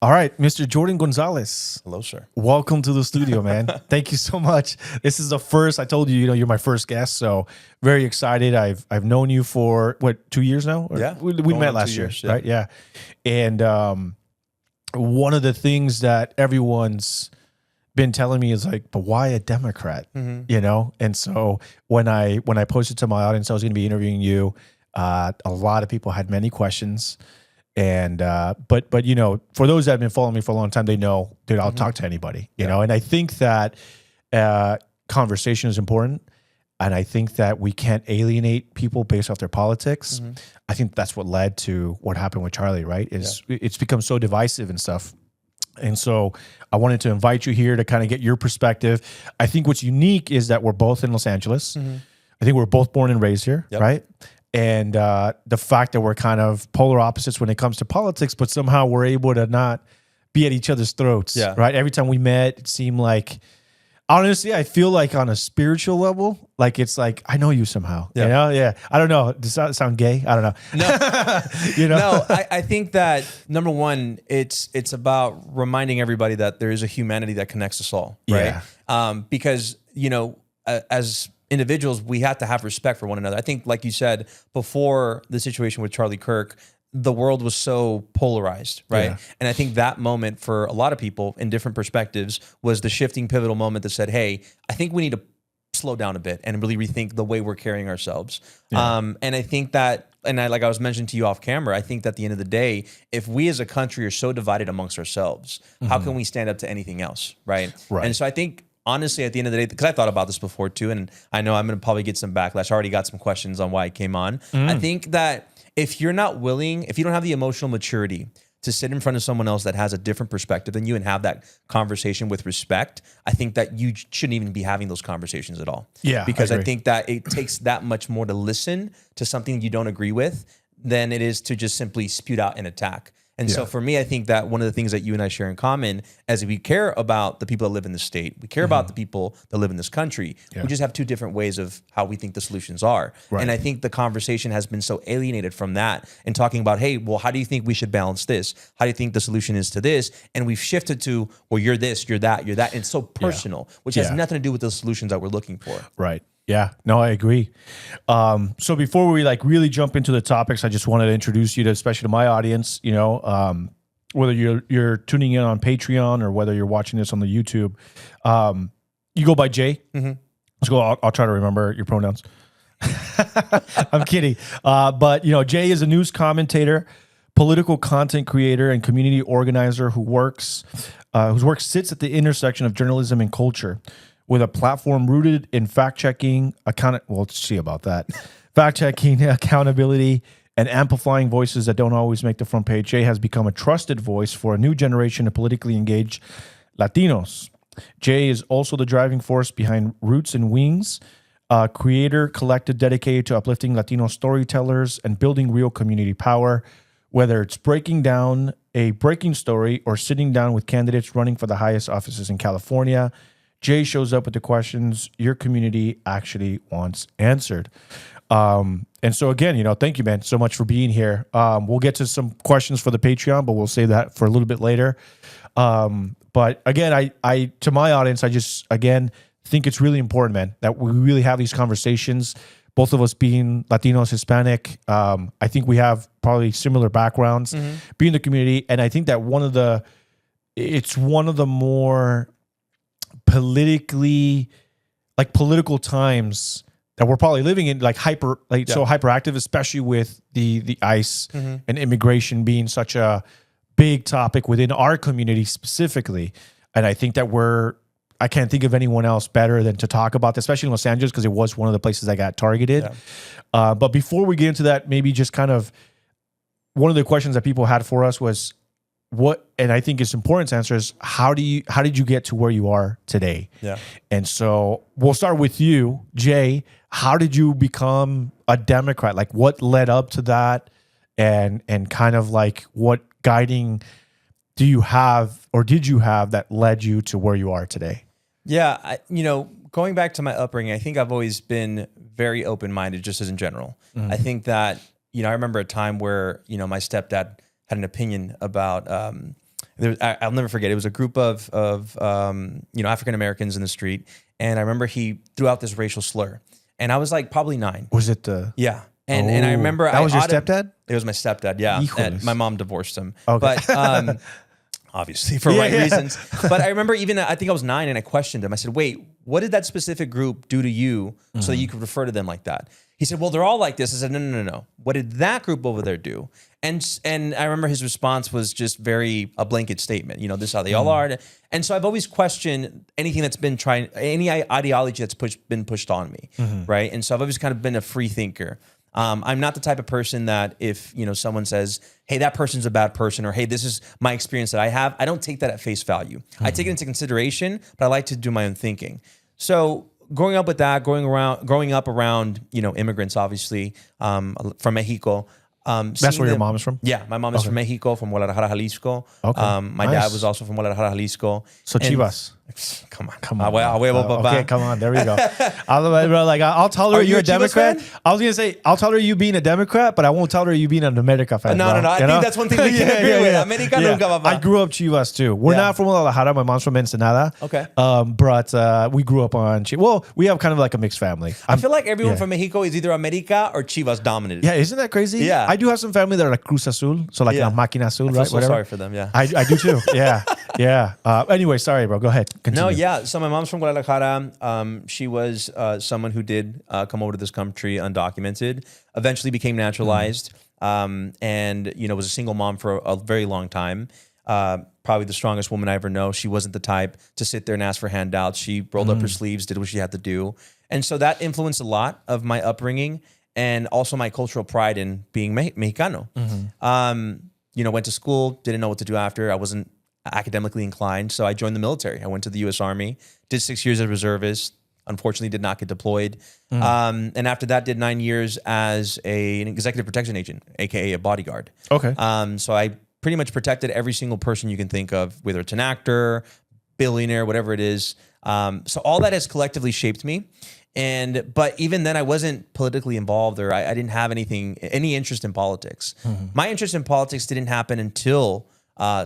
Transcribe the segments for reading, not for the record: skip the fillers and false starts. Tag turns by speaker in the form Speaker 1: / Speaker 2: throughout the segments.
Speaker 1: All right, Mr. Jordan Gonzalez.
Speaker 2: Hello, sir.
Speaker 1: Welcome to the studio, man. Thank you so much. This is the first. I told you, you're my first guest, so very excited. I've known you for what 2 years now.
Speaker 2: Yeah,
Speaker 1: we
Speaker 2: going
Speaker 1: met
Speaker 2: on
Speaker 1: last
Speaker 2: 2
Speaker 1: year,
Speaker 2: years, yeah.
Speaker 1: right? Yeah, and one of the things that everyone's been telling me is like, but why a Democrat? And so when I posted to my audience I was going to be interviewing you, a lot of people had many questions. And but for those that have been following me for a long time, they know, dude, I'll talk to anybody, you know. And I think that conversation is important, and I think that we can't alienate people based off their politics. I think that's what led to what happened with Charlie, right? It's become so divisive and stuff. And so I wanted to invite you here to kind of get your perspective. I think what's unique is that we're both in Los Angeles. I think we're both born and raised here, right? And the fact that we're kind of polar opposites when it comes to politics, but somehow we're able to not be at each other's throats, right? Every time we met, it seemed like, honestly, I feel like on a spiritual level, like it's like, I know you somehow, you know? Yeah. I don't know. Does that sound gay? I don't know.
Speaker 2: No, no, I think that number one, it's about reminding everybody that there is a humanity that connects us all, right? Because, as individuals, we have to have respect for one another. I think, like you said, before the situation with Charlie Kirk, the world was so polarized, right? And I think that moment for a lot of people in different perspectives was the shifting pivotal moment that said, hey, I think we need to slow down a bit and really rethink the way we're carrying ourselves. And I think that, like I was mentioning to you off camera, I think that at the end of the day, if we as a country are so divided amongst ourselves, how can we stand up to anything else, right? And so I think, honestly, at the end of the day, because I thought about this before too, and I know I'm going to probably get some backlash. I already got some questions on why I came on. I think that if you're not willing, if you don't have the emotional maturity to sit in front of someone else that has a different perspective than you and have that conversation with respect, I think that you shouldn't even be having those conversations at all. Yeah, because I think that it takes that much more to listen to something you don't agree with than it is to just simply spew out an attack. And so for me, I think that one of the things that you and I share in common is we care about the people that live in the state. We care about the people that live in this country. We just have two different ways of how we think the solutions are. And I think the conversation has been so alienated from that and talking about, hey, well, how do you think we should balance this? How do you think the solution is to this? And we've shifted to, well, you're this, you're that, you're that. And it's so personal, which has nothing to do with the solutions that we're looking for.
Speaker 1: Right. Yeah, no, I agree. So before we really jump into the topics, I just wanted to introduce you to, especially to my audience, whether you're tuning in on Patreon or whether you're watching this on the YouTube, you go by Jay. Let's go. I'll try to remember your pronouns. I'm kidding. But Jay is a news commentator, political content creator, and community organizer whose work sits at the intersection of journalism and culture, with a platform rooted in fact-checking, fact-checking, accountability, and amplifying voices that don't always make the front page. Jay has become a trusted voice for a new generation of politically engaged Latinos. Jay is also the driving force behind Roots and Wings, a creator collective dedicated to uplifting Latino storytellers and building real community power. Whether it's breaking down a breaking story or sitting down with candidates running for the highest offices in California, Jay shows up with the questions your community actually wants answered. And so again, thank you, man, so much for being here. We'll get to some questions for the Patreon, but we'll save that for a little bit later. But again, I to my audience, I just, again, think it's really important, man, that we really have these conversations, both of us being Latinos, Hispanic. I think we have probably similar backgrounds, being in the community. And I think that it's one of the more political times that we're probably living in, so hyperactive, especially with the ICE and immigration being such a big topic within our community specifically. And I think that I can't think of anyone else better than to talk about this, especially in Los Angeles, because it was one of the places that got targeted. But before we get into that, maybe just kind of one of the questions that people had for us was, and I think it's important to answer is, how did you get to where you are today? And so we'll start with you, Jay. How did you become a Democrat? Like, what led up to that, and kind of like what guiding do you have, or did you have, that led you to where you are today?
Speaker 2: Yeah, going back to my upbringing, I think I've always been very open-minded, just as in general. I think that, I remember a time where, my stepdad had an opinion about I'll never forget. It was a group of African Americans in the street, and I remember he threw out this racial slur, and I was like probably 9.
Speaker 1: Was it the?
Speaker 2: Yeah. And I remember
Speaker 1: that was your stepdad?
Speaker 2: It was my stepdad, yeah. And my mom divorced him.
Speaker 1: Okay.
Speaker 2: But obviously for right reasons. But I remember I think I was 9 and I questioned him. I said, wait, what did that specific group do to you so that you could refer to them like that? He said, well, they're all like this. I said, no. What did that group over there do? And I remember his response was just very a blanket statement. This is how they all are. And so I've always questioned anything that's been any ideology that's been pushed on me, right? And so I've always kind of been a free thinker. I'm not the type of person that if someone says, hey, that person's a bad person, or hey, this is my experience that I have, I don't take that at face value. I take it into consideration, but I like to do my own thinking. So growing up with that, growing up around immigrants, obviously from Mexico.
Speaker 1: That's where your mom is from?
Speaker 2: Yeah, my mom is from Mexico, from Guadalajara, Jalisco.
Speaker 1: Okay.
Speaker 2: My dad was also from Guadalajara, Jalisco.
Speaker 1: So Chivas.
Speaker 2: Come on.
Speaker 1: Okay, come on. There we go. Otherwise, bro, I'll tolerate you're a Democrat. I was gonna say I'll tolerate you being a Democrat, but I won't tolerate you being an America fan.
Speaker 2: No. I think that's one thing we can agree with. America nunca, papá.
Speaker 1: I grew up Chivas too. We're not from Guadalajara. My mom's from Ensenada.
Speaker 2: Okay.
Speaker 1: But we grew up on Chivas. Well, we have kind of like a mixed family.
Speaker 2: I feel like everyone from Mexico is either America or Chivas dominated.
Speaker 1: Yeah, isn't that crazy?
Speaker 2: Yeah.
Speaker 1: I do have some family that are like Cruz Azul, so like La Máquina Azul, right?
Speaker 2: So sorry for them. Yeah.
Speaker 1: I do too. Yeah. Anyway, sorry, bro. Go ahead. Continue.
Speaker 2: No, yeah. So my mom's from Guadalajara. She was someone who did come over to this country undocumented, eventually became naturalized, and was a single mom for a very long time. Probably the strongest woman I ever know. She wasn't the type to sit there and ask for handouts. She rolled up her sleeves, did what she had to do. And so that influenced a lot of my upbringing and also my cultural pride in being Mexicano. Went to school, didn't know what to do after. I wasn't academically inclined, so I joined the military. I went to the U.S. Army, did 6 years as a reservist. Unfortunately, did not get deployed. And after that, did 9 years as an executive protection agent, aka a bodyguard.
Speaker 1: Okay.
Speaker 2: So I pretty much protected every single person you can think of, whether it's an actor, billionaire, whatever it is. So all that has collectively shaped me. But even then, I wasn't politically involved, or I didn't have any interest in politics. My interest in politics didn't happen until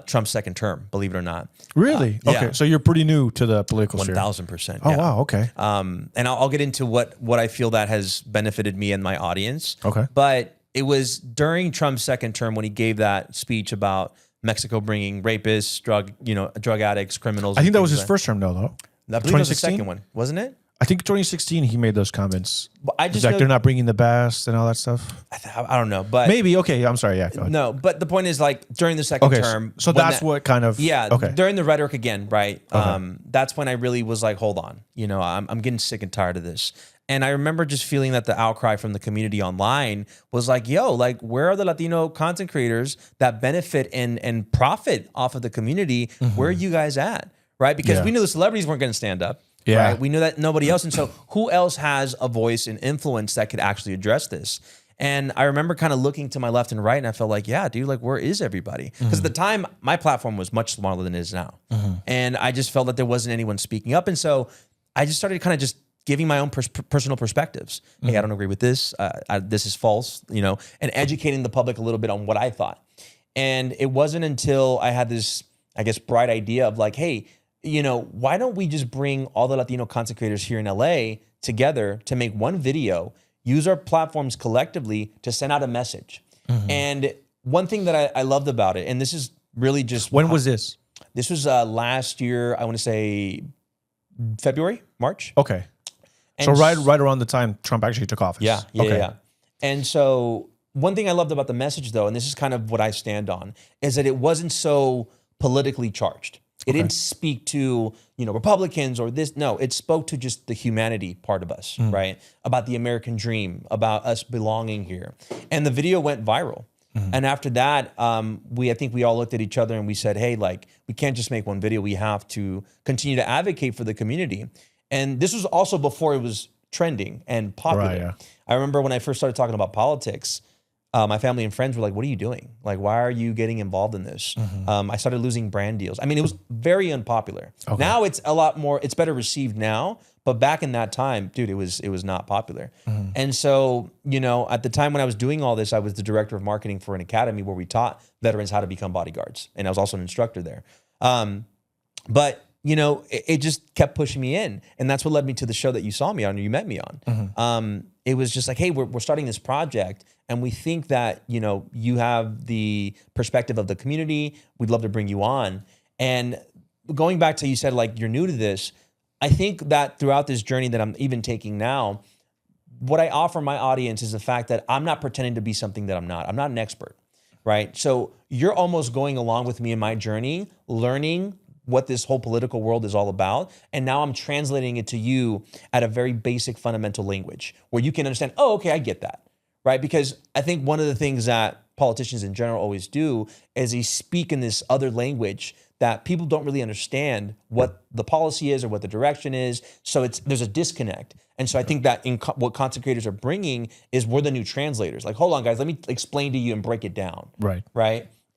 Speaker 2: Trump's second term, believe it or not.
Speaker 1: Really? Okay. So you're pretty new to the political sphere.
Speaker 2: 1,000%.
Speaker 1: Oh, wow. Okay.
Speaker 2: And I'll get into what I feel that has benefited me and my audience.
Speaker 1: Okay.
Speaker 2: But it was during Trump's second term when he gave that speech about Mexico bringing rapists, drug addicts, criminals.
Speaker 1: I think that was his first term, though.
Speaker 2: I believe it was the second one, wasn't it?
Speaker 1: I think 2016 he made those comments.
Speaker 2: But I just
Speaker 1: like they're not bringing the best and all that stuff.
Speaker 2: I don't know, but
Speaker 1: maybe. Okay, I'm sorry. Yeah, go ahead.
Speaker 2: No, but the point is, like, during the second term.
Speaker 1: So that's what kind of
Speaker 2: during the rhetoric again, right? That's when I really was like, hold on, I'm getting sick and tired of this. And I remember just feeling that the outcry from the community online was like, yo, like, where are the Latino content creators that benefit and profit off of the community? Where are you guys at? Right? Because we knew the celebrities weren't going to stand up.
Speaker 1: Yeah.
Speaker 2: Right? We knew that nobody else. And so who else has a voice and influence that could actually address this? And I remember kind of looking to my left and right, and I felt like, yeah, dude, like, where is everybody? Because at the time, my platform was much smaller than it is now. And I just felt that there wasn't anyone speaking up. And so I just started kind of just giving my own personal perspectives. Hey, I don't agree with this. This is false, and educating the public a little bit on what I thought. And it wasn't until I had this, I guess, bright idea of like, hey, why don't we just bring all the Latino content creators here in LA together to make one video, use our platforms collectively to send out a message. And one thing that I loved about it, and this is really just...
Speaker 1: When was this?
Speaker 2: This was last year, I want to say February, March.
Speaker 1: Okay. And so right around the time Trump actually took office.
Speaker 2: Yeah. And so one thing I loved about the message, though, and this is kind of what I stand on, is that it wasn't so politically charged. It didn't speak to, Republicans or this. No, it spoke to just the humanity part of us, right? About the American dream, about us belonging here. And the video went viral. And after that, I think we all looked at each other and we said, hey, like, we can't just make one video. We have to continue to advocate for the community. And this was also before it was trending and popular.
Speaker 1: Right, yeah.
Speaker 2: I remember when I first started talking about politics, my family and friends were like, what are you doing? Like, why are you getting involved in this? I started losing brand deals. I mean, it was very unpopular. Okay. Now it's a lot more, it's better received now, but back in that time, dude, it was not popular. And so, you know, at the time when I was doing all this, I was the director of marketing for an academy where we taught veterans how to become bodyguards. And I was also an instructor there. But you know, it just kept pushing me in. And that's what led me to the show that you saw me on, or you met me on. It was just like, hey, we're starting this project and we think that, you know, you have the perspective of the community. We'd love to bring you on. And going back to, you said like, you're new to this. I think that throughout this journey that I'm even taking now, what I offer my audience is the fact that I'm not pretending to be something that I'm not. I'm not an expert, right? So you're almost going along with me in my journey, learning what this whole political world is all about. And now I'm translating it to you at a very basic fundamental language where you can understand, oh, okay, I get that, right? Because I think one of the things that politicians in general always do is they speak in this other language that people don't really understand what the policy is or what the direction is. So there's a disconnect. And so I think that what content creators are bringing is we're the new translators. Like, hold on, guys, let me explain to you and break it down. Right.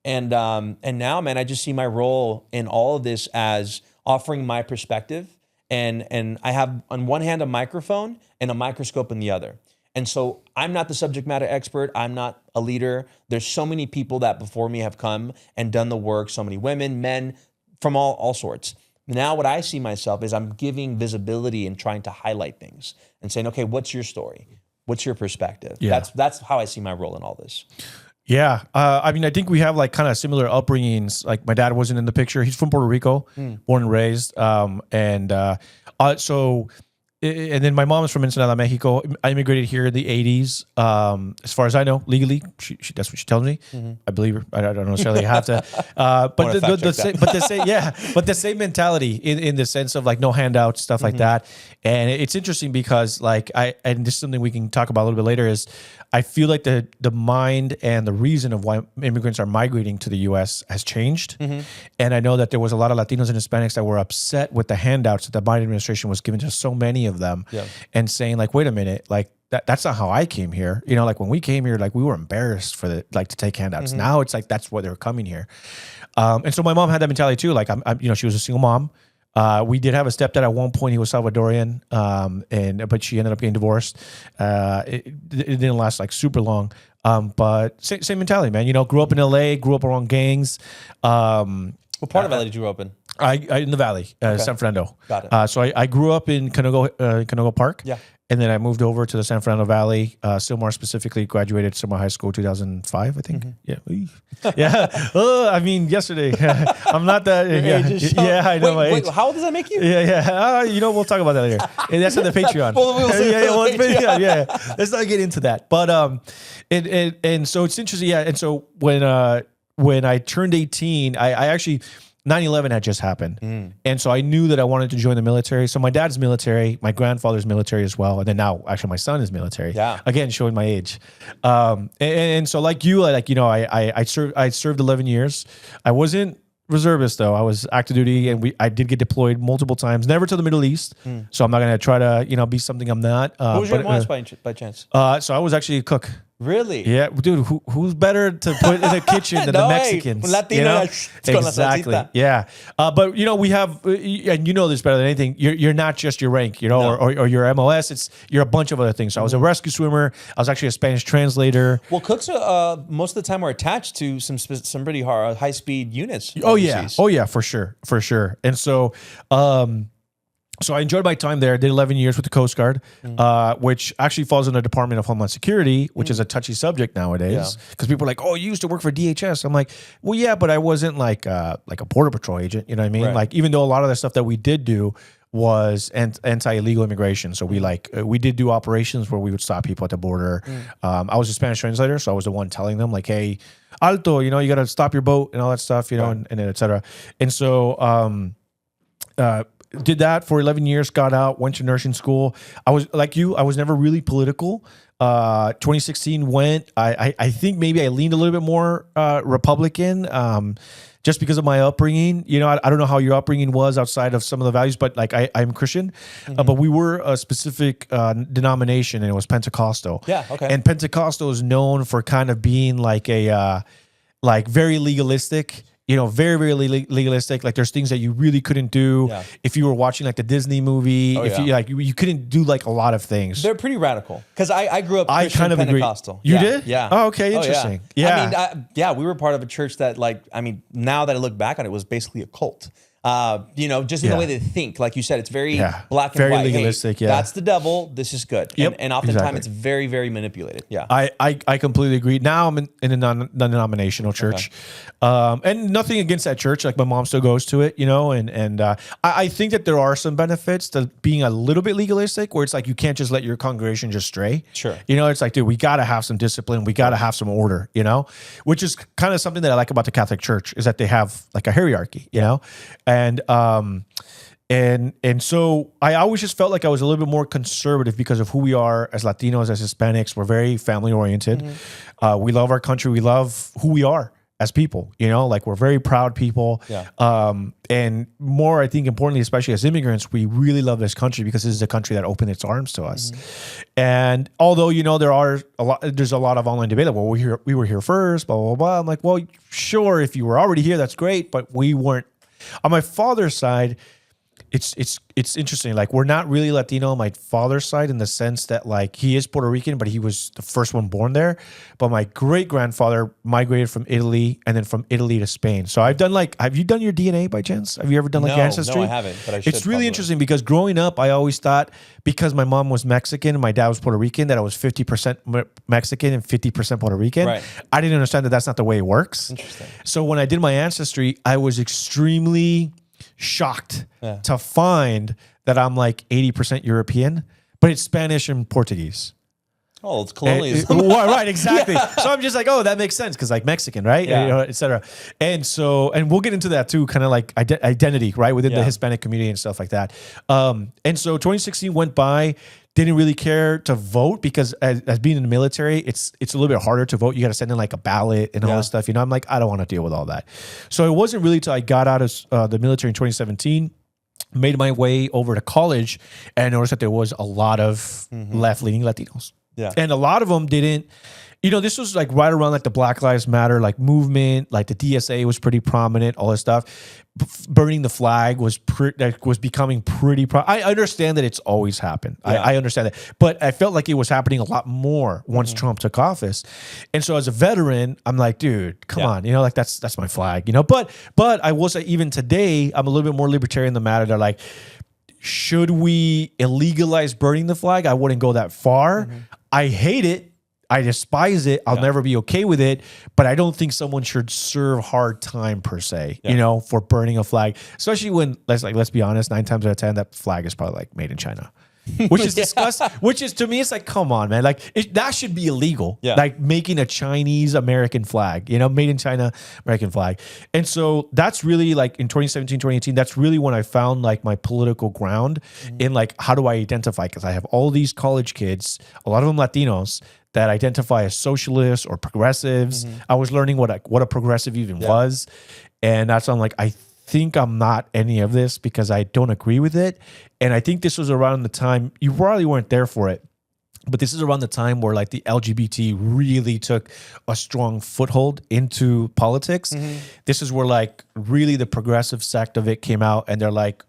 Speaker 2: And now, man, I just see my role in all of this as offering my perspective. And I have on one hand a microphone and a microscope in the other. And so I'm not the subject matter expert. I'm not a leader. There's so many people that before me have come and done the work, so many women, men, from all sorts. Now what I see myself is I'm giving visibility and trying to highlight things and saying, okay, what's your story? What's your perspective? Yeah. That's how I see my role in all this.
Speaker 1: Yeah. I mean, I think we have like kind of similar upbringings. Like my dad wasn't in the picture. He's from Puerto Rico, born and raised. And then my mom is from Ensenada, Mexico. I immigrated here in the 80s. As far as I know, legally, that's what she tells me. I believe her. I don't necessarily have to. But the same mentality in the sense of like no handouts, stuff like that. And it's interesting because like and this is something we can talk about a little bit later is I feel like the mind and the reason of why immigrants are migrating to the U.S. has changed. And I know that there was a lot of Latinos and Hispanics that were upset with the handouts that the Biden administration was giving to so many of them and saying like, wait a minute, like that's not how I came here. You know, like when we came here, like we were embarrassed for to take handouts. Now it's like, that's why they're coming here. And so my mom had that mentality too. Like she was a single mom. We did have a stepdad at one point. He was Salvadorian, but she ended up getting divorced. It didn't last like super long. But same mentality, man. You know, grew up in LA, grew up around gangs.
Speaker 2: What part of LA did you grow up in?
Speaker 1: I in the Valley, San Fernando.
Speaker 2: Got it.
Speaker 1: So I grew up in Canoga Park. Yeah. And then I moved over to the San Fernando Valley. Silmar specifically graduated Silmar High School 2005, I think. Yeah. Yeah. I mean, yesterday. I'm not that. Yeah, I know my age.
Speaker 2: Wait, how old does that make you?
Speaker 1: Yeah. We'll talk about that later. And that's on the Patreon. Yeah. Let's not get into that. But and so it's interesting. Yeah. And so when I turned 18, I actually 9/11 had just happened. And so I knew that I wanted to join the military. So my dad's military, my grandfather's military as well. And then now actually my son is military. Yeah. Again, showing my age. And so like you, I served 11 years. I wasn't reservist though. I was active duty and I did get deployed multiple times, never to the Middle East. So I'm not going to try to, be something I'm not.
Speaker 2: What was your MOS by chance?
Speaker 1: So I was actually a cook.
Speaker 2: Really?
Speaker 1: Yeah, dude. Who's better to put in the kitchen than the Mexicans?
Speaker 2: Latino,
Speaker 1: exactly. Yeah, but we have, and you know this better than anything. You're not just your rank, or your MOS. You're a bunch of other things. So I was a rescue swimmer. I was actually a Spanish translator.
Speaker 2: Well, cooks most of the time are attached to some pretty high speed units.
Speaker 1: Oh yeah, for sure. And so. So I enjoyed my time there. I did 11 years with the Coast Guard, which actually falls in the Department of Homeland Security, which is a touchy subject nowadays. Because people are like, "Oh, you used to work for DHS." I'm like, "Well, yeah, but I wasn't like a Border Patrol agent." You know what I mean? Right. Like, even though a lot of the stuff that we did do was anti-illegal immigration. So we did do operations where we would stop people at the border. I was a Spanish translator, so I was the one telling them like, "Hey, alto, you got to stop your boat and all that stuff, and et cetera." And so. Did that for 11 years, got out, went to nursing school. I was like you, I was never really political. 2016 went. I think maybe I leaned a little bit more Republican. Just because of my upbringing, I don't know how your upbringing was outside of some of the values, but like I'm Christian, but we were a specific denomination, and it was Pentecostal.
Speaker 2: Yeah, okay.
Speaker 1: And Pentecostal is known for kind of being like like very legalistic. Very, very legalistic. Like there's things that you really couldn't do if you were watching like the Disney movie. You couldn't do like a lot of things.
Speaker 2: They're pretty radical because I grew up Christian
Speaker 1: kind of
Speaker 2: Pentecostal.
Speaker 1: Agree. You did?
Speaker 2: Yeah.
Speaker 1: Oh, okay. Interesting. Yeah.
Speaker 2: I mean, we were part of a church that now that I look back on it, was basically a cult. Just in the way they think, like you said, it's very black and
Speaker 1: very
Speaker 2: white.
Speaker 1: legalistic.
Speaker 2: Hey, that's the devil. This is good.
Speaker 1: Yep,
Speaker 2: And oftentimes it's very, very manipulated. Yeah.
Speaker 1: I completely agree. Now I'm in a non-denominational church, and nothing against that church. Like my mom still goes to it, and I think that there are some benefits to being a little bit legalistic, where it's like you can't just let your congregation just stray.
Speaker 2: Sure.
Speaker 1: It's like, dude, we got to have some discipline. We got to have some order. Which is kind of something that I like about the Catholic Church, is that they have like a hierarchy. And so I always just felt like I was a little bit more conservative because of who we are as Latinos, as Hispanics. We're very family oriented. We love our country. We love who we are as people, like we're very proud people. And more, I think importantly, especially as immigrants, we really love this country because this is a country that opened its arms to us. And although, there's a lot of online debate, like, well, we were here first, blah, blah, blah. I'm like, well, sure. If you were already here, that's great. But we weren't. On my father's side, it's interesting. Like we're not really Latino on my father's side in the sense that like he is Puerto Rican, but he was the first one born there. But my great grandfather migrated from Italy and then from Italy to Spain. So have you done your DNA by chance? Have you ever done like ancestry?
Speaker 2: No, I haven't, but I should.
Speaker 1: It's really interesting because growing up, I always thought because my mom was Mexican and my dad was Puerto Rican that I was 50% Mexican and 50% Puerto Rican. Right. I didn't understand that that's not the way it works.
Speaker 2: Interesting.
Speaker 1: So when I did my ancestry, I was extremely shocked to find that I'm like 80% European, but it's Spanish and Portuguese.
Speaker 2: Oh, it's colonialism.
Speaker 1: Right, exactly. So I'm just like, oh, that makes sense because like Mexican, right? Et cetera. And so, and we'll get into that too, kind of like identity, right, within the Hispanic community and stuff like that. And so 2016 went by. Didn't really care to vote because as being in the military, it's a little bit harder to vote. You got to send in like a ballot and all this stuff. I'm like, I don't want to deal with all that. So it wasn't really till I got out of the military in 2017, made my way over to college, and I noticed that there was a lot of left-leaning Latinos. Yeah. And a lot of them didn't, this was like right around like the Black Lives Matter like movement, like the DSA was pretty prominent, all this stuff. Burning the flag was becoming pretty I understand that it's always happened. I understand that. But I felt like it was happening a lot more once Trump took office. And so as a veteran, I'm like, dude, come on, like that's my flag, But I will say even today, I'm a little bit more libertarian in the matter that like, should we illegalize burning the flag? I wouldn't go that far. I hate it. I despise it. I'll never be okay with it, but I don't think someone should serve hard time per se, for burning a flag, especially when let's be honest, 9 times out of 10, that flag is probably like made in China, which is disgusting, which is to me, it's like, come on, man. Like that should be illegal. Like making a Chinese American flag, made in China American flag. And so that's really like in 2017, 2018, that's really when I found like my political ground in like, how do I identify? Cause I have all these college kids, a lot of them Latinos, that identify as socialists or progressives. I was learning what a progressive even was. And that's why I'm like, I think I'm not any of this because I don't agree with it. And I think this was around the time, you probably weren't there for it, but this is around the time where like the LGBT really took a strong foothold into politics. This is where like really the progressive sect of it came out, and they're like,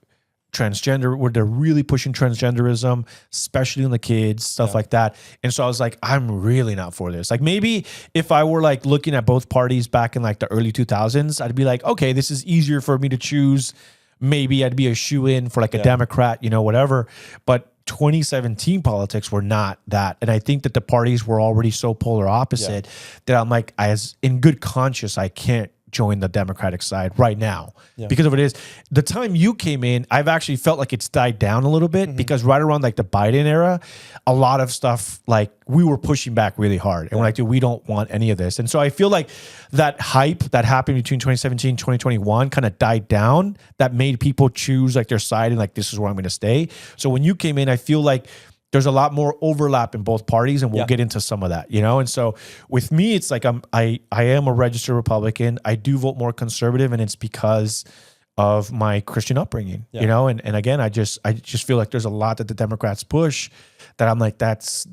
Speaker 1: transgender, where they're really pushing transgenderism, especially in the kids, stuff like that. And so I was like, I'm really not for this. Like maybe if I were like looking at both parties back in like the early 2000s, I'd be like, okay, this is easier for me to choose. Maybe I'd be a shoe-in for like a Democrat, whatever. But 2017 politics were not that. And I think that the parties were already so polar opposite that I'm like, as in good conscience, I can't join the Democratic side right now because of what it is. The time you came in, I've actually felt like it's died down a little bit because right around like the Biden era, a lot of stuff, like we were pushing back really hard and we're like, dude, we don't want any of this. And so I feel like that hype that happened between 2017 and 2021 kind of died down, that made people choose like their side and like, this is where I'm going to stay. So when you came in, I feel like there's a lot more overlap in both parties, and we'll get into some of that, And so with me, it's like I am a registered Republican. I do vote more conservative, and it's because of my Christian upbringing, And again, I just feel like there's a lot that the Democrats push that I'm like, that's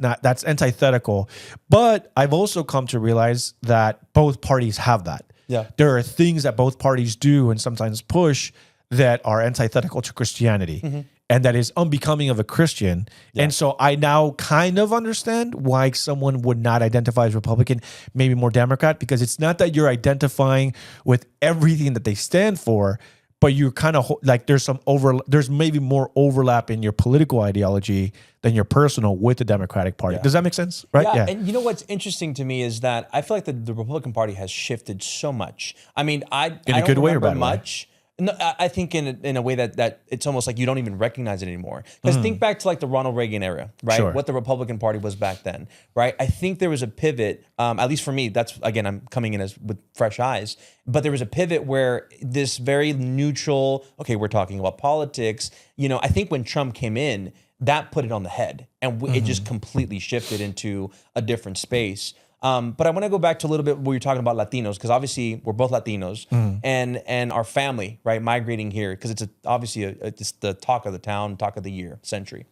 Speaker 1: antithetical. But I've also come to realize that both parties have that.
Speaker 2: Yeah.
Speaker 1: There are things that both parties do and sometimes push that are antithetical to Christianity. And that is unbecoming of a Christian. Yeah. And so I now kind of understand why someone would not identify as Republican, maybe more Democrat, because it's not that you're identifying with everything that they stand for, but you're kind of like there's maybe more overlap in your political ideology than your personal with the Democratic Party. Does that make sense? Right?
Speaker 2: Yeah. And you know what's interesting to me is that I feel like the Republican Party has shifted so much. I mean, I don't
Speaker 1: good way or
Speaker 2: remember
Speaker 1: bad
Speaker 2: much. No, I think in a way that it's almost like you don't even recognize it anymore. Because think back to like the Ronald Reagan era, right?
Speaker 1: Sure.
Speaker 2: What the Republican Party was back then, right? I think there was a pivot, at least for me, that's, again, I'm coming in with fresh eyes, but there was a pivot where this very neutral, okay, we're talking about politics. I think when Trump came in, that put it on the head, and it just completely shifted into a different space. But I want to go back to a little bit where you're talking about Latinos, because obviously we're both Latinos, and our family, right, migrating here, because it's it's the talk of the town, talk of the year, century.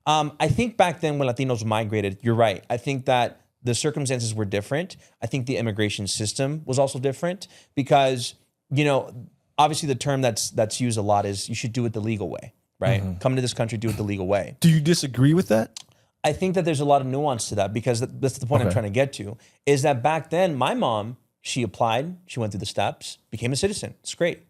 Speaker 2: I think back then when Latinos migrated, you're right. I think that the circumstances were different. I think the immigration system was also different because, obviously the term that's used a lot is you should do it the legal way, right? Come to this country, do it the legal way.
Speaker 1: Do you disagree with that?
Speaker 2: I think that there's a lot of nuance to that because that's the point I'm trying to get to, is that back then my mom, she applied, she went through the steps, became a citizen. It's great.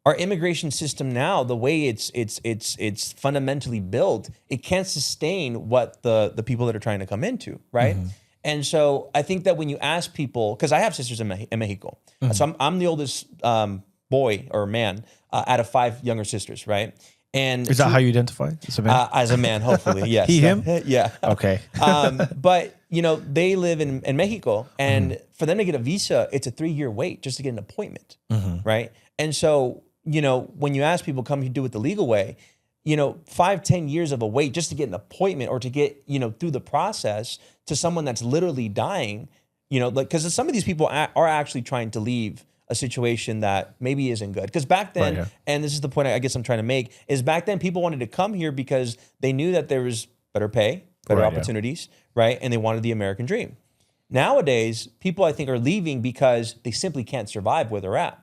Speaker 2: Our immigration system now, the way it's fundamentally built, it can't sustain what the people that are trying to come into, right? And so I think that when you ask people, because I have sisters in Mexico, so I'm the oldest boy or man out of 5 younger sisters, right? And
Speaker 1: is that how you identify as a man?
Speaker 2: As a man, hopefully, yes.
Speaker 1: He, him?
Speaker 2: Yeah.
Speaker 1: Okay.
Speaker 2: But, they live in Mexico, and for them to get a visa, it's a 3-year wait just to get an appointment, right? And so, when you ask people, come here, do it the legal way, 5-10 years of a wait just to get an appointment or to get, through the process to someone that's literally dying, because some of these people are actually trying to leave a situation that maybe isn't good. Because back then, and this is the point I guess I'm trying to make, is back then people wanted to come here because they knew that there was better pay, better opportunities, right? And they wanted the American dream. Nowadays, people I think are leaving because they simply can't survive where they're at,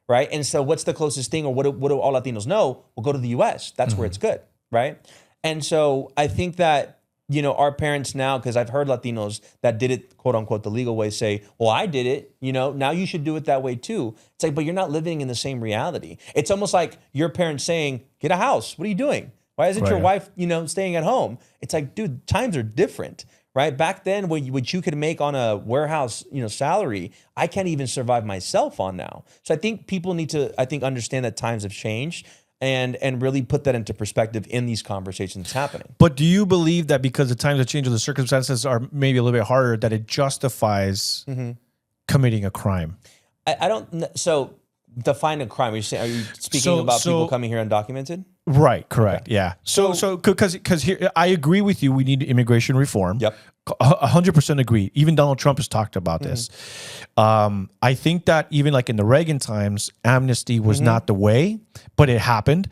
Speaker 2: right? And so what's the closest thing, or what do all Latinos know? We'll go to the US. That's where it's good, right? And so I think that our parents now, because I've heard Latinos that did it, quote unquote, the legal way say, well, I did it, now you should do it that way too. It's like, but you're not living in the same reality. It's almost like your parents saying, get a house. What are you doing? Why isn't your wife, staying at home? It's like, dude, times are different, right? Back then, what you could make on a warehouse, salary, I can't even survive myself on now. So I think people need to, understand that times have changed. And really put that into perspective in these conversations happening.
Speaker 1: But do you believe that because the times have changed or the circumstances are maybe a little bit harder, that it justifies committing a crime?
Speaker 2: I don't. So define a crime. Are you speaking about people coming here undocumented?
Speaker 1: Right. Correct. Okay. Yeah. So because here I agree with you. We need immigration reform.
Speaker 2: Yep.
Speaker 1: 100% agree. Even Donald Trump has talked about this. I think that even like in the Reagan times, amnesty was not the way, but it happened.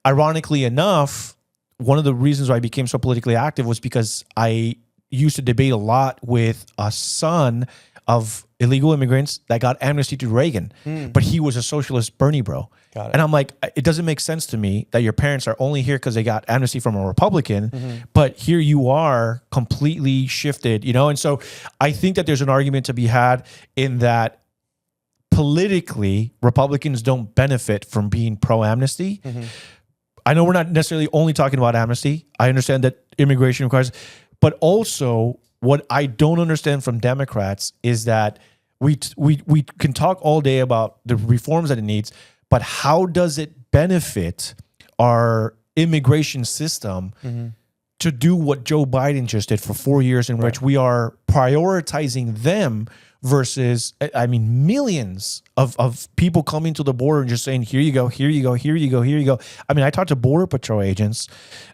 Speaker 1: Ironically enough, one of the reasons why I became so politically active was because I used to debate a lot with a son of illegal immigrants that got amnesty to Reagan, but he was a socialist Bernie bro.
Speaker 2: Got it.
Speaker 1: And I'm like, it doesn't make sense to me that your parents are only here because they got amnesty from a Republican, but here you are completely shifted, And so I think that there's an argument to be had in that politically, Republicans don't benefit from being pro-amnesty. I know we're not necessarily only talking about amnesty. I understand that immigration requires, but also what I don't understand from Democrats is that we can talk all day about the reforms that it needs, but how does it benefit our immigration system to do what Joe Biden just did for 4 years, in which we are prioritizing them versus, I mean, millions of people coming to the border and just saying, here you go, here you go, here you go, here you go. I mean, I talked to Border Patrol agents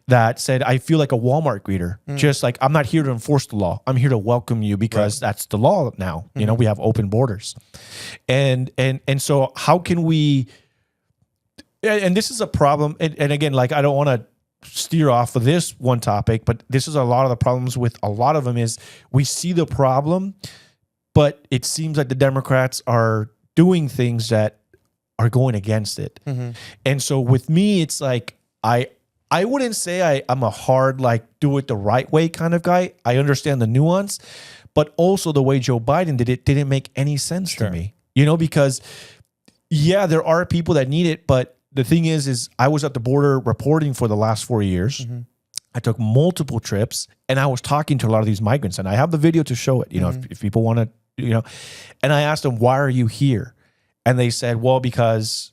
Speaker 1: that said, I feel like a Walmart greeter. Just like, I'm not here to enforce the law. I'm here to welcome you because that's the law now. You know, we have open borders. And so how can we, and this is a problem. And again, like, I don't want to steer off of this one topic, but this is a lot of the problems with a lot of them is we see the problem, but it seems like the Democrats are doing things that are going against it. And so with me, it's like, I wouldn't say I'm a hard, like, do it the right way kind of guy. I understand the nuance, but also the way Joe Biden did it didn't make any sense to me, you know, because there are people that need it, but the thing is I was at the border reporting for the last 4 years. I took multiple trips and I was talking to a lot of these migrants, and I have the video to show it, you know, if people want to, you know, and I asked them, why are you here? And they said, well, because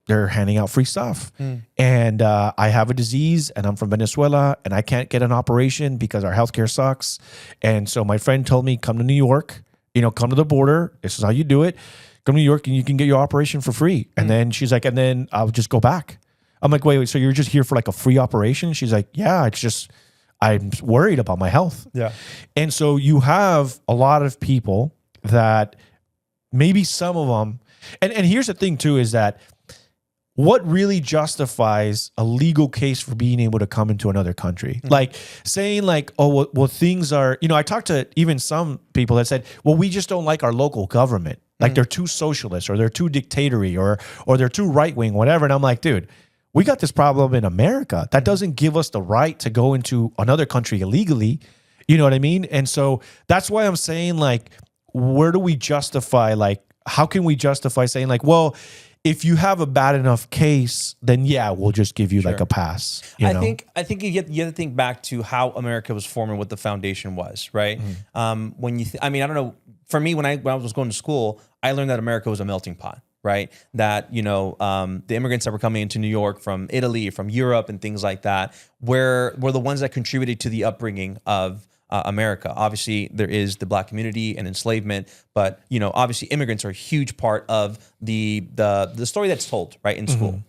Speaker 1: they're handing out free stuff. And I have a disease and I'm from Venezuela and I can't get an operation because our healthcare sucks. And so my friend told me, come to New York, you know, come to the border. This is how you do it. Come to New York and you can get your operation for free. And then she's like, and then I'll just go back. I'm like, wait, so you're just here for like a free operation? She's like, yeah, it's just, I'm worried about my health. Yeah. And so you have a lot of people that maybe some of them, and here's the thing too, is that what really justifies a legal case for being able to come into another country? Like saying like, oh, well, things are, you know, I talked to even some people that said, well, we just don't like our local government. Like they're too socialist or they're too dictatory or they're too right-wing, whatever. And I'm like, dude, we got this problem in America. That doesn't give us the right to go into another country illegally. You know what I mean? And so that's why I'm saying, like, where do we justify, like, how can we justify saying like, well, if you have a bad enough case, then we'll just give you like a pass. I
Speaker 2: think you have to think back to how America was formed and what the foundation was, right? When you, I mean, I don't know. For me, when I was going to school, I learned that America was a melting pot, right? That, you know, the immigrants that were coming into New York from Italy, from Europe, and things like that, were the ones that contributed to the upbringing of America. Obviously, there is the Black community and enslavement, but, you know, obviously immigrants are a huge part of the story that's told, right, in school.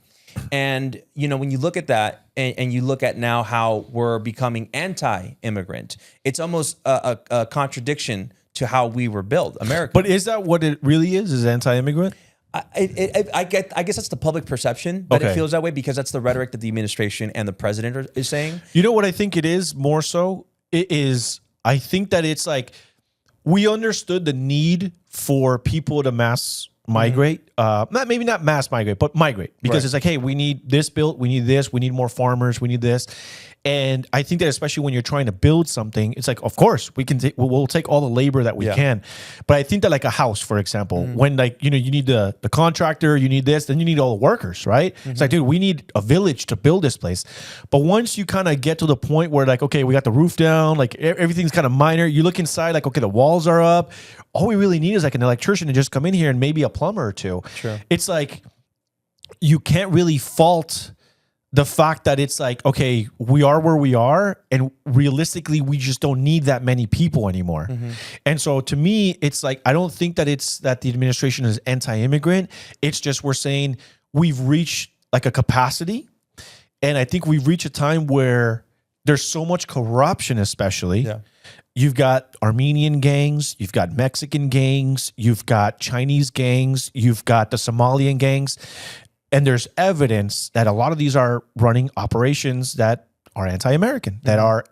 Speaker 2: And, you know, when you look at that and you look at now how we're becoming anti-immigrant, it's almost a contradiction to how we were built, America.
Speaker 1: But is that what it really is anti-immigrant?
Speaker 2: I guess that's the public perception, but it feels that way because that's the rhetoric that the administration and the president is saying. You
Speaker 1: know what I think it is more so? It is, I think that it's like, we understood the need for people to mass migrate, maybe not mass migrate, but migrate, because it's like, hey, we need this built, we need this, we need more farmers, we need this. And I think that especially when you're trying to build something, it's like, of course, we'll take all the labor that we can. But I think that like a house, for example, when like, you know, you need the contractor, you need this, then you need all the workers, right? It's like, dude, we need a village to build this place. But once you kind of get to the point where like, okay, we got the roof down, like everything's kind of minor, you look inside, like, okay, the walls are up. All we really need is like an electrician to just come in here and maybe a plumber or two. Sure. It's like, you can't really fault the fact that it's like, okay, we are where we are, and realistically, we just don't need that many people anymore. And so to me, it's like, I don't think that it's that the administration is anti-immigrant. It's just, we're saying we've reached like a capacity. And I think we've reached a time where there's so much corruption, especially. You've got Armenian gangs, you've got Mexican gangs, you've got Chinese gangs, you've got the Somalian gangs. And there's evidence that a lot of these are running operations that are anti-American, that are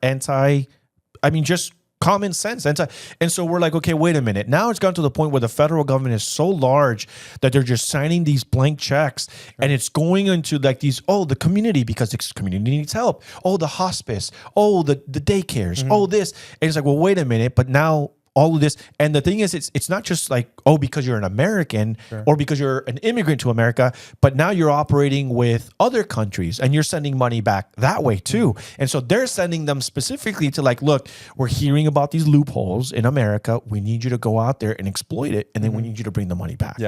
Speaker 1: just common sense. And so we're like, okay, wait a minute. Now it's gone to the point where the federal government is so large that they're just signing these blank checks, and it's going into like these, the community, because the community needs help. The hospice. The daycares. This. And it's like, well, wait a minute. But now all of this, and the thing is, it's not just like, because you're an American or because you're an immigrant to America, but now you're operating with other countries and you're sending money back that way too. And so they're sending them specifically to like, look, we're hearing about these loopholes in America. We need you to go out there and exploit it, and then we need you to bring the money back.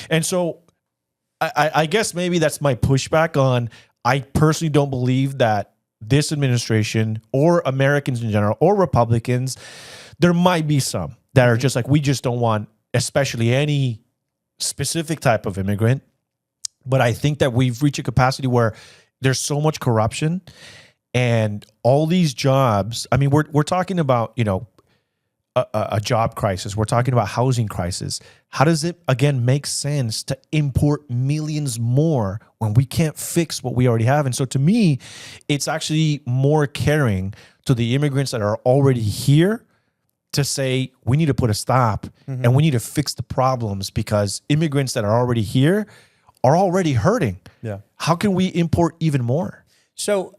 Speaker 1: And so I guess maybe that's my pushback on, I personally don't believe that this administration or Americans in general or Republicans, there might be some that are just like, we just don't want, especially any specific type of immigrant. But I think that we've reached a capacity where there's so much corruption and all these jobs. I mean, we're talking about, you know, a job crisis. We're talking about housing crisis. How does it, again, make sense to import millions more when we can't fix what we already have? And so to me, it's actually more caring to the immigrants that are already here to say, we need to put a stop and we need to fix the problems, because immigrants that are already here are already hurting.
Speaker 2: Yeah.
Speaker 1: How can we import even more?
Speaker 2: So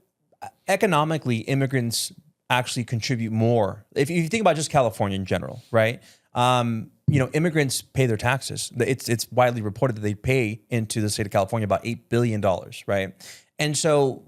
Speaker 2: economically, immigrants actually contribute more. If you think about just California in general, right? You know, immigrants pay their taxes. It's widely reported that they pay into the state of California about $8 billion, right? And so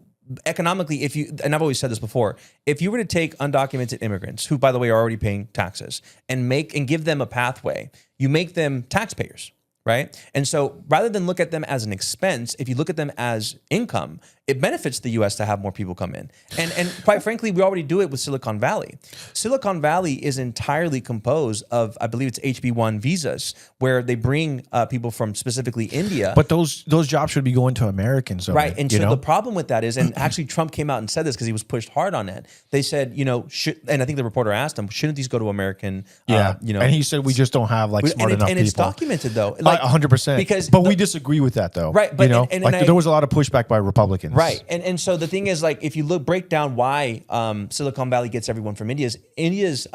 Speaker 2: economically, and I've always said this before, if you were to take undocumented immigrants, who by the way are already paying taxes, and give them a pathway, you make them taxpayers, right? And so rather than look at them as an expense, if you look at them as income, it benefits the U.S. to have more people come in. And quite frankly, we already do it with Silicon Valley. Silicon Valley is entirely composed of, I believe it's HB1 visas, where they bring people from specifically India.
Speaker 1: But those jobs should be going to Americans, though,
Speaker 2: right? And so
Speaker 1: know?
Speaker 2: The problem with that is, and actually Trump came out and said this because he was pushed hard on it. They said, you know, and I think the reporter asked him, shouldn't these go to American? You know,
Speaker 1: and he said we just don't have like smart enough people.
Speaker 2: And it's documented though, like
Speaker 1: 100%. But we disagree with that though,
Speaker 2: right? But
Speaker 1: you know, there was a lot of pushback by Republicans,
Speaker 2: right? And so the thing is, like, if you break down why Silicon Valley gets everyone from India's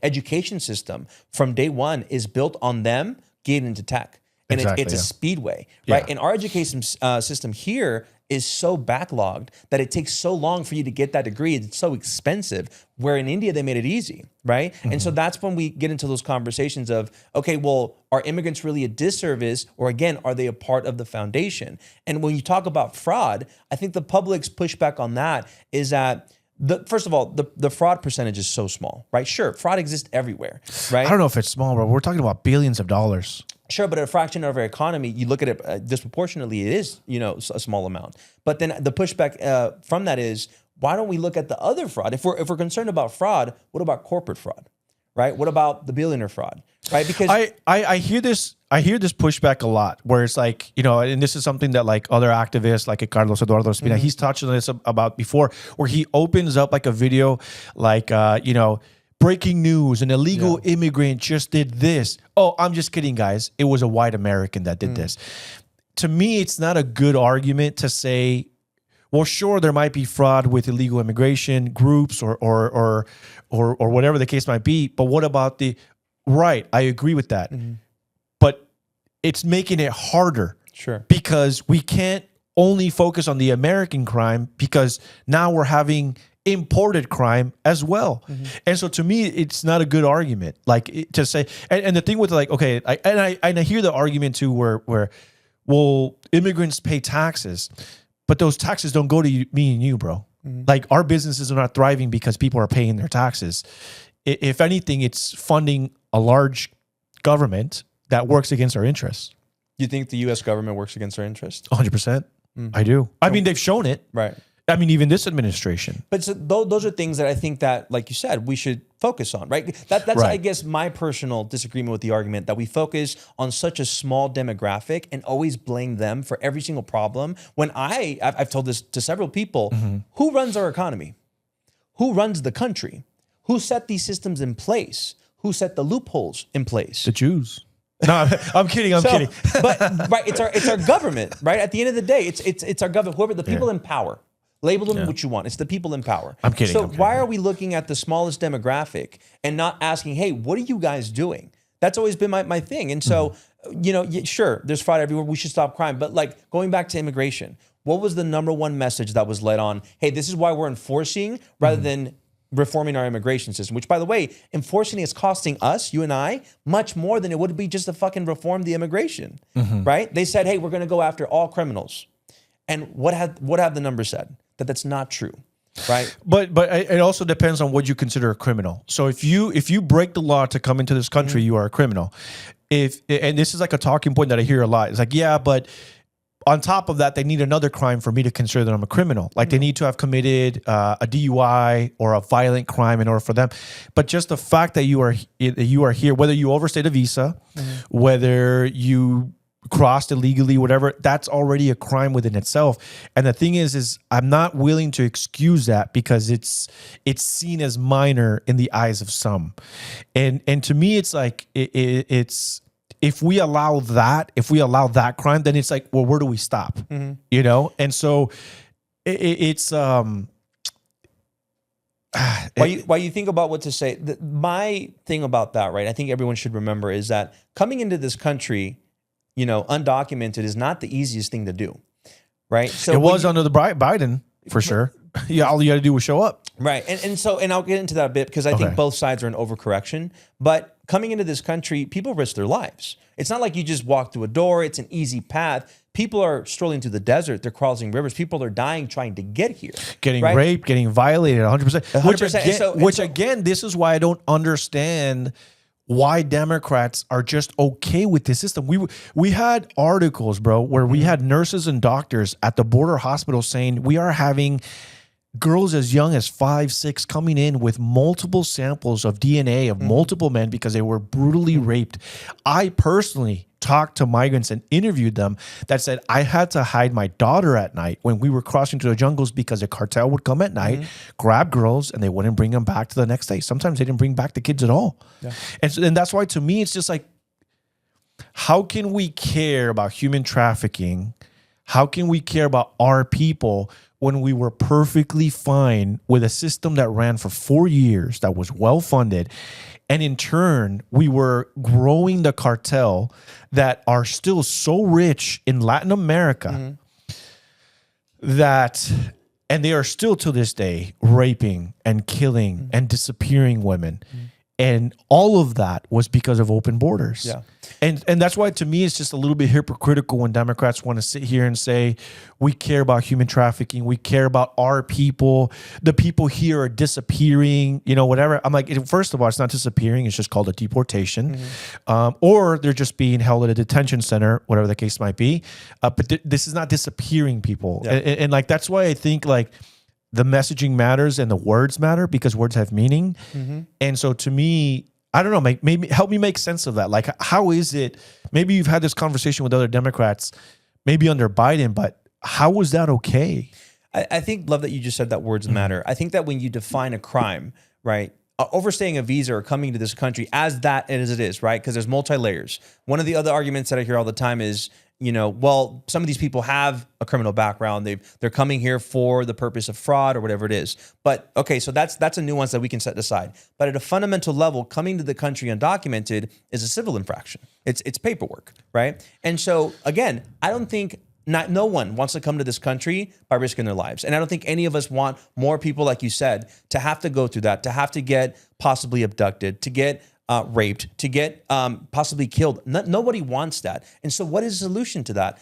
Speaker 2: education system from day one is built on them getting into tech. And it's a speedway, right? And our education system here is so backlogged that it takes so long for you to get that degree. It's so expensive, where in India, they made it easy, right? And so that's when we get into those conversations of, okay, well, are immigrants really a disservice? Or again, are they a part of the foundation? And when you talk about fraud, I think the public's pushback on that is that first of all, the fraud percentage is so small, right? Sure, fraud exists everywhere, right?
Speaker 1: I don't know if it's small, but we're talking about billions of dollars.
Speaker 2: Sure, but a fraction of our economy, you look at it disproportionately, it is, you know, a small amount. But then the pushback from that is, why don't we look at the other fraud? If we're concerned about fraud, what about corporate fraud, right? What about the billionaire fraud, right? Because
Speaker 1: I hear this pushback a lot, where it's like, you know, and this is something that like other activists like Carlos Eduardo Espina, he's touched on this about before, where he opens up like a video like, you know, breaking news, an illegal immigrant just did this. Oh, I'm just kidding, guys. It was a white American that did this. To me, it's not a good argument to say, well, sure, there might be fraud with illegal immigration groups or whatever the case might be, but what about right, I agree with that. But it's making it harder.
Speaker 2: Sure.
Speaker 1: Because we can't only focus on the American crime, because now we're having imported crime as well. And so to me, it's not a good argument, like to say, and the thing with like, okay, I hear the argument too, where well, immigrants pay taxes, but those taxes don't go to me and you, bro. Like, our businesses are not thriving because people are paying their taxes. If anything, it's funding a large government that works against our interests.
Speaker 2: You think the U.S. government works against our interests?
Speaker 1: 100%. I do. I mean, they've shown it.
Speaker 2: Right.
Speaker 1: I mean, even this administration.
Speaker 2: But so those are things that I think that, like you said, we should focus on, right? That's right. I guess, my personal disagreement with the argument that we focus on such a small demographic and always blame them for every single problem. When I've told this to several people, who runs our economy? Who runs the country? Who set these systems in place? Who set the loopholes in place?
Speaker 1: The Jews. No, I'm kidding. I'm kidding.
Speaker 2: But right, it's our government, right? At the end of the day, it's our government. Whoever the people in power. Label them what you want. It's the people in power.
Speaker 1: I'm kidding.
Speaker 2: So why are we looking at the smallest demographic and not asking, hey, what are you guys doing? That's always been my thing. And so, you know, sure, there's fraud everywhere. We should stop crime. But like, going back to immigration, what was the number one message that was led on? Hey, this is why we're enforcing rather than reforming our immigration system, which, by the way, enforcing is costing us, you and I, much more than it would be just to fucking reform the immigration, right? They said, hey, we're going to go after all criminals. And what have the numbers said? That's not true, right?
Speaker 1: But it also depends on what you consider a criminal. So if you break the law to come into this country, you are a criminal. And this is like a talking point that I hear a lot. It's like, yeah, but on top of that, they need another crime for me to consider that I'm a criminal. Like they need to have committed a DUI or a violent crime in order for them. But just the fact that you are here, whether you overstayed a visa, whether you crossed illegally, whatever, that's already a crime within itself. And the thing is I'm not willing to excuse that because it's seen as minor in the eyes of some. And to me, it's like it's. If we allow that crime, then it's like, well, where do we stop? You know? And so it's while
Speaker 2: you think about what to say, my thing about that, right? I think everyone should remember is that coming into this country, you know, undocumented is not the easiest thing to do, right? So
Speaker 1: it was under the Biden for sure. Yeah, all you got to do was show up.
Speaker 2: Right. And I'll get into that a bit because I think both sides are in overcorrection. But coming into this country, people risk their lives. It's not like you just walk through a door. It's an easy path. People are strolling through the desert. They're crossing rivers. People are dying trying to get here.
Speaker 1: Getting raped, getting violated 100%.
Speaker 2: 100%.
Speaker 1: Which again, this is why I don't understand why Democrats are just okay with this system. We had articles, bro, where we had nurses and doctors at the border hospital saying we are having girls as young as 5, 6 coming in with multiple samples of DNA of multiple men because they were brutally raped. I personally talked to migrants and interviewed them that said I had to hide my daughter at night when we were crossing through the jungles because a cartel would come at night, grab girls, and they wouldn't bring them back to the next day. Sometimes they didn't bring back the kids at all. Yeah. And that's why to me it's just like, how can we care about human trafficking? How can we care about our people when we were perfectly fine with a system that ran for 4 years, that was well-funded, and in turn, we were growing the cartel that are still so rich in Latin America that, and they are still to this day raping and killing and disappearing women. And all of that was because of open borders. Yeah. And that's why to me it's just a little bit hypocritical when Democrats want to sit here and say we care about human trafficking, we care about our people, the people here are disappearing, you know, whatever. I'm like, first of all, it's not disappearing, it's just called a deportation. Or they're just being held at a detention center, whatever the case might be. But this is not disappearing people. Yeah. And like that's why I think like the messaging matters and the words matter because words have meaning. And so to me, I don't know, maybe help me make sense of that. Like, how is it, maybe you've had this conversation with other Democrats, maybe under Biden, but how was that okay?
Speaker 2: I think, love that you just said that words matter. I think that when you define a crime, right, overstaying a visa or coming to this country as that as it is, right, because there's multi-layers. One of the other arguments that I hear all the time is, you know, well, some of these people have a criminal background. They're coming here for the purpose of fraud or whatever it is. But okay, so that's a nuance that we can set aside. But at a fundamental level, coming to the country undocumented is a civil infraction. It's paperwork, right? And so again, I don't think no one wants to come to this country by risking their lives. And I don't think any of us want more people, like you said, to have to go through that, to have to get possibly abducted, to get raped, to get possibly killed. Nobody wants that. And so what is the solution to that?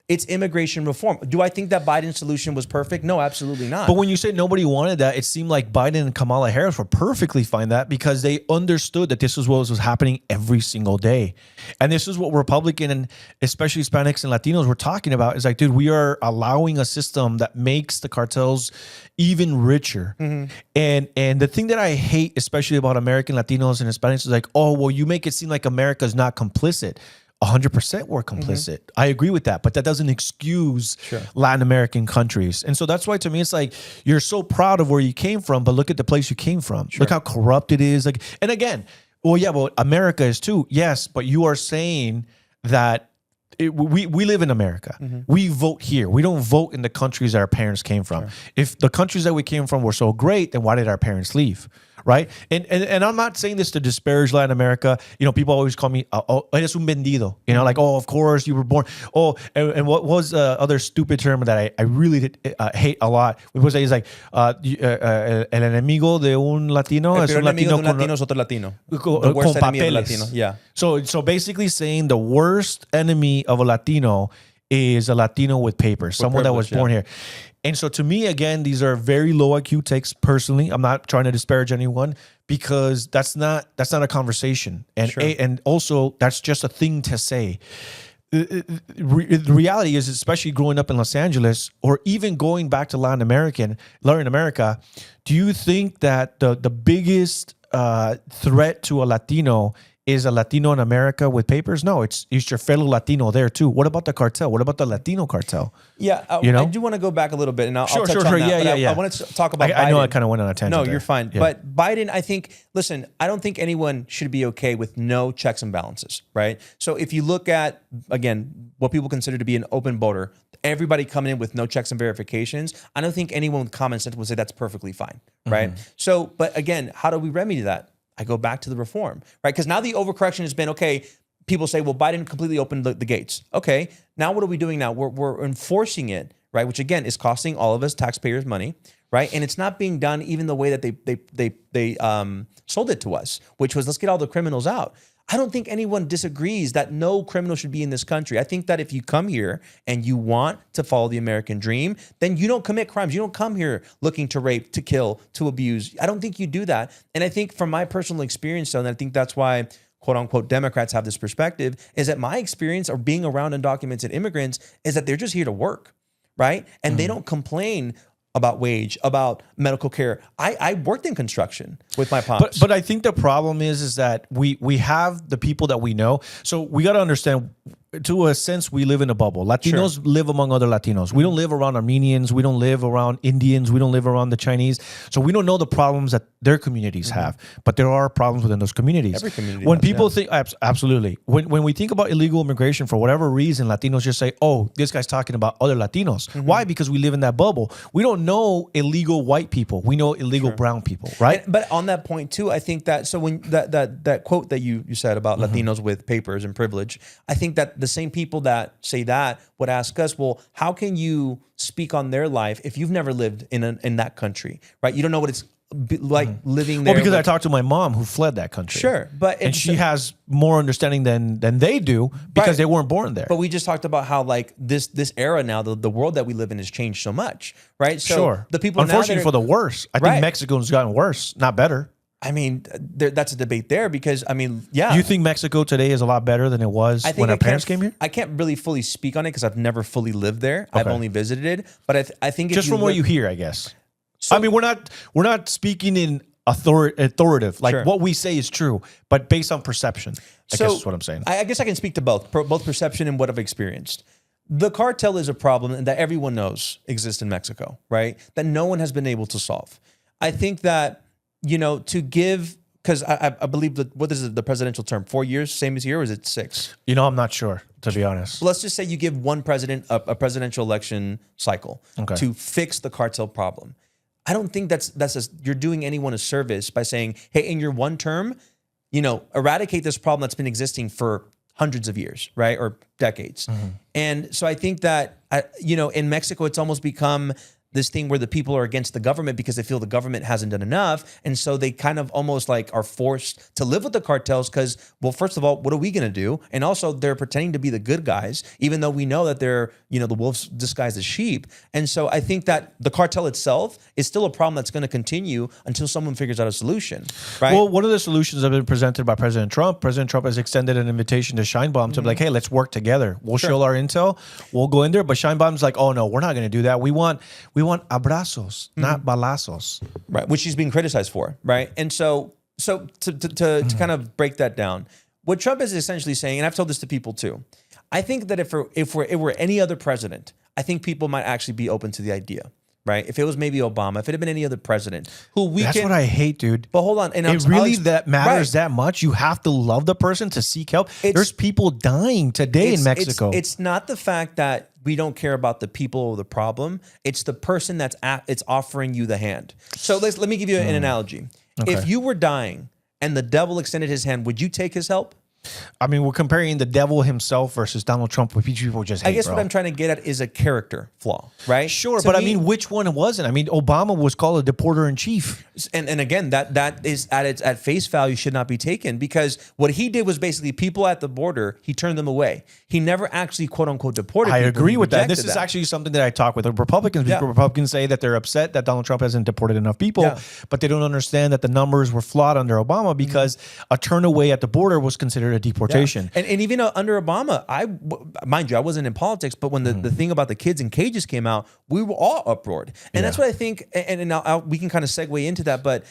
Speaker 2: It's immigration reform. Do I think that Biden's solution was perfect? No, absolutely not.
Speaker 1: But when you say nobody wanted that, it seemed like Biden and Kamala Harris were perfectly fine that because they understood that this was what was happening every single day. And this is what Republican and especially Hispanics and Latinos were talking about. Is like, dude, we are allowing a system that makes the cartels even richer. And the thing that I hate, especially about American Latinos and Hispanics, is like, oh, well, you make it seem like America's not complicit. 100% we're complicit. I agree with that, but that doesn't excuse Latin American countries. And so that's why to me, it's like, you're so proud of where you came from, but look at the place you came from. Look how corrupt it is. Like, and again, well, yeah, well, America is too. Yes, but you are saying that we live in America. We vote here. We don't vote in the countries that our parents came from. If the countries that we came from were so great, then why did our parents leave? Right? And I'm not saying this to disparage Latin America. You know, people always call me, eres un vendido. You know, like, oh, of course you were born. Oh, and what was the other stupid term that I really hate a lot? We would say is like, el enemigo de un Latino es un Latino
Speaker 2: con Latino es otro Latino. The worst enemy of Latino. Yeah.
Speaker 1: So basically saying the worst enemy of a Latino is a Latino with papers, someone that was born here. And so to me, again, these are very low IQ takes personally. I'm not trying to disparage anyone because that's not a conversation. And and also that's just a thing to say. the reality is, especially growing up in Los Angeles or even going back to Latin America, do you think that the biggest threat to a Latino is a Latino in America with papers? No, it's your fellow Latino there too. What about the cartel? What about the Latino cartel?
Speaker 2: Yeah, I do want to go back a little bit, and I'll touch on that.
Speaker 1: Yeah.
Speaker 2: I want to talk about Biden.
Speaker 1: I know I kind of went on a tangent.
Speaker 2: No,
Speaker 1: there.
Speaker 2: you're fine. Yeah. But Biden, I think, listen, I don't think anyone should be okay with no checks and balances, right? So if you look at, again, what people consider to be an open border, everybody coming in with no checks and verifications, I don't think anyone with common sense would say that's perfectly fine, right? So, but again, how do we remedy that? I go back to the reform, right? Because now the overcorrection has been, okay, people say, well, Biden completely opened the gates. Okay, now what are we doing now? We're enforcing it, right? Which again is costing all of us taxpayers money, right? And it's not being done even the way that they sold it to us, which was, let's get all the criminals out. I don't think anyone disagrees that no criminal should be in this country. I think that if you come here and you want to follow the American dream, then you don't commit crimes. You don't come here looking to rape, to kill, to abuse. I don't think you do that. And I think from my personal experience, though, and I think that's why, quote unquote, Democrats have this perspective, is that my experience of being around undocumented immigrants is that they're just here to work, right? And they don't complain about wage, about medical care. I worked in construction with my pops.
Speaker 1: But I think the problem is that we have the people that we know. So we got to understand, to a sense, we live in a bubble. Latinos live among other Latinos. We don't live around Armenians. We don't live around Indians. We don't live around the Chinese. So we don't know the problems that their communities have. But there are problems within those communities.
Speaker 2: Every community
Speaker 1: when
Speaker 2: has,
Speaker 1: people think, absolutely. When we think about illegal immigration, for whatever reason, Latinos just say, oh, this guy's talking about other Latinos. Why? Because we live in that bubble. We don't know illegal white people. We know illegal brown people, right?
Speaker 2: But on that point too, I think that, so when that quote that you said about Latinos with papers and privilege, I think that the same people that say that would ask us, well, how can you speak on their life if you've never lived in that country, right? You don't know what it's like living there.
Speaker 1: Well, because I talked to my mom who fled that country.
Speaker 2: Sure,
Speaker 1: and she has more understanding than they do because they weren't born there.
Speaker 2: But we just talked about how like this era now, the world that we live in has changed so much, right? So the people,
Speaker 1: unfortunately, for the worse. I think Mexico's gotten worse, not better.
Speaker 2: I mean, that's a debate there because, I mean, yeah.
Speaker 1: Do you think Mexico today is a lot better than it was when our parents came here?
Speaker 2: I can't really fully speak on it because I've never fully lived there. Okay. I've only visited it. But I think
Speaker 1: just from what you hear, I guess. So, I mean, we're not speaking in authoritative. Like what we say is true, but based on perception. I guess is what I'm saying.
Speaker 2: I guess I can speak to both perception and what I've experienced. The cartel is a problem that everyone knows exists in Mexico, right? That no one has been able to solve. I think that, to give, because I believe that, what is the presidential term? 4 years, same as here, or is it 6?
Speaker 1: I'm not sure, to be honest.
Speaker 2: Let's just say you give one president a presidential election cycle to fix the cartel problem. I don't think you're doing anyone a service by saying, hey, in your one term, eradicate this problem that's been existing for hundreds of years, right? Or decades. And so I think that, in Mexico, it's almost become this thing where the people are against the government because they feel the government hasn't done enough. And so they kind of almost like are forced to live with the cartels because, well, first of all, what are we going to do? And also they're pretending to be the good guys, even though we know that they're, the wolves disguised as sheep. And so I think that the cartel itself is still a problem that's going to continue until someone figures out a solution, right?
Speaker 1: Well, one of the solutions have been presented by President Trump. President Trump has extended an invitation to Scheinbaum to be like, hey, let's work together. We'll show our intel. We'll go in there. But Scheinbaum's like, oh, no, we're not going to do that. We want abrazos, not balazos.
Speaker 2: Right, which he's being criticized for, right? And so to kind of break that down, what Trump is essentially saying, and I've told this to people too, I think that if it were any other president, I think people might actually be open to the idea, right? If it was maybe Obama, if it had been any other president, that's
Speaker 1: what I hate, dude.
Speaker 2: But hold on, and
Speaker 1: it really that matters that much. You have to love the person to seek help. There's people dying today in Mexico.
Speaker 2: It's not the fact that we don't care about the people or the problem. It's the person it's offering you the hand. So let me give you an analogy. Okay. If you were dying and the devil extended his hand, would you take his help?
Speaker 1: I mean, we're comparing the devil himself versus Donald Trump, which people just hate,
Speaker 2: I guess what I'm trying to get at is a character flaw, right?
Speaker 1: Sure, but I mean, which one wasn't? I mean, Obama was called a deporter in chief.
Speaker 2: And again, that is at face value should not be taken because what he did was basically people at the border, he turned them away. He never actually, quote unquote, deported people.
Speaker 1: I agree with that. This is actually something that I talk with Republicans. Yeah. Republicans say that they're upset that Donald Trump hasn't deported enough people, but they don't understand that the numbers were flawed under Obama because a turn away at the border was considered of deportation.
Speaker 2: And even under Obama, mind you, I wasn't in politics, but when the thing about the kids in cages came out, we were all uproared. And that's what I think, and now we can kind of segue into that, but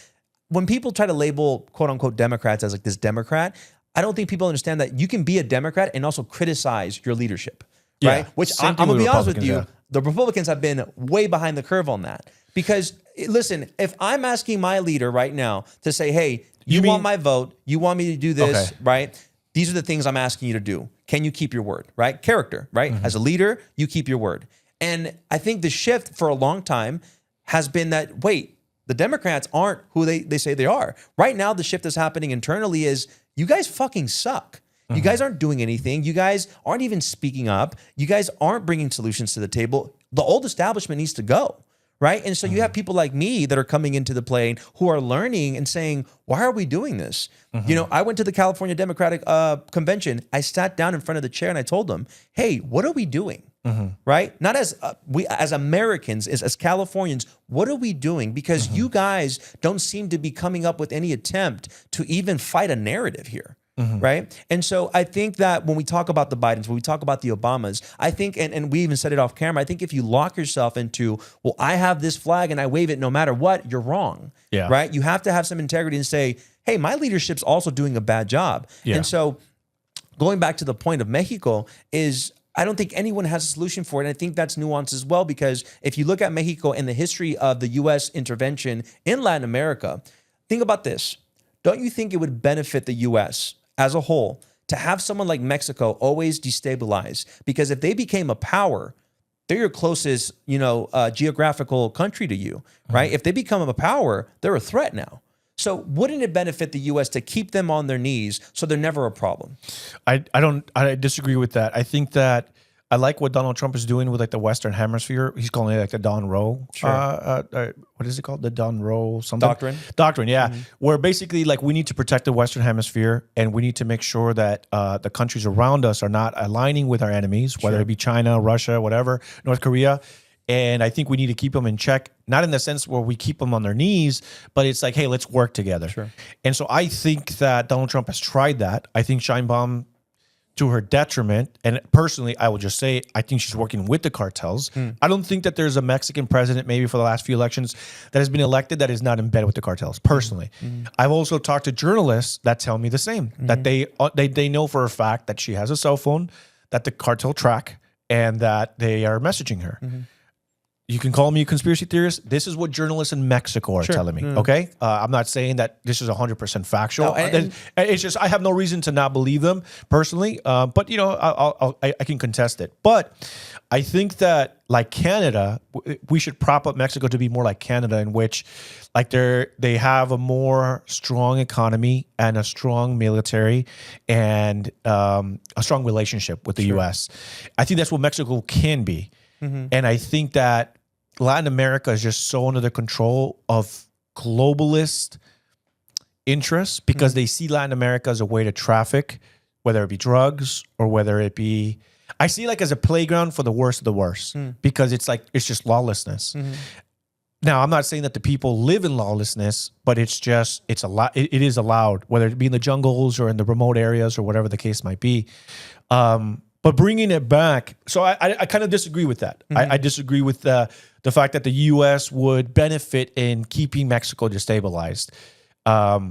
Speaker 2: when people try to label quote unquote Democrats as like this Democrat, I don't think people understand that you can be a Democrat and also criticize your leadership, right? Which I'm going to be honest with you, the Republicans have been way behind the curve on that. Because listen, if I'm asking my leader right now to say, hey, you want my vote, you want me to do this, right? These are the things I'm asking you to do. Can you keep your word, right? Character, right? As a leader, you keep your word. And I think the shift for a long time has been that, wait, the Democrats aren't who they say they are. Right now, the shift that's happening internally is you guys fucking suck. You guys aren't doing anything. You guys aren't even speaking up. You guys aren't bringing solutions to the table. The old establishment needs to go, right? And so you have people like me that are coming into the play who are learning and saying, why are we doing this? You know, I went to the California Democratic Convention. I sat down in front of the chair and I told them, hey, what are we doing? Right? Not as we as Americans, as Californians, what are we doing? Because you guys don't seem to be coming up with any attempt to even fight a narrative here. Right? And so I think that when we talk about the Bidens, when we talk about the Obamas, I think, and we even said it off camera, I think if you lock yourself into, well, I have this flag and I wave it no matter what, you're wrong. Right? You have to have some integrity and say, hey, my leadership's also doing a bad job. And so going back to the point of Mexico is, I don't think anyone has a solution for it. And I think that's nuanced as well, because if you look at Mexico and the history of the U.S. intervention in Latin America, think about this. Don't you think it would benefit the U.S. as a whole to have someone like Mexico always destabilize? Because if they became a power, they're your closest, geographical country to you, right? If they become a power, they're a threat now. So wouldn't it benefit the U.S. to keep them on their knees so they're never a problem?
Speaker 1: I disagree with that. I think that I like what Donald Trump is doing with like the Western Hemisphere. He's calling it like the Don Roe. What is it called? The Don Roe something? Doctrine, yeah. Where basically like we need to protect the Western Hemisphere and we need to make sure that the countries around us are not aligning with our enemies, whether it be China, Russia, whatever, North Korea. And I think we need to keep them in check, not in the sense where we keep them on their knees, but it's like, hey, let's work together. And so I think that Donald Trump has tried that. I think Sheinbaum, to her detriment, and personally, I will just say, I think she's working with the cartels. I don't think that there's a Mexican president, maybe for the last few elections, that has been elected that is not embedded with the cartels, personally. I've also talked to journalists that tell me the same, that they know for a fact that she has a cell phone, that the cartel track, and that they are messaging her. You can call me a conspiracy theorist. This is what journalists in Mexico are telling me, okay? I'm not saying that this is 100% factual. No, it's just I have no reason to not believe them personally, but, I can contest it. But I think that, like Canada, we should prop up Mexico to be more like Canada, in which like they have a more strong economy and a strong military and a strong relationship with the U.S. I think that's what Mexico can be. And I think that Latin America is just so under the control of globalist interests because they see Latin America as a way to traffic, whether it be drugs or whether it be, I see like as a playground for the worst of the worst because it's like, it's just lawlessness. Now, I'm not saying that the people live in lawlessness, but it's just, it is allowed, whether it be in the jungles or in the remote areas or whatever the case might be. But bringing it back, so I kind of disagree with that. I disagree with the fact that the U.S. would benefit in keeping Mexico destabilized. But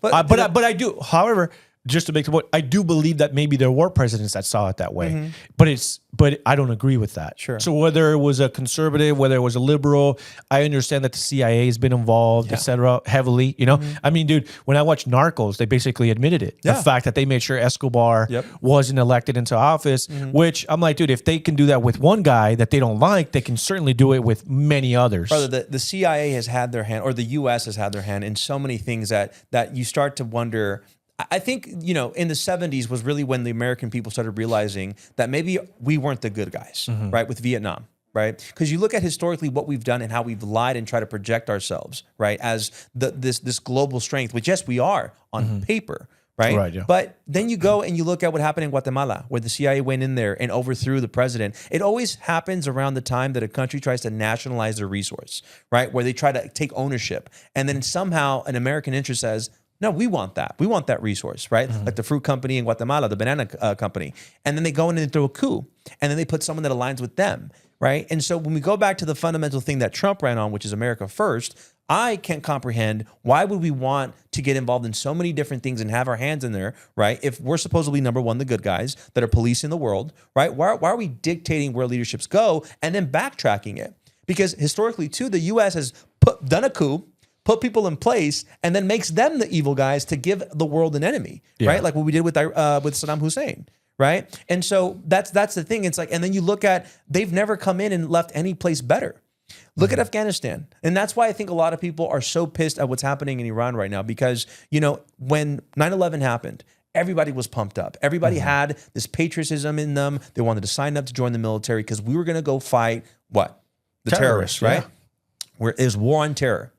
Speaker 1: I do, however, just to make the point, I do believe that maybe there were presidents that saw it that way, but I don't agree with that. So whether it was a conservative, whether it was a liberal, I understand that the CIA has been involved, et cetera, heavily. I mean, dude, when I watched Narcos, they basically admitted it. The fact that they made sure Escobar wasn't elected into office, which I'm like, dude, if they can do that with one guy that they don't like, they can certainly do it with many others.
Speaker 2: Brother, the CIA has had their hand, or the U.S. has had their hand in so many things that you start to wonder. I think, in the 70s was really when the American people started realizing that maybe we weren't the good guys, right, with Vietnam, right? Because you look at historically what we've done and how we've lied and tried to project ourselves, right, as this global strength, which, yes, we are on paper, right? But then you go and you look at what happened in Guatemala, where the CIA went in there and overthrew the president. It always happens around the time that a country tries to nationalize their resource, right, where they try to take ownership. And then somehow an American interest says, No, we want that. We want that resource, right? Like the fruit company in Guatemala, the banana company. And then they go in and throw a coup. And then they put someone that aligns with them, right? And so when we go back to the fundamental thing that Trump ran on, which is America first, I can't comprehend why would we want to get involved in so many different things and have our hands in there, right? If we're supposedly number one, the good guys that are policing the world, right? Why are we dictating where leaderships go and then backtracking it? Because historically, too, the U.S. has done a coup, put people in place, and then makes them the evil guys to give the world an enemy, right? Like what we did with Saddam Hussein, right? And so that's the thing. It's like, and then you look at, they've never come in and left any place better. Look at Afghanistan. And that's why I think a lot of people are so pissed at what's happening in Iran right now, because, you know, when 9/11 happened, everybody was pumped up. Everybody had this patriotism in them. They wanted to sign up to join the military because we were going to go fight what? The terrorists, right? Where it was war on terror.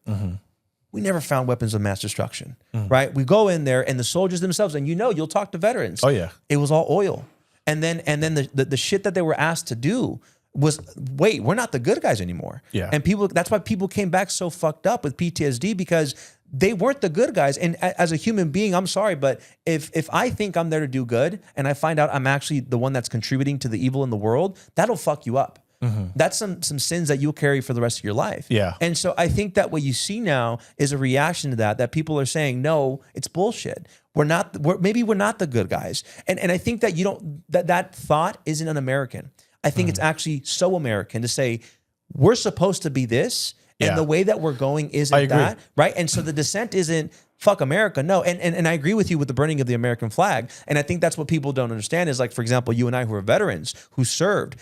Speaker 2: We never found weapons of mass destruction, right? We go in there and the soldiers themselves, and you know, you'll talk to veterans.
Speaker 1: Oh yeah.
Speaker 2: It was all oil. And then the shit that they were asked to do was, wait, we're not the good guys anymore.
Speaker 1: Yeah.
Speaker 2: And that's why people came back so fucked up with PTSD, because they weren't the good guys. And as a human being, I'm sorry, but if I think I'm there to do good and I find out I'm actually the one that's contributing to the evil in the world, that'll fuck you up. That's some sins that you'll carry for the rest of your life.
Speaker 1: Yeah.
Speaker 2: And so I think that what you see now is a reaction to that people are saying, no, it's bullshit. Maybe we're not the good guys. And I think that that thought isn't un-American. I think it's actually so American to say, we're supposed to be this, and the way that we're going isn't that, right? And so the dissent isn't fuck America. No, and I agree with you with the burning of the American flag. And I think that's what people don't understand is, like, for example, you and I who are veterans who served,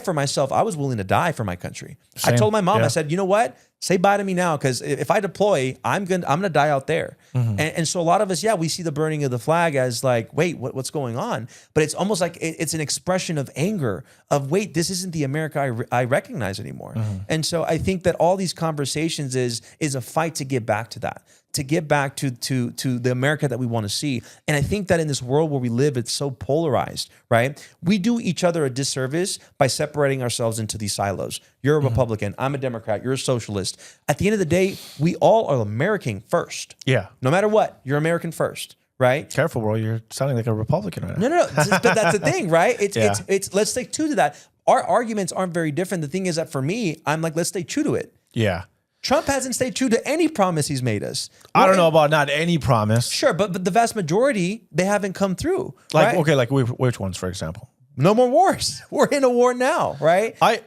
Speaker 2: for myself, I was willing to die for my country. Same. I told my mom, I said, you know what? Say bye to me now, because if I deploy, I'm gonna die out there. And so a lot of us, we see the burning of the flag as like, wait, what's going on? But it's almost like it's an expression of anger of, wait, this isn't the America I recognize anymore. And so I think that all these conversations is a fight to get back to that, to get back to the America that we want to see. And I think that in this world where we live, it's so polarized, right? We do each other a disservice by separating ourselves into these silos. You're a Republican, I'm a Democrat, you're a socialist. At the end of the day, we all are American first. Yeah. No matter what, you're American first, right?
Speaker 1: Careful, bro. You're sounding like a Republican right now.
Speaker 2: No. But that's the thing, right? It's let's stay true to that. Our arguments aren't very different. The thing is that for me, I'm like, let's stay true to it. Yeah. Trump hasn't stayed true to any promise he's made us.
Speaker 1: I don't know about not any promise.
Speaker 2: Sure, but the vast majority, they haven't come through.
Speaker 1: Like,
Speaker 2: right?
Speaker 1: okay, like which ones, for example?
Speaker 2: No more wars. We're in a war now, right?
Speaker 1: I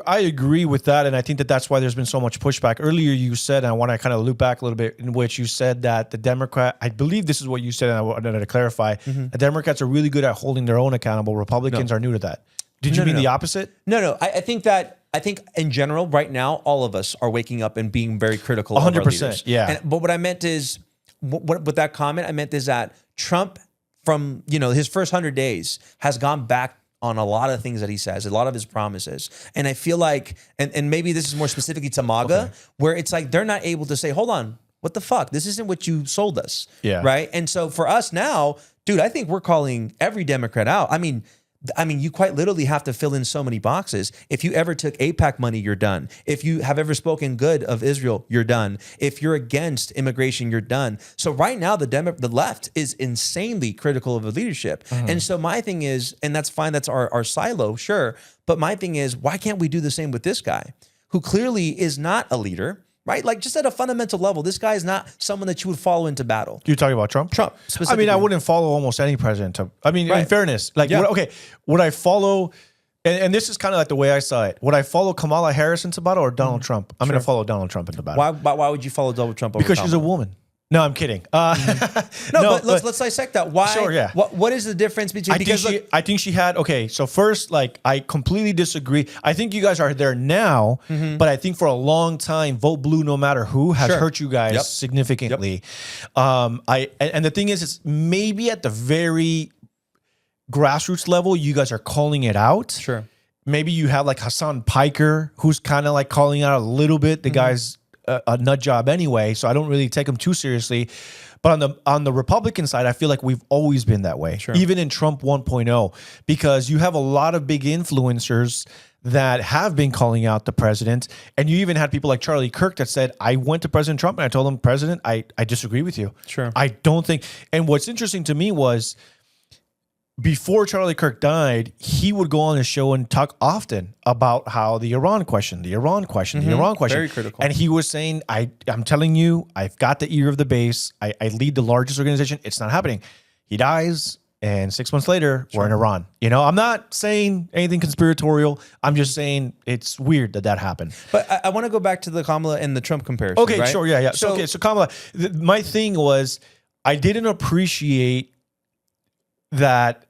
Speaker 1: agree with that, and I think that's why there's been so much pushback. Earlier you said, and I want to kind of loop back a little bit, in which you said that the Democrat, I believe this is what you said, and I wanted to clarify, the Democrats are really good at holding their own accountable. Republicans are new to that. Did you mean the opposite?
Speaker 2: No. I think in general, right now, all of us are waking up and being very critical 100%, of our leaders. Yeah. But what I meant is, with that comment, I meant is that Trump, from his first 100 days, has gone back on a lot of things that he says, a lot of his promises. And I feel like, and maybe this is more specifically to MAGA, where it's like they're not able to say, hold on, what the fuck? This isn't what you sold us. Yeah. Right? And so for us now, dude, I think we're calling every Democrat out. I mean, you quite literally have to fill in so many boxes. If you ever took AIPAC money, you're done. If you have ever spoken good of Israel, you're done. If you're against immigration, you're done. So right now, the left is insanely critical of the leadership. And so my thing is, and that's fine, that's our silo, sure. But my thing is, why can't we do the same with this guy, who clearly is not a leader? Right? Like, just at a fundamental level, this guy is not someone that you would follow into battle.
Speaker 1: You're talking about Trump?
Speaker 2: Trump, specifically.
Speaker 1: I mean, I wouldn't follow almost any president. In fairness, like, would I follow, and this is kind of like the way I saw it, would I follow Kamala Harris into battle or Donald Trump? I'm going to follow Donald Trump into battle.
Speaker 2: Why would you follow Donald Trump over
Speaker 1: Because she's a woman. No, I'm kidding.
Speaker 2: But let's dissect that. Why? Sure, yeah. What is the difference between?
Speaker 1: I think she had. Okay, so first, like, I completely disagree. I think you guys are there now, but I think for a long time, vote blue no matter who has hurt you guys significantly. And the thing is, it's maybe at the very grassroots level, you guys are calling it out. Sure. Maybe you have like Hassan Piker, who's kind of like calling out a little bit. The guy's a nut job anyway, so I don't really take him too seriously. But on the Republican side, I feel like we've always been that way, even in Trump 1.0, because you have a lot of big influencers that have been calling out the president. And you even had people like Charlie Kirk that said, I went to President Trump and I told him, President, I disagree with you.
Speaker 2: Sure.
Speaker 1: I don't think. And what's interesting to me was before Charlie Kirk died, he would go on the show and talk often about how the Iran question.
Speaker 2: Very critical.
Speaker 1: And he was saying, I'm telling you, I've got the ear of the base. I lead the largest organization. It's not happening. He dies. And 6 months later, we're in Iran. You know, I'm not saying anything conspiratorial. I'm just saying it's weird that happened.
Speaker 2: But I want to go back to the Kamala and the Trump comparison.
Speaker 1: Okay,
Speaker 2: right?
Speaker 1: sure, yeah. So Kamala, my thing was I didn't appreciate that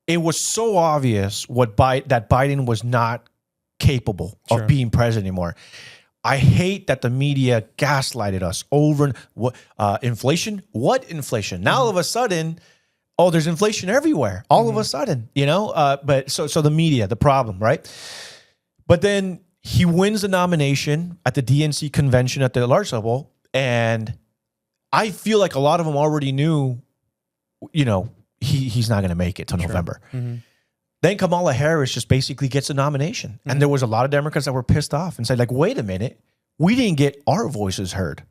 Speaker 1: it was so obvious that Biden was not capable of being president anymore. I hate that the media gaslighted us over inflation. What inflation? Now all of a sudden, there's inflation everywhere. All of a sudden, you know. But so the media, the problem, right? But then he wins the nomination at the DNC convention at the large level, and I feel like a lot of them already knew, you know, he's not going to make it till November. Then Kamala Harris just basically gets a nomination, and there was a lot of Democrats that were pissed off and said, like, wait a minute. We didn't get our voices heard.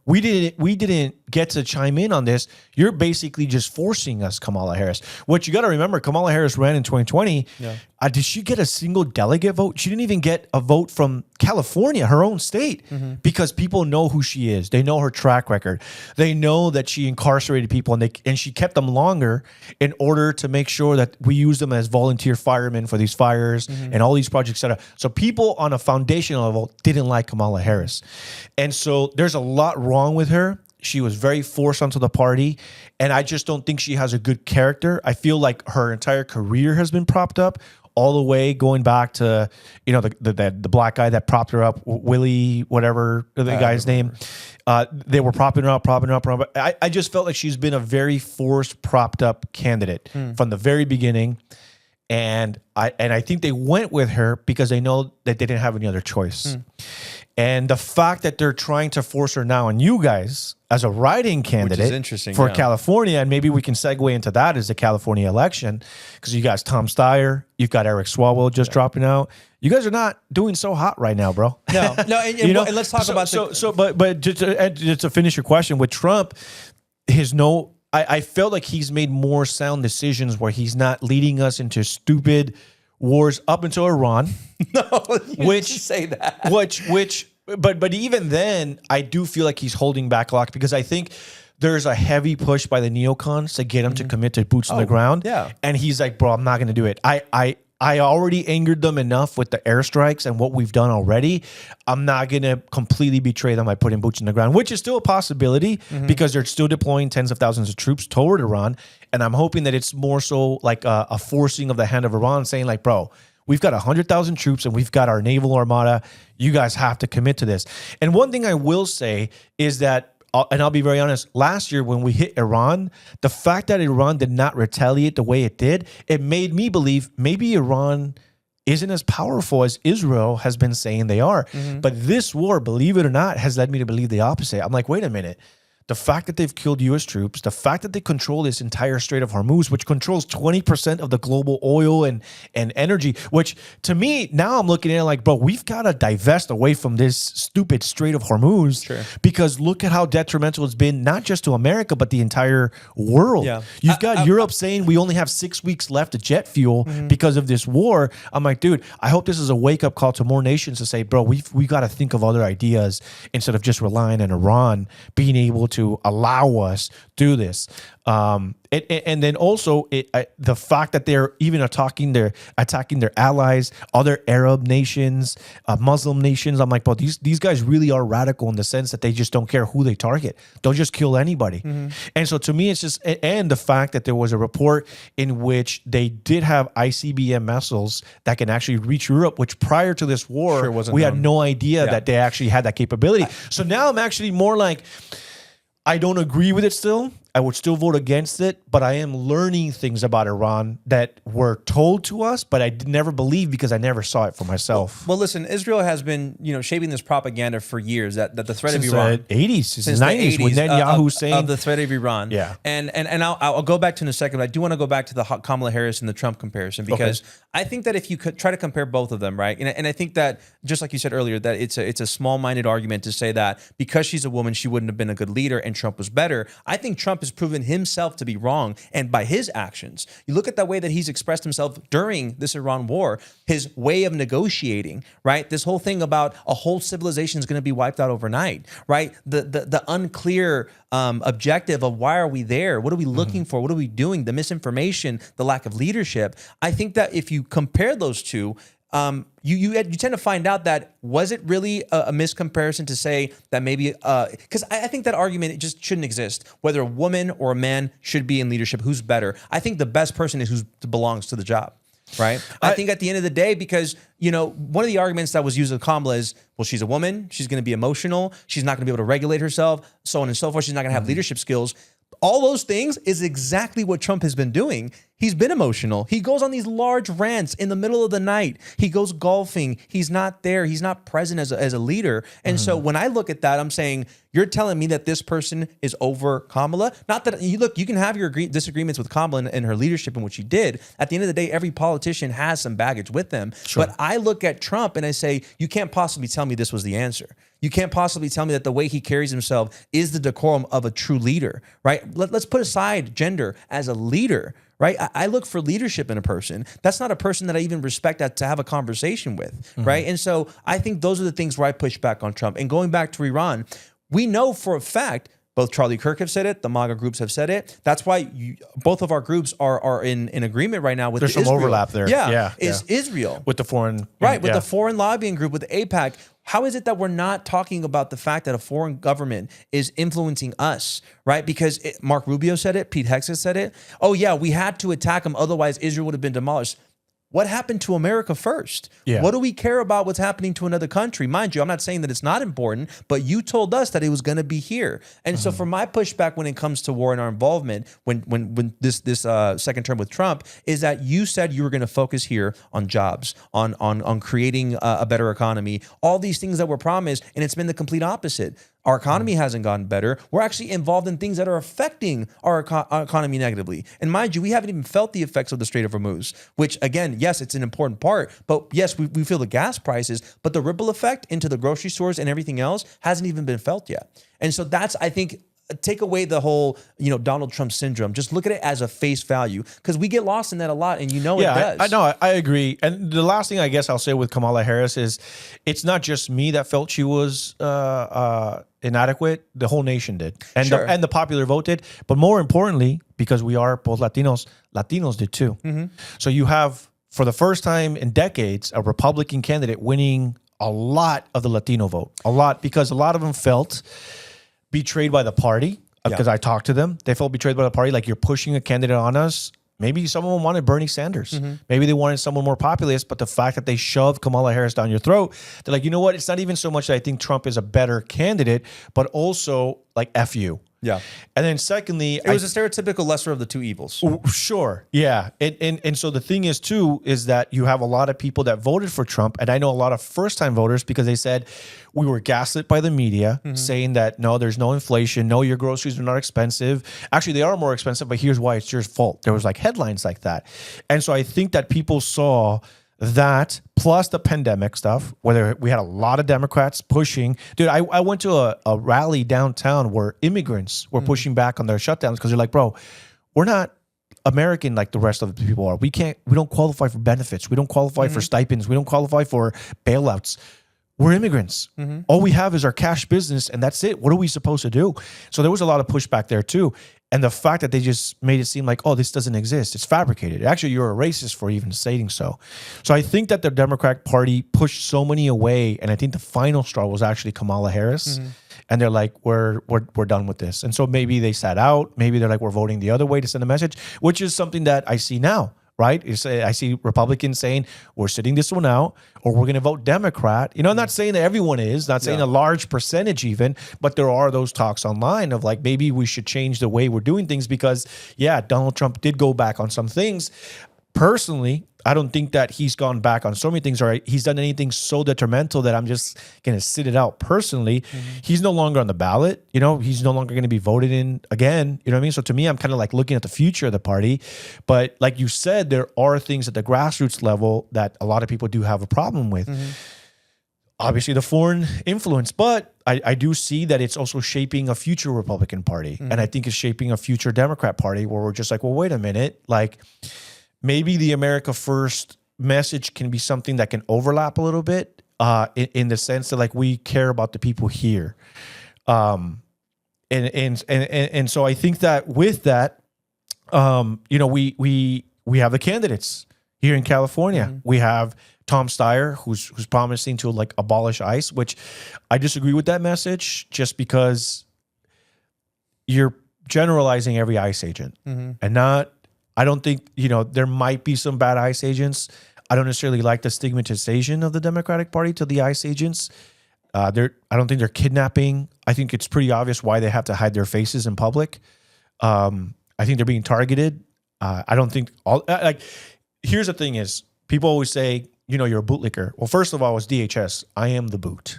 Speaker 1: We didn't get to chime in on this. You're basically just forcing us, Kamala Harris. What you got to remember, Kamala Harris ran in 2020. Yeah. Did she get a single delegate vote? She didn't even get a vote from California, her own state, because people know who she is. They know her track record. They know that she incarcerated people, and she kept them longer in order to make sure that we use them as volunteer firemen for these fires and all these projects, et cetera. So people on a foundational level didn't like Kamala Harris. And so there's a lot wrong with her. She was very forced onto the party, and I just don't think she has a good character. I feel like her entire career has been propped up all the way going back to, you know, the black guy that propped her up, Willie, whatever the guy's name. They were propping her up. I just felt like she's been a very forced, propped up candidate from the very beginning. And I think they went with her because they know that they didn't have any other choice. And the fact that they're trying to force her now on you guys as a write-in candidate for California, and maybe we can segue into that as the California election, because you guys, Tom Steyer, you've got Eric Swalwell just dropping out. You guys are not doing so hot right now, bro.
Speaker 2: No, and, you know, and let's talk about
Speaker 1: but just to finish your question with Trump, I felt like he's made more sound decisions where he's not leading us into stupid wars up until Iran.
Speaker 2: Say that.
Speaker 1: But even then, I do feel like he's holding back a lot because I think there's a heavy push by the neocons to get him to commit to boots on the ground.
Speaker 2: Yeah.
Speaker 1: And he's like, bro, I'm not going to do it. I already angered them enough with the airstrikes and what we've done already. I'm not going to completely betray them by putting boots on the ground, which is still a possibility because they're still deploying tens of thousands of troops toward Iran. And I'm hoping that it's more so like a forcing of the hand of Iran saying like, bro, we've got 100,000 troops and we've got our naval armada. You guys have to commit to this. And one thing I will say is that, and I'll be very honest, last year when we hit Iran, the fact that Iran did not retaliate the way it did, it made me believe maybe Iran isn't as powerful as Israel has been saying they are. But this war, believe it or not, has led me to believe the opposite. I'm like, wait a minute. The fact that they've killed U.S. troops, the fact that they control this entire Strait of Hormuz, which controls 20% of the global oil and energy, which to me, now I'm looking at it like, bro, we've got to divest away from this stupid Strait of Hormuz because look at how detrimental it's been, not just to America, but the entire world. Yeah. You've got Europe saying we only have 6 weeks left of jet fuel because of this war. I'm like, dude, I hope this is a wake-up call to more nations to say, bro, we got to think of other ideas instead of just relying on Iran being able to allow us do this. And then also the fact that they're even attacking their allies, other Arab nations, Muslim nations. I'm like, bro, these guys really are radical in the sense that they just don't care who they target. They'll just kill anybody. And so to me, it's just, and the fact that there was a report in which they did have ICBM missiles that can actually reach Europe, which prior to this war, we had no idea that they actually had that capability. So now I'm actually more like, I don't agree with it still. I would still vote against it, but I am learning things about Iran that were told to us, but I never believed because I never saw it for myself.
Speaker 2: Well, listen, Israel has been, shaping this propaganda for years that the threat
Speaker 1: Since
Speaker 2: of Iran,
Speaker 1: the 80s, since the 90s, when Netanyahu saying
Speaker 2: of the threat of Iran.
Speaker 1: Yeah.
Speaker 2: And I'll go back to in a second, but I do want to go back to the Kamala Harris and the Trump comparison, because I think that if you could try to compare both of them, right? And I think that, just like you said earlier, that it's a small-minded argument to say that because she's a woman, she wouldn't have been a good leader and Trump was better. I think Trump has proven himself to be wrong, and by his actions, you look at the way that he's expressed himself during this Iran war, his way of negotiating, right? This whole thing about a whole civilization is going to be wiped out overnight, right? The unclear objective of why are we there? What are we looking for? What are we doing? The misinformation, the lack of leadership. I think that if you compare those two, you tend to find out that was it really a miscomparison to say that maybe because I think that argument, it just shouldn't exist. Whether a woman or a man should be in leadership, who's better? I think the best person is who belongs to the job. Right. I think at the end of the day, because, one of the arguments that was used with Kamala is, well, she's a woman. She's going to be emotional. She's not going to be able to regulate herself, so on and so forth. She's not going to have leadership skills. All those things is exactly what Trump has been doing. He's been emotional. He goes on these large rants in the middle of the night. He goes golfing. He's not there. He's not present as a leader. And so when I look at that, I'm saying, you're telling me that this person is over Kamala? Not that, you can have your disagreements with Kamala and her leadership and what she did. At the end of the day, every politician has some baggage with them. Sure. But I look at Trump and I say, you can't possibly tell me this was the answer. You can't possibly tell me that the way he carries himself is the decorum of a true leader, right? Let's put aside gender as a leader, right? I look for leadership in a person. That's not a person that I even respect to have a conversation with, right? And so I think those are the things where I push back on Trump. And going back to Iran, we know for a fact, both Charlie Kirk have said it, the MAGA groups have said it. That's why both of our groups are in agreement right now with
Speaker 1: There's some
Speaker 2: Israel.
Speaker 1: overlap there. Yeah.
Speaker 2: Israel.
Speaker 1: With the foreign.
Speaker 2: Right, with the foreign lobbying group, with the AIPAC. How is it that we're not talking about the fact that a foreign government is influencing us, right? Because Mark Rubio said it, Pete Hegseth said it. Oh yeah, we had to attack them, otherwise Israel would have been demolished. What happened to America first?
Speaker 1: Yeah.
Speaker 2: What do we care about what's happening to another country? Mind you, I'm not saying that it's not important, but you told us that it was going to be here. And so for my pushback when it comes to war and our involvement, when this second term with Trump, is that you said you were going to focus here on jobs, on creating a better economy, all these things that were promised, and it's been the complete opposite. Our economy hasn't gotten better. We're actually involved in things that are affecting our economy negatively. And mind you, we haven't even felt the effects of the Strait of Hormuz, which again, yes, it's an important part, but yes, we feel the gas prices, but the ripple effect into the grocery stores and everything else hasn't even been felt yet. And so that's, I think, take away the whole, Donald Trump syndrome. Just look at it as a face value, because we get lost in that a lot, and it does.
Speaker 1: I know. I agree. And the last thing I guess I'll say with Kamala Harris is, it's not just me that felt she was inadequate. The whole nation did, and
Speaker 2: Sure.
Speaker 1: and the popular vote did. But more importantly, because we are both Latinos did too. So you have, for the first time in decades, a Republican candidate winning a lot of the Latino vote. A lot, because a lot of them felt betrayed by the party, because I talked to them. They felt betrayed by the party, like, you're pushing a candidate on us. Maybe some of them wanted Bernie Sanders. Maybe they wanted someone more populist, but the fact that they shoved Kamala Harris down your throat, they're like, you know what? It's not even so much that I think Trump is a better candidate, but also like, F you.
Speaker 2: Yeah.
Speaker 1: And then secondly,
Speaker 2: it was a stereotypical lesser of the two evils.
Speaker 1: Sure. Yeah. And so the thing is too, is that you have a lot of people that voted for Trump. And I know a lot of first-time voters, because they said we were gaslit by the media, saying that, no, there's no inflation. No, your groceries are not expensive. Actually, they are more expensive, but here's why it's your fault. There was like headlines like that. And so I think that people saw that, plus the pandemic stuff, whether we had a lot of Democrats pushing. Dude, I went to a rally downtown where immigrants were pushing back on their shutdowns, because they're like, bro, we're not American like the rest of the people are. We don't qualify for benefits. We don't qualify for stipends. We don't qualify for bailouts. We're immigrants. All we have is our cash business, and that's it. What are we supposed to do? So there was a lot of pushback there too. And the fact that they just made it seem like, oh, this doesn't exist. It's fabricated. Actually, you're a racist for even saying so. So I think that the Democratic Party pushed so many away, and I think the final straw was actually Kamala Harris. And they're like, we're done with this. And so maybe they sat out. Maybe they're like, we're voting the other way to send a message, which is something that I see now. right? I see Republicans saying we're sitting this one out, or we're going to vote Democrat. I'm not saying that everyone is, not saying a large percentage even, but there are those talks online of like maybe we should change the way we're doing things because, Donald Trump did go back on some things. Personally, I don't think that he's gone back on so many things or he's done anything so detrimental that I'm just going to sit it out personally. He's no longer on the ballot. He's no longer going to be voted in again. You know what I mean? So to me, I'm kind of like looking at the future of the party. But like you said, there are things at the grassroots level that a lot of people do have a problem with. Obviously, the foreign influence. But I do see that it's also shaping a future Republican Party. And I think it's shaping a future Democrat Party where we're just like, well, wait a minute. Like, maybe the America First message can be something that can overlap a little bit in the sense that like we care about the people here. And so I think that with that, we have the candidates here in California. We have Tom Steyer, who's promising to like abolish ICE, which I disagree with that message just because you're generalizing every ICE agent and not. I don't think, there might be some bad ICE agents. I don't necessarily like the stigmatization of the Democratic Party to the ICE agents. I don't think they're kidnapping. I think it's pretty obvious why they have to hide their faces in public. I think they're being targeted. I don't think here's the thing is people always say, you're a bootlicker. Well, first of all, it's DHS. I am the boot,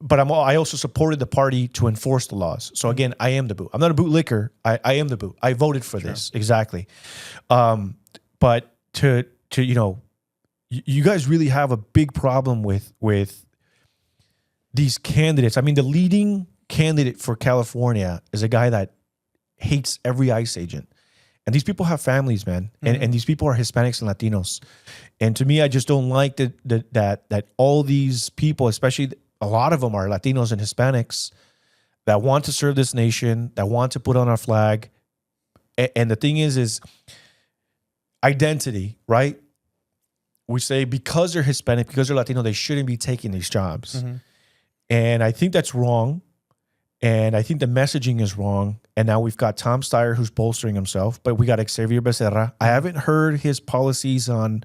Speaker 1: but I also supported the party to enforce the laws. So again, I am the boot. I'm not a bootlicker. I am the boot. I voted for this. Exactly. But to you guys really have a big problem with these candidates. I mean, the leading candidate for California is a guy that hates every ICE agent. And these people have families, man. And these people are Hispanics and Latinos. And to me, I just don't like that all these people, especially a lot of them are Latinos and Hispanics that want to serve this nation, that want to put on our flag. And the thing is identity, right? We say because they're Hispanic, because they're Latino, they shouldn't be taking these jobs. And I think that's wrong. And I think the messaging is wrong. And now we've got Tom Steyer who's bolstering himself, but we got Xavier Becerra. I haven't heard his policies on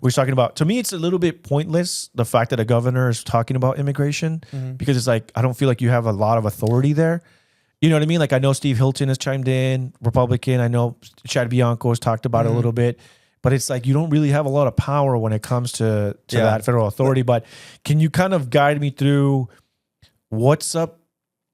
Speaker 1: what he's talking about. To me, it's a little bit pointless, the fact that a governor is talking about immigration, because it's like, I don't feel like you have a lot of authority there. You know what I mean? Like I know Steve Hilton has chimed in, Republican. I know Chad Bianco has talked about it a little bit, but it's like you don't really have a lot of power when it comes to that federal authority. But can you kind of guide me through what's up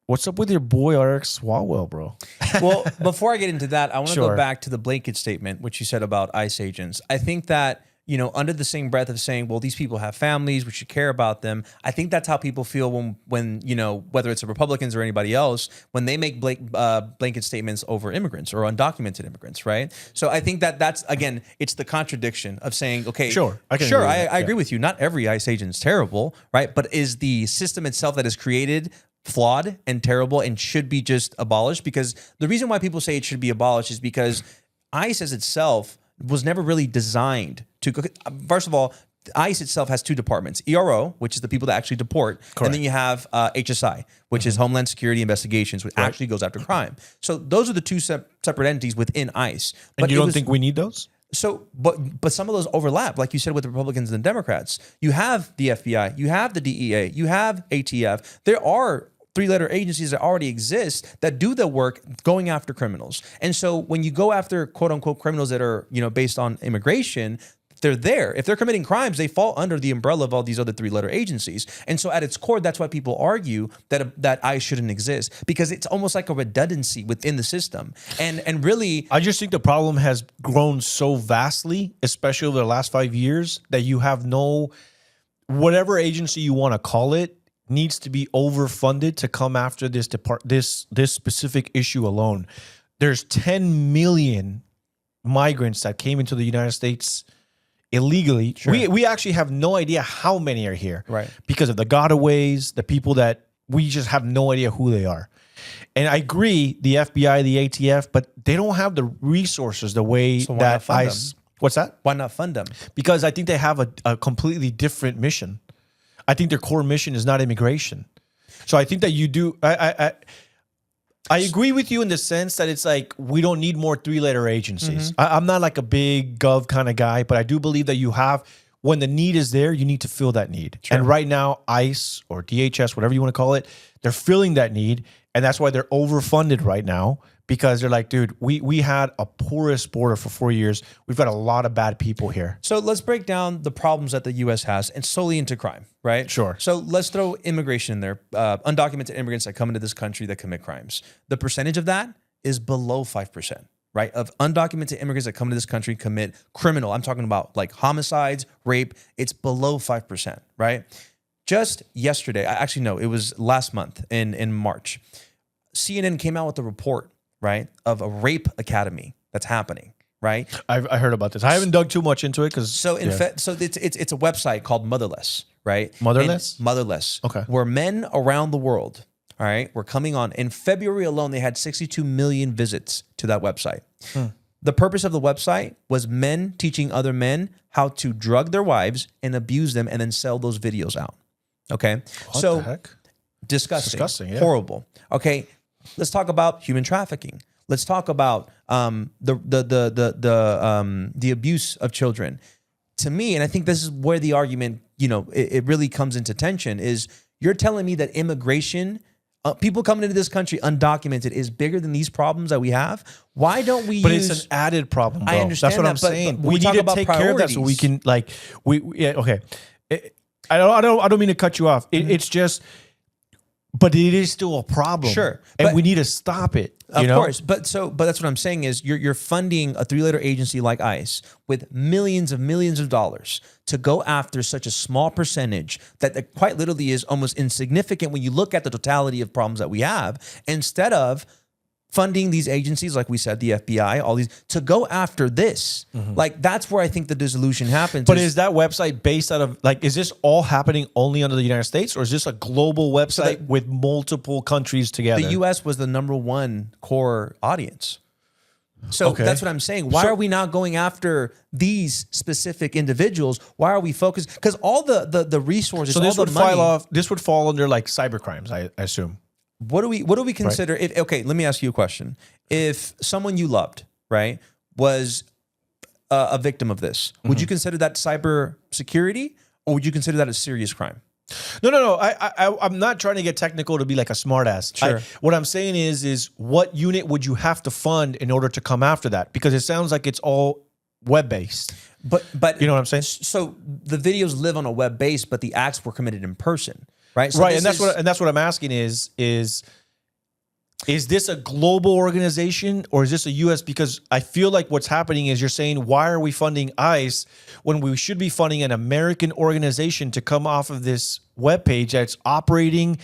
Speaker 1: with your boy Eric Swalwell, bro?
Speaker 2: Well, before I get into that, I want to go back to the blanket statement, which you said about ICE agents. I think that, under the same breath of saying, well, these people have families, we should care about them. I think that's how people feel when whether it's the Republicans or anybody else, when they make blanket statements over immigrants or undocumented immigrants, right? So I think that's, again, it's the contradiction of saying, okay, I agree with you. Not every ICE agent is terrible, right? But is the system itself that is created flawed and terrible and should be just abolished? Because the reason why people say it should be abolished is because ICE as itself was never really designed to. First of all, ICE itself has two departments: ERO, which is the people that actually deport, and then you have HSI, which is Homeland Security Investigations, which actually goes after crime. So those are the two separate entities within ICE.
Speaker 1: But you don't think we need those?
Speaker 2: So, but some of those overlap, like you said, with the Republicans and Democrats. You have the FBI, you have the DEA, you have ATF. There are three-letter agencies that already exist that do the work going after criminals. And so when you go after quote-unquote criminals that are, based on immigration, they're there. If they're committing crimes, they fall under the umbrella of all these other three-letter agencies. And so at its core, that's why people argue that ICE shouldn't exist, because it's almost like a redundancy within the system. And really,
Speaker 1: I just think the problem has grown so vastly, especially over the last 5 years, that you have whatever agency you want to call it, needs to be overfunded to come after this specific issue alone. There's 10 million migrants that came into the United States illegally. We actually have no idea how many are here,
Speaker 2: right? Because
Speaker 1: of the gotaways, the people that we just have no idea who they are. And I agree, the FBI, the ATF, but they don't have the resources the way that ICE. What's that?
Speaker 2: Why not fund them?
Speaker 1: Because I think they have a completely different mission. I think their core mission is not immigration. So I think that you do. I agree with you in the sense that it's like we don't need more 3-letter agencies. I'm not like a big gov kind of guy, but I do believe that you have, when the need is there, you need to fill that need. Sure. And right now, ICE or DHS, whatever you want to call it, they're filling that need. And that's why they're overfunded right now, because they're like, dude, we had a porous border for 4 years. We've got a lot of bad people here.
Speaker 2: So let's break down the problems that the U.S. has and solely into crime, right?
Speaker 1: Sure.
Speaker 2: So let's throw immigration in there. Undocumented immigrants that come into this country that commit crimes. The percentage of that is below 5%, right? Of undocumented immigrants that come to this country commit criminal. I'm talking about like homicides, rape. It's below 5%, right? Just yesterday, actually, no, it was last month in March, CNN came out with a report, right, of a rape academy that's happening, right?
Speaker 1: I heard about this. I haven't dug too much into it because
Speaker 2: so it's a website called Motherless, right?
Speaker 1: Motherless?
Speaker 2: Motherless.
Speaker 1: Okay.
Speaker 2: Where men around the world, all right, were coming on. In February alone, they had 62 million visits to that website. The purpose of the website was men teaching other men how to drug their wives and abuse them and then sell those videos out. Okay.
Speaker 1: What the heck?
Speaker 2: Disgusting.
Speaker 1: Yeah.
Speaker 2: Horrible. Okay. Let's talk about human trafficking. Let's talk about the abuse of children. To me, and I think this is where the argument, it really comes into tension, is you're telling me that immigration, people coming into this country undocumented, is bigger than these problems that we have. Why don't we?
Speaker 1: But it's an added problem. Though.
Speaker 2: I understand.
Speaker 1: That's what I'm saying.
Speaker 2: But
Speaker 1: we need to take care of that so we can okay. I don't mean to cut you off. It's just. But it is still a problem.
Speaker 2: Sure.
Speaker 1: And we need to stop it.
Speaker 2: Of course. But that's what I'm saying is you're funding a 3-letter agency like ICE with millions of dollars to go after such a small percentage that quite literally is almost insignificant when you look at the totality of problems that we have, instead of funding these agencies, like we said, the FBI, all these, to go after this. Like, that's where I think the dissolution happens.
Speaker 1: But is that website based out of, like, is this all happening only under the United States, or is this a global website with multiple countries together?
Speaker 2: The U.S. was the #1 core audience. So that's what I'm saying. Why are we not going after these specific individuals? Why are we focused? Because all the resources,
Speaker 1: this
Speaker 2: all the money,
Speaker 1: this would fall under like cyber crimes, I assume.
Speaker 2: What do we consider?
Speaker 1: Right.
Speaker 2: Okay, let me ask you a question. If someone you loved, right, was a victim of this, would you consider that cyber security, or would you consider that a serious crime?
Speaker 1: No. I'm not trying to get technical to be like a smartass.
Speaker 2: Sure.
Speaker 1: What I'm saying is what unit would you have to fund in order to come after that? Because it sounds like it's all web-based.
Speaker 2: But
Speaker 1: you know what I'm saying?
Speaker 2: So the videos live on a web base, but the acts were committed in person. Right. So
Speaker 1: right. And that's what I'm asking is this a global organization, or is this a U.S.? Because I feel like what's happening is you're saying, why are we funding ICE when we should be funding an American organization to come off of this webpage that's operating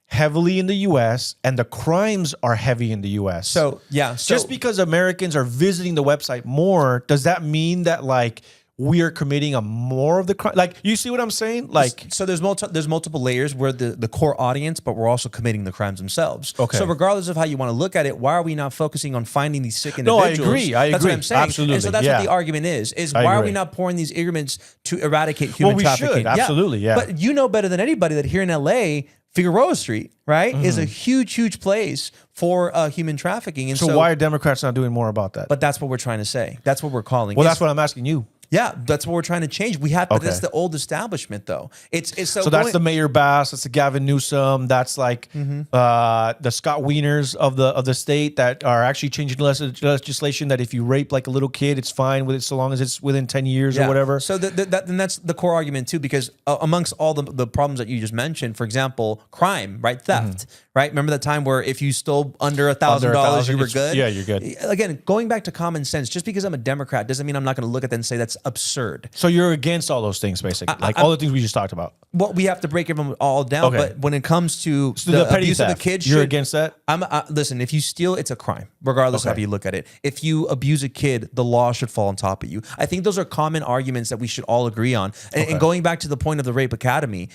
Speaker 1: heavily in the U.S. and the crimes are heavy in the U.S.
Speaker 2: So
Speaker 1: just because Americans are visiting the website more, does that mean that like we are committing a more of the crime? Like, you see what I'm saying? Like,
Speaker 2: so there's multiple layers where the core audience, but we're also committing the crimes themselves.
Speaker 1: Okay.
Speaker 2: So regardless of how you want to look at it, why are we not focusing on finding these sick individuals?
Speaker 1: No, I agree.
Speaker 2: That's what I'm saying.
Speaker 1: Absolutely.
Speaker 2: And so that's what the argument is why are we not pouring these immigrants to eradicate human trafficking?
Speaker 1: Should. Absolutely. Yeah.
Speaker 2: But you know better than anybody that here in LA, Figueroa Street, right, is a huge place for human trafficking. And
Speaker 1: so why are Democrats not doing more about that?
Speaker 2: But that's what we're trying to say. That's what we're calling.
Speaker 1: Well, that's what I'm asking you.
Speaker 2: Yeah, that's what we're trying to change. We have, but that's the old establishment, though. So
Speaker 1: that's the Mayor Bass, that's the Gavin Newsom, that's like the Scott Wieners of the state that are actually changing legislation that if you rape like a little kid, it's fine with it so long as it's within 10 years or whatever.
Speaker 2: So and that's the core argument too, because amongst all the problems that you just mentioned, for example, crime, right, theft, right. Remember that time where if you stole under $1,000, you were good.
Speaker 1: Yeah, you're good.
Speaker 2: Again, going back to common sense, just because I'm a Democrat doesn't mean I'm not going to look at that and say that's absurd.
Speaker 1: So you're against all those things, basically, all the things we just talked about.
Speaker 2: Well, we have to break them all down.
Speaker 1: Okay.
Speaker 2: But when it comes to
Speaker 1: the petty
Speaker 2: abuse
Speaker 1: theft,
Speaker 2: of the kids,
Speaker 1: you're against that?
Speaker 2: Listen, if you steal, it's a crime, regardless of how you look at it. If you abuse a kid, the law should fall on top of you. I think those are common arguments that we should all agree on. And going back to the point of the Rape Academy,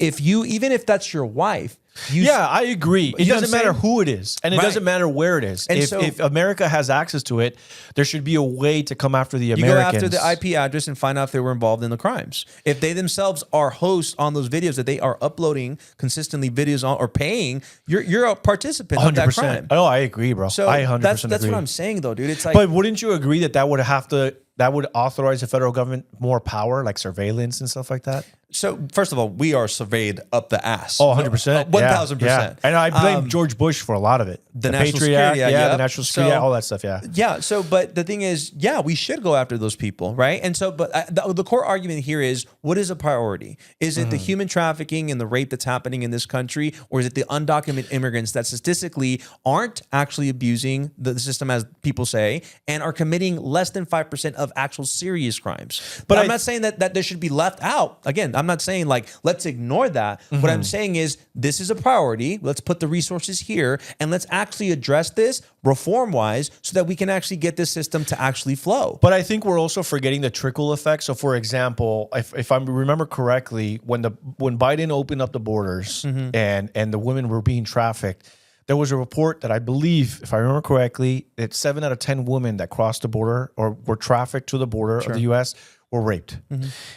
Speaker 2: even if that's your wife,
Speaker 1: I agree. It doesn't matter who it is, and it doesn't matter where it is.
Speaker 2: And
Speaker 1: if America has access to it, there should be a way to come after the Americans.
Speaker 2: You go after the IP address and find out if they were involved in the crimes. If they themselves are hosts on those videos that they are uploading consistently videos on or paying, you're a participant 100%. Of that crime.
Speaker 1: Oh, I agree, bro.
Speaker 2: So
Speaker 1: I 100%
Speaker 2: that's
Speaker 1: agree.
Speaker 2: what I'm saying, though, dude. It's like,
Speaker 1: but wouldn't you agree that would authorize the federal government more power, like surveillance and stuff like that?
Speaker 2: So first of all, we are surveyed up the ass.
Speaker 1: Oh, 100%.
Speaker 2: 1,000%.
Speaker 1: Yeah. And I blame George Bush for a lot of it.
Speaker 2: The National
Speaker 1: Patriot Act,
Speaker 2: Security Act,
Speaker 1: the National Security Act, all that stuff,
Speaker 2: Yeah, so, but the thing is, we should go after those people, right? And so, but the core argument here is, what is a priority? Is it the human trafficking and the rape that's happening in this country, or is it the undocumented immigrants that statistically aren't actually abusing the system, as people say, and are committing less than 5% of actual serious crimes? But I'm not saying that they should be left out. Again, I'm not saying like, let's ignore that. What I'm saying is, this is a priority. Let's put the resources here and let's actually address this reform-wise so that we can actually get this system to actually flow.
Speaker 1: But I think we're also forgetting the trickle effect. So, for example, if I remember correctly, when Biden opened up the borders and the women were being trafficked, there was a report that I believe, if I remember correctly, that 7 out of 10 women that crossed the border or were trafficked to the border of the U.S. were raped.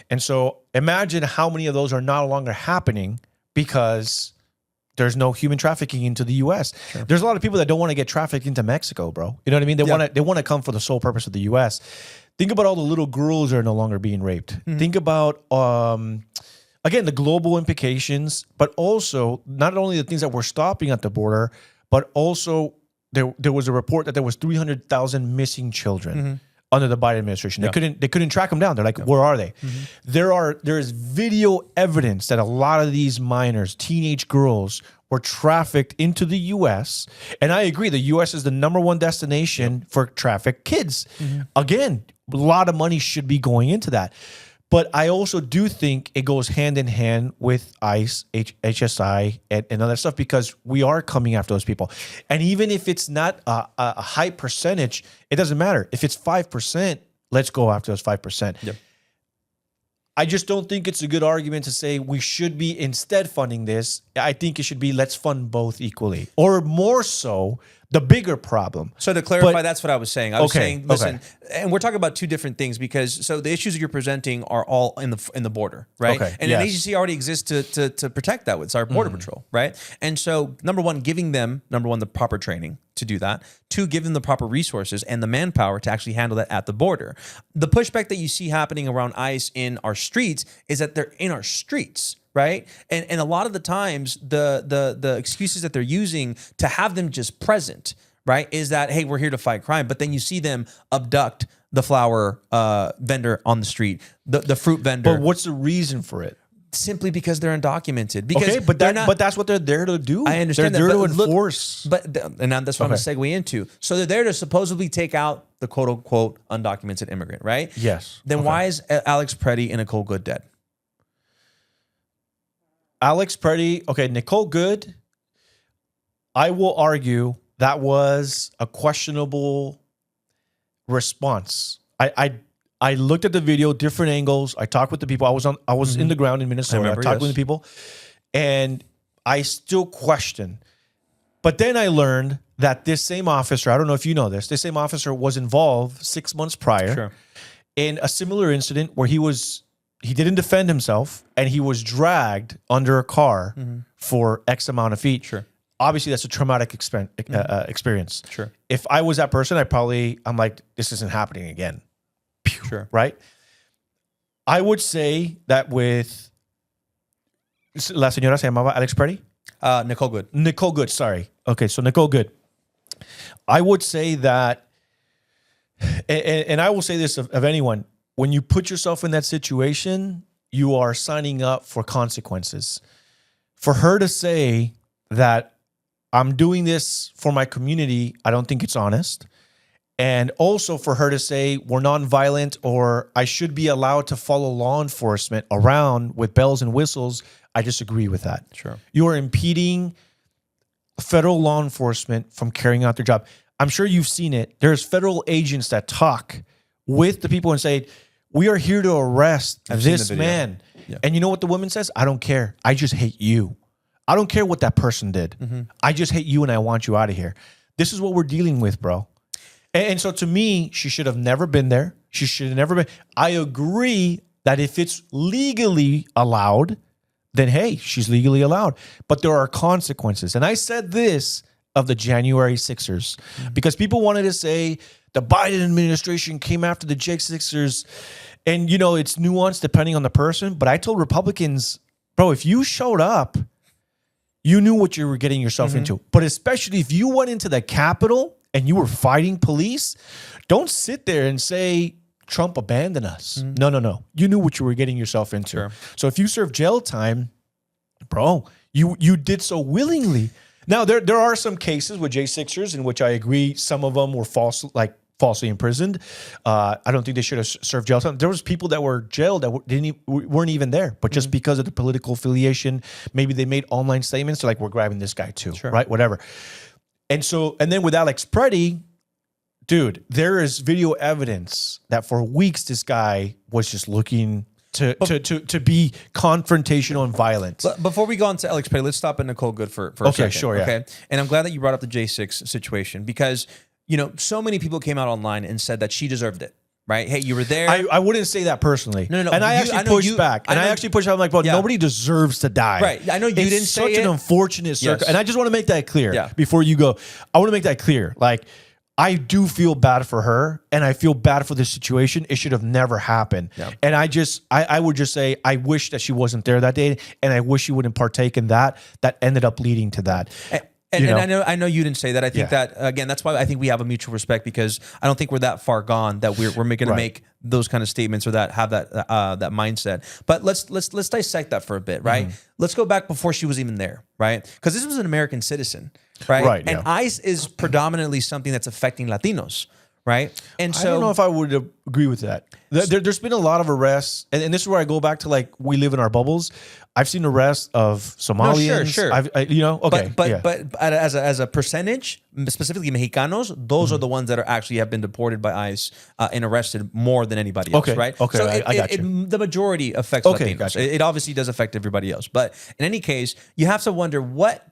Speaker 1: And so imagine how many of those are no longer happening because there's no human trafficking into the U.S. There's a lot of people that don't want to get trafficked into Mexico, bro. You know what I mean? They want to come for the sole purpose of the U.S. Think about all the little girls that are no longer being raped. Think about, again, the global implications, but also not only the things that we're stopping at the border, but also there was a report that there was 300,000 missing children under the Biden administration. They couldn't track them down. They're like, where are they? There is video evidence that a lot of these minors, teenage girls, were trafficked into the U.S. And I agree, the U.S. is the #1 destination for trafficked kids. Again, a lot of money should be going into that. But I also do think it goes hand in hand with ICE, HSI, and other stuff because we are coming after those people. And even if it's not a high percentage, it doesn't matter. If it's 5%, let's go after those 5%. Yep. I just don't think it's a good argument to say we should be instead funding this. I think it should be let's fund both equally, or more so, the bigger problem.
Speaker 2: So to clarify, that's what I was saying. I was saying, listen, and we're talking about two different things because the issues that you're presenting are all in the border, right? And an agency already exists to protect that. It's our border patrol, right? And so number one, giving them the proper training to do that. 2, give them the proper resources and the manpower to actually handle that at the border. The pushback that you see happening around ICE in our streets is that they're in our streets. Right. And a lot of the times the excuses that they're using to have them just present, right, is that, hey, we're here to fight crime. But then you see them abduct the flower vendor on the street, the fruit vendor.
Speaker 1: But what's the reason for it?
Speaker 2: Simply because they're undocumented. Because
Speaker 1: but that's what they're there to do.
Speaker 2: I understand
Speaker 1: they're
Speaker 2: that.
Speaker 1: There to enforce.
Speaker 2: And that's what I'm going to segue into. So they're there to supposedly take out the quote unquote undocumented immigrant, right?
Speaker 1: Yes.
Speaker 2: Then why is Alex Preddy and Nicole Good dead?
Speaker 1: Alex Preddy, Nicole Good, I will argue that was a questionable response. I looked at the video, different angles. I talked with the people. I was in the ground in Minnesota. I talked with the people, and I still question. But then I learned that this same officer, I don't know if you know this same officer was involved 6 months prior in a similar incident where he didn't defend himself, and he was dragged under a car for X amount of feet. Obviously, that's a traumatic experience. If I was that person, I'm like, this isn't happening again. Right? I would say that with la señora se llamaba Alex Preddy?
Speaker 2: Nicole Good.
Speaker 1: Nicole Good, sorry. Okay, so Nicole Good. I would say that, and I will say this of anyone, when you put yourself in that situation, you are signing up for consequences. For her to say that I'm doing this for my community, I don't think it's honest. And also for her to say we're nonviolent or I should be allowed to follow law enforcement around with bells and whistles, I disagree with that. You are impeding federal law enforcement from carrying out their job. I'm sure you've seen it. There's federal agents that talk with the people and say, we are here to arrest
Speaker 2: I've seen
Speaker 1: this
Speaker 2: the video.
Speaker 1: man.
Speaker 2: Yeah.
Speaker 1: And you know what the woman says? I don't care. I just hate you. I don't care what that person did. I just hate you and I want you out of here. This is what we're dealing with, bro. And so to me, she should have never been there. She should have never been. I agree that if it's legally allowed, then hey, she's legally allowed. But there are consequences. And I said this of the January Sixers because people wanted to say the Biden administration came after the Sixers. And, you know, it's nuanced depending on the person. But I told Republicans, bro, if you showed up, you knew what you were getting yourself into. But especially if you went into the Capitol and you were fighting police, don't sit there and say Trump abandoned us. No. You knew what you were getting yourself into.
Speaker 2: Sure.
Speaker 1: So if you serve jail time, bro, you did so willingly. Now, there are some cases with J6ers in which I agree some of them were falsely imprisoned. I don't think they should have served jail time. There was people that were jailed that weren't even there, but just because of the political affiliation, maybe they made online statements. They're like, we're grabbing this guy too, right? Whatever. And then with Alex Preddy, dude, there is video evidence that for weeks this guy was just looking to be confrontational and violent.
Speaker 2: But before we go on to Alex Preddy, let's stop at Nicole Good for a second.
Speaker 1: Sure, yeah.
Speaker 2: Okay, and I'm glad that you brought up the J6 situation because, you know, so many people came out online and said that she deserved it, right? Hey, you were there.
Speaker 1: I wouldn't say that personally.
Speaker 2: No.
Speaker 1: And I actually pushed back. And I actually pushed back. I'm like, bro, nobody deserves to die.
Speaker 2: Right. I know you didn't say it.
Speaker 1: It's such an unfortunate circle.
Speaker 2: Yes.
Speaker 1: And I just want to make that clear before you go. I want to make that clear. Like, I do feel bad for her and I feel bad for this situation. It should have never happened. Yeah. And I would just say, I wish that she wasn't there that day and I wish she wouldn't partake in that. That ended up leading to that.
Speaker 2: And I know you didn't say that. I think that, again, that's why I think we have a mutual respect because I don't think we're that far gone that we're going to make those kind of statements or that have that mindset. But let's dissect that for a bit, right? Let's go back before she was even there, right? Because this was an American citizen, right? And ICE is predominantly something that's affecting Latinos, right? And so
Speaker 1: I don't know if I would agree with that. There's been a lot of arrests, and this is where I go back to like we live in our bubbles. I've seen arrests of Somalians.
Speaker 2: Sure. But as a percentage, specifically Mexicanos, those are the ones that actually have been deported by ICE and arrested more than anybody else, right?
Speaker 1: Okay,
Speaker 2: so
Speaker 1: I got you.
Speaker 2: The majority affects Latinos.
Speaker 1: Gotcha.
Speaker 2: It obviously does affect everybody else, but in any case, you have to wonder what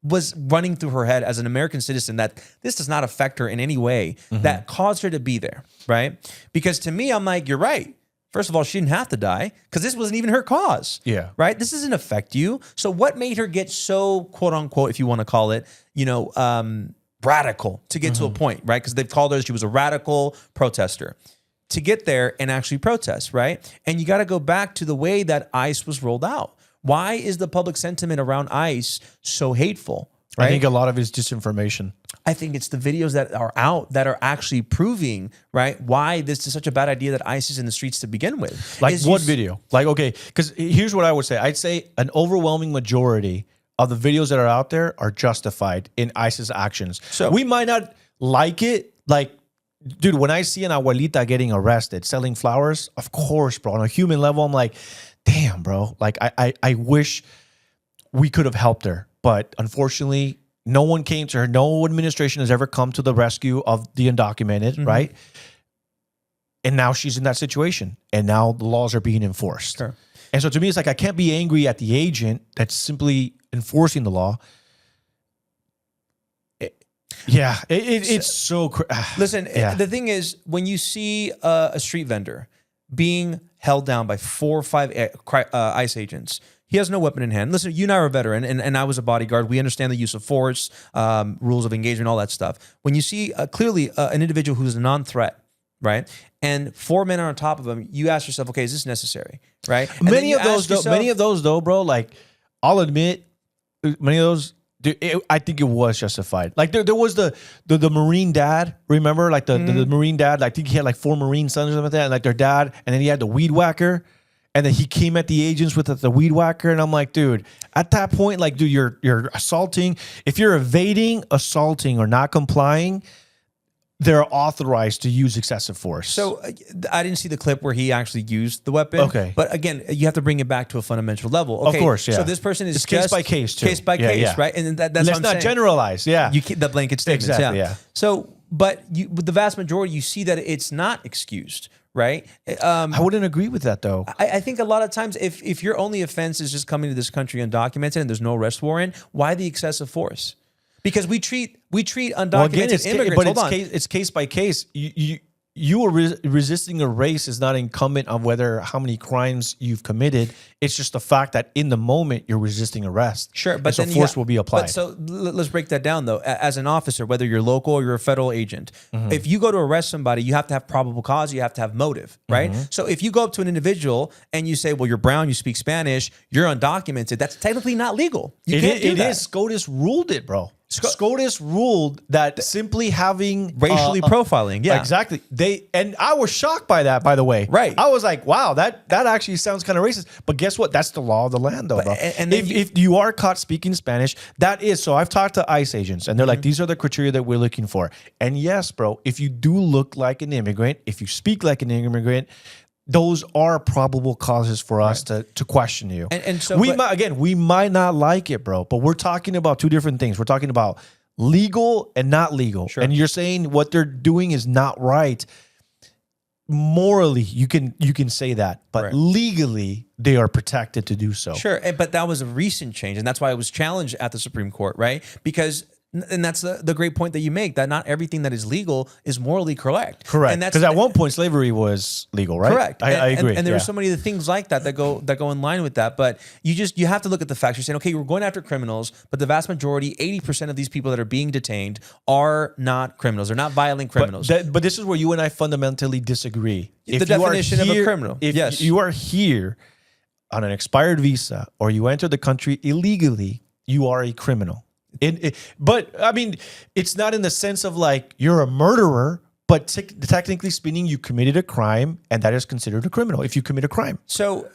Speaker 2: was running through her head as an American citizen that this does not affect her in any way that caused her to be there, right? Because to me, I'm like, you're right. First of all, she didn't have to die because this wasn't even her cause.
Speaker 1: Yeah.
Speaker 2: Right? This doesn't affect you. So what made her get so, quote unquote, if you want to call it, radical to get to a point, right? Because they've called her, she was a radical protester. To get there and actually protest, right? And you got to go back to the way that ICE was rolled out. Why is the public sentiment around ICE so hateful? Right?
Speaker 1: I think a lot of it is disinformation.
Speaker 2: I think it's the videos that are out that are actually proving, right, why this is such a bad idea that ICE is in the streets to begin with.
Speaker 1: Like what video? Like, okay, because here's what I would say. I'd say an overwhelming majority of the videos that are out there are justified in ICE's actions. So we might not like it. Like, dude, when I see an abuelita getting arrested selling flowers, of course, bro, on a human level, I'm like, damn, bro. Like, I wish we could have helped her. But unfortunately, no one came to her. No administration has ever come to the rescue of the undocumented, right? And now she's in that situation. And now the laws are being enforced. Sure. And so to me, it's like I can't be angry at the agent that's simply enforcing the law. It's so
Speaker 2: listen, the thing is, when you see a street vendor being held down by 4 or 5 ICE agents, he has no weapon in hand. Listen, you and I are a veteran, and I was a bodyguard. We understand the use of force, rules of engagement, all that stuff. When you see clearly an individual who's a non-threat, right, and 4 men are on top of him, you ask yourself, okay, is this necessary, right? And
Speaker 1: many of those, though, bro, like, I'll admit, many of those, I think it was justified. Like there was the Marine dad, remember? Like the Marine dad, I think he had like 4 Marine sons or something like that, and like their dad, and then he had the weed whacker. And then he came at the agents with the weed whacker. And I'm like, dude, at that point, like, dude, you're assaulting. If you're evading, assaulting, or not complying, they're authorized to use excessive force.
Speaker 2: So I didn't see the clip where he actually used the weapon.
Speaker 1: Okay.
Speaker 2: But again, you have to bring it back to a fundamental level. Okay,
Speaker 1: of course, yeah.
Speaker 2: So this person is
Speaker 1: it's case by case, too.
Speaker 2: Case by case, right? And that's
Speaker 1: let's not generalize, yeah.
Speaker 2: You keep the blanket statements,
Speaker 1: exactly, yeah.
Speaker 2: So, but with the vast majority, you see that it's not excused, right?
Speaker 1: I wouldn't agree with that though.
Speaker 2: I think a lot of times if your only offense is just coming to this country undocumented and there's no arrest warrant, why the excessive force? Because we treat undocumented immigrants.
Speaker 1: It's case by case. You are resisting a race is not incumbent on whether how many crimes you've committed. It's just the fact that in the moment you're resisting arrest.
Speaker 2: Sure, but
Speaker 1: then force will be applied.
Speaker 2: But so let's break that down though. As an officer, whether you're local or you're a federal agent, if you go to arrest somebody, you have to have probable cause. You have to have motive, right? So if you go up to an individual and you say, "Well, you're brown, you speak Spanish, you're undocumented," that's technically not legal. You can't do that.
Speaker 1: SCOTUS ruled it, bro. SCOTUS ruled that simply having
Speaker 2: racially profiling,
Speaker 1: exactly. And I was shocked by that, by the way.
Speaker 2: Right.
Speaker 1: I was like, wow, that actually sounds kind of racist. But guess what? That's the law of the land, though, bro. And if you are caught speaking Spanish, that is. So I've talked to ICE agents, and they're like, these are the criteria that we're looking for. And yes, bro, if you do look like an immigrant, if you speak like an immigrant, those are probable causes for us to question you. And so we might not like it, bro, but we're talking about two different things. We're talking about legal and not legal. Sure. And you're saying what they're doing is not right. Morally, you can say that, but legally they are protected to do so.
Speaker 2: Sure, but that was a recent change, and that's why it was challenged at the Supreme Court, right? Because and that's the great point that you make, that not everything that is legal is morally correct.
Speaker 1: Correct. Because at one point slavery was legal, right?
Speaker 2: Correct.
Speaker 1: I agree.
Speaker 2: And there are so many of the things like that go in line with that. But you have to look at the facts. You're saying, okay, we're going after criminals, but the vast majority, 80% of these people that are being detained are not criminals. They're not violent criminals.
Speaker 1: But this is where you and I fundamentally disagree.
Speaker 2: The definition of a criminal.
Speaker 1: If you are here on an expired visa or you enter the country illegally, you are a criminal. But I mean, it's not in the sense of like you're a murderer, but technically speaking, you committed a crime, and that is considered a criminal if you commit a crime.
Speaker 2: So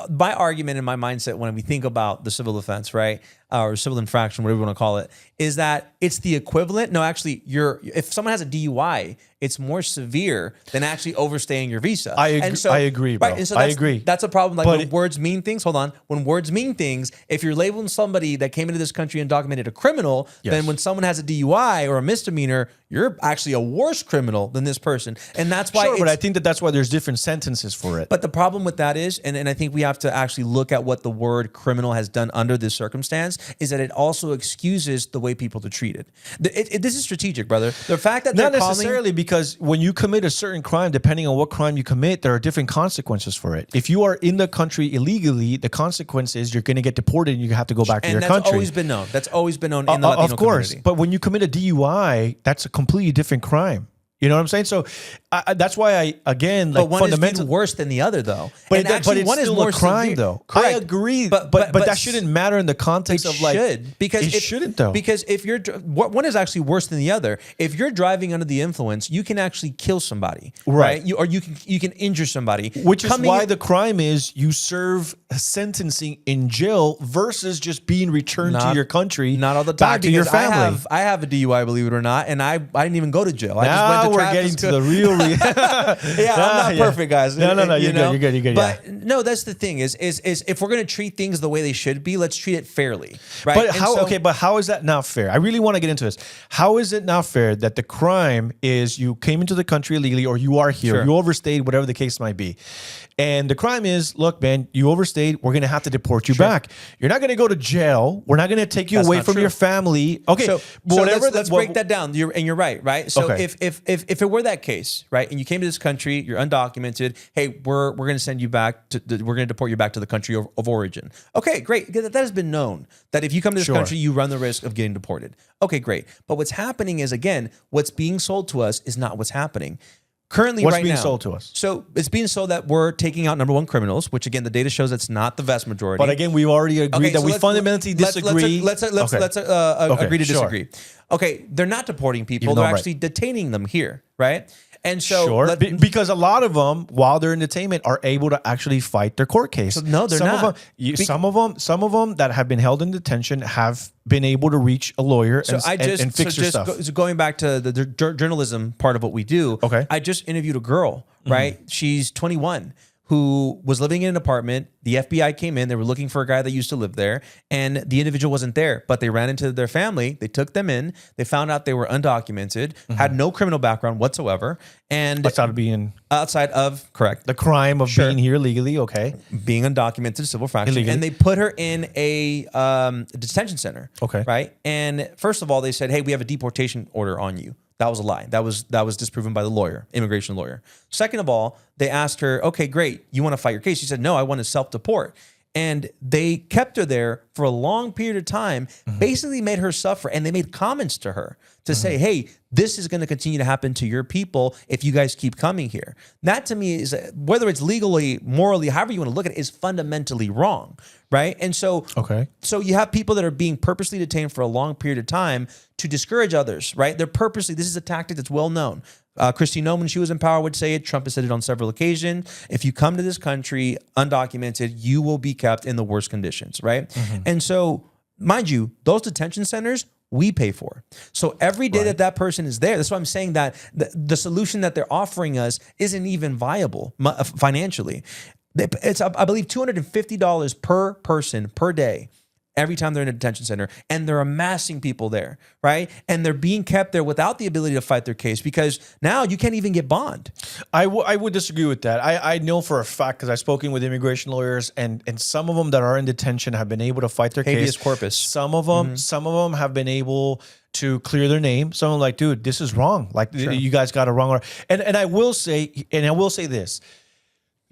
Speaker 2: my argument and my mindset when we think about the civil offense, right, or civil infraction, whatever you want to call it, is that it's the equivalent. No, actually, if someone has a DUI, it's more severe than actually overstaying your visa.
Speaker 1: I agree, bro.
Speaker 2: Right, and so
Speaker 1: I agree.
Speaker 2: That's a problem. Like when words mean things. Hold on. When words mean things, if you're labeling somebody that came into this country undocumented a criminal, then when someone has a DUI or a misdemeanor, you're actually a worse criminal than this person. And that's why.
Speaker 1: Sure, but I think that's why there's different sentences for it.
Speaker 2: But the problem with that is, and I think we have to actually look at what the word criminal has done under this circumstance, is that it also excuses the way people are treated. This is strategic, brother. The fact that
Speaker 1: not necessarily, because when you commit a certain crime, depending on what crime you commit, there are different consequences for it. If you are in the country illegally, the consequence is you're going to get deported and you have to go back to your country.
Speaker 2: And that's always been known. That's always been known in the Latino community. Of course,
Speaker 1: but when you commit a DUI, that's a completely different crime. You know what I'm saying? So that's why
Speaker 2: but one is worse than the other, though.
Speaker 1: But it's one is more a crime, severe. Though. Correct. I agree, but that shouldn't matter in the context of like. It shouldn't though.
Speaker 2: Because if one is actually worse than the other. If you're driving under the influence, you can actually kill somebody, right? Or you can injure somebody.
Speaker 1: Which is why the crime is you serve sentencing in jail versus just being returned to your country.
Speaker 2: Not all the time.
Speaker 1: Back to your family.
Speaker 2: I have a DUI, believe it or not, and I didn't even go to jail. I just went to
Speaker 1: we're getting to the real.
Speaker 2: I'm not perfect, guys.
Speaker 1: No, you're good.
Speaker 2: But no, that's the thing is if we're going to treat things the way they should be, let's treat it fairly, right?
Speaker 1: But how is that not fair? I really want to get into this. How is it not fair that the crime is you came into the country illegally, or you are here, you overstayed, whatever the case might be, and the crime is, look, man, you overstayed. We're going to have to deport you back. You're not going to go to jail. We're not going to take you away from your family. Okay,
Speaker 2: so whatever. Let's break that down. You're right, right? So if it were that case, right, and you came to this country, you're undocumented. Hey, we're going to send you back we're going to deport you back to the country of origin. Okay, great. That has been known that if you come to this country, you run the risk of getting deported. Okay, great. But what's happening is, again, what's being sold to us is not what's happening. Currently,
Speaker 1: what's being sold to us?
Speaker 2: So it's being sold that we're taking out number one criminals, which again the data shows that's not the vast majority.
Speaker 1: But again, we've already agreed that we fundamentally disagree.
Speaker 2: Let's agree to disagree. Okay, they're not deporting people; they're actually detaining them here, right? And so,
Speaker 1: because a lot of them, while they're in detainment, are able to actually fight their court case.
Speaker 2: So no, they're not.
Speaker 1: Some of them that have been held in detention have been able to reach a lawyer and fix their stuff.
Speaker 2: So going back to the journalism part of what we do, I just interviewed a girl, right? She's 21, who was living in an apartment. The FBI came in. They were looking for a guy that used to live there, and the individual wasn't there, but they ran into their family. They took them in. They found out they were undocumented, had no criminal background whatsoever. And outside of correct.
Speaker 1: The crime of being here legally, okay.
Speaker 2: Being undocumented, civil fraction. Illegally. And they put her in a detention center.
Speaker 1: Okay.
Speaker 2: Right? And first of all, they said, hey, we have a deportation order on you. That was a lie. That was disproven by the lawyer, immigration lawyer. Second of all, they asked her, okay, great. You want to fight your case? She said, no, I want to self-deport. And they kept her there for a long period of time, basically made her suffer. And they made comments to her to say, hey, this is going to continue to happen to your people if you guys keep coming here. That to me is, whether it's legally, morally, however you want to look at it, is fundamentally wrong, right? And so, so you have people that are being purposely detained for a long period of time to discourage others, right? They're purposely, this is a tactic that's well known. Kristi Noem, when she was in power, would say it. Trump has said it on several occasions. If you come to this country undocumented, you will be kept in the worst conditions, right? And so, mind you, those detention centers, we pay for. So every day that person is there, that's why I'm saying that the solution that they're offering us isn't even viable financially. It's, I believe, $250 per person per day every time they're in a detention center, and they're amassing people there, right? And they're being kept there without the ability to fight their case, because now you can't even get bond.
Speaker 1: I would disagree with that. I know for a fact, because I've spoken with immigration lawyers, and some of them that are in detention have been able to fight their
Speaker 2: habeas
Speaker 1: case.
Speaker 2: corpus.
Speaker 1: Some of them have been able to clear their name. Some of them like, dude, this is wrong. Like you guys got it wrong. And I will say this.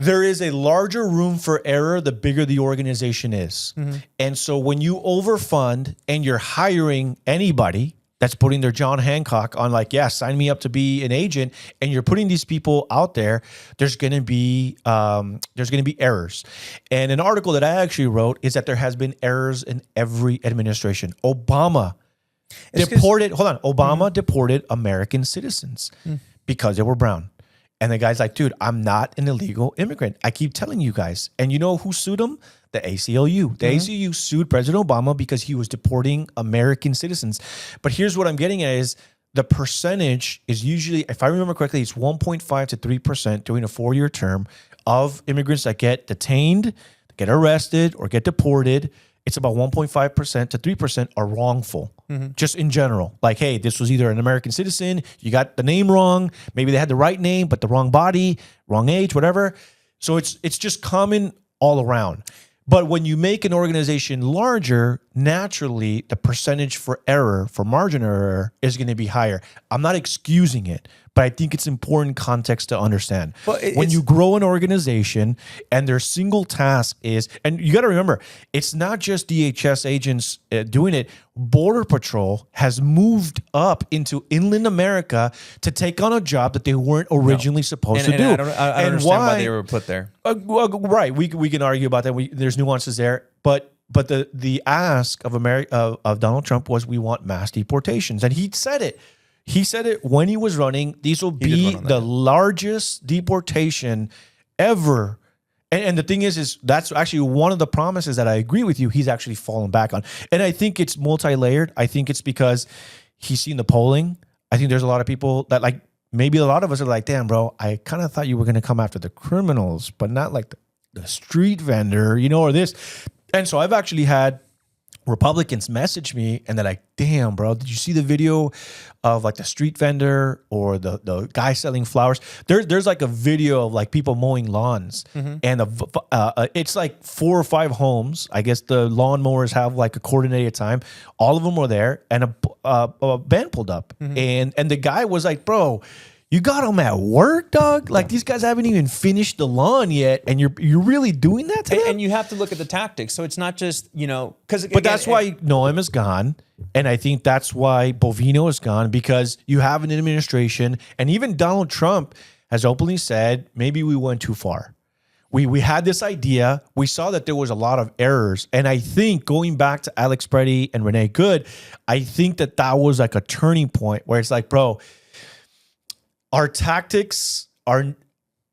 Speaker 1: There is a larger room for error the bigger the organization is. And so when you overfund and you're hiring anybody that's putting their John Hancock on, like, yeah, sign me up to be an agent, and you're putting these people out there, there's going to be errors. And an article that I actually wrote is that there has been errors in every administration. Obama deported American citizens because they were brown. And the guy's like, dude, I'm not an illegal immigrant. I keep telling you guys. And you know who sued him? The ACLU. The ACLU sued President Obama because he was deporting American citizens. But here's what I'm getting at is the percentage is usually, if I remember correctly, it's 1.5 to 3% during a 4-year term of immigrants that get detained, get arrested, or get deported. It's about 1.5% to 3% are wrongful, just in general. Like, hey, this was either an American citizen, you got the name wrong, maybe they had the right name, but the wrong body, wrong age, whatever. So it's just common all around. But when you make an organization larger, naturally, the percentage for error, for margin error, is going to be higher. I'm not excusing it, but I think it's important context to understand. When you grow an organization and their single task is, and you got to remember, it's not just DHS agents doing it. Border Patrol has moved up into inland America to take on a job that they weren't originally supposed to do.
Speaker 2: I don't understand why they were put there.
Speaker 1: Right, we can argue about that. There's nuances there, but the ask of of Donald Trump was, we want mass deportations, and he said it. He said it when he was running. These will be the largest deportation ever. And the thing is that's actually one of the promises that I agree with you. He's actually fallen back on. And I think it's multi-layered. I think it's because he's seen the polling. I think there's a lot of people that, like, maybe a lot of us are like, damn, bro, I kind of thought you were going to come after the criminals, but not like the street vendor, or this. And so I've actually had Republicans message me and they're like, damn, bro, did you see the video of like the street vendor or the guy selling flowers? There's like a video of like people mowing lawns, and it's like 4 or 5 homes. I guess the lawnmowers have like a coordinated time. All of them were there, and a band pulled up, and the guy was like, bro, you got them at work, dog? Like, these guys haven't even finished the lawn yet, and you're really doing that to them?
Speaker 2: And you have to look at the tactics. So it's not just,
Speaker 1: But that's why Noem is gone, and I think that's why Bovino is gone, because you have an administration, and even Donald Trump has openly said, maybe we went too far. We had this idea. We saw that there was a lot of errors. And I think going back to Alex Preddy and Renee Good, I think that was like a turning point where it's like, bro, our tactics are,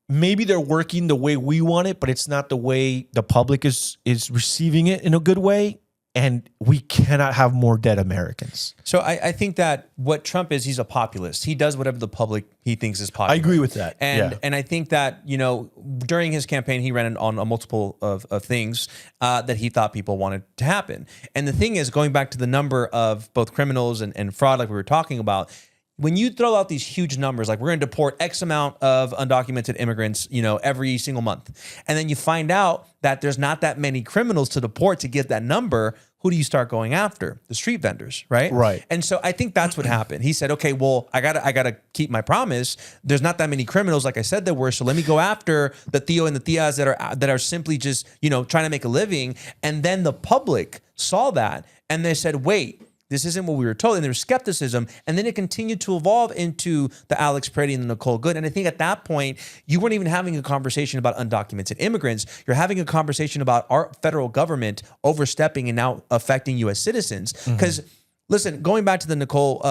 Speaker 1: maybe they're working the way we want it, but it's not the way the public is receiving it in a good way. and we cannot have more dead Americans.
Speaker 2: So I think that what Trump is, he's a populist. He does whatever the public he thinks is popular.
Speaker 1: I agree with that.
Speaker 2: And I think that, you know, during his campaign, he ran on a multiple of things that he thought people wanted to happen. And the thing is, going back to the number of both criminals and fraud, like we were talking about, when you throw out these huge numbers, like we're going to deport X amount of undocumented immigrants, you know, every single month, and then you find out that there's not that many criminals to deport to get that number, who do you start going after? The street vendors, right?
Speaker 1: Right.
Speaker 2: And so I think that's what happened. He said, okay, well, I gotta keep my promise. There's not that many criminals, like I said there were, so let me go after the Theo and the Tias that are simply just, you know, trying to make a living. And then the public saw that and they said, wait, this isn't what we were told. And there was skepticism. And then it continued to evolve into the Alex Peretti and the Nicole Good. And I think at that point, you weren't even having a conversation about undocumented immigrants. You're having a conversation about our federal government overstepping and now affecting U.S. citizens. Because, listen, going back to the Nicole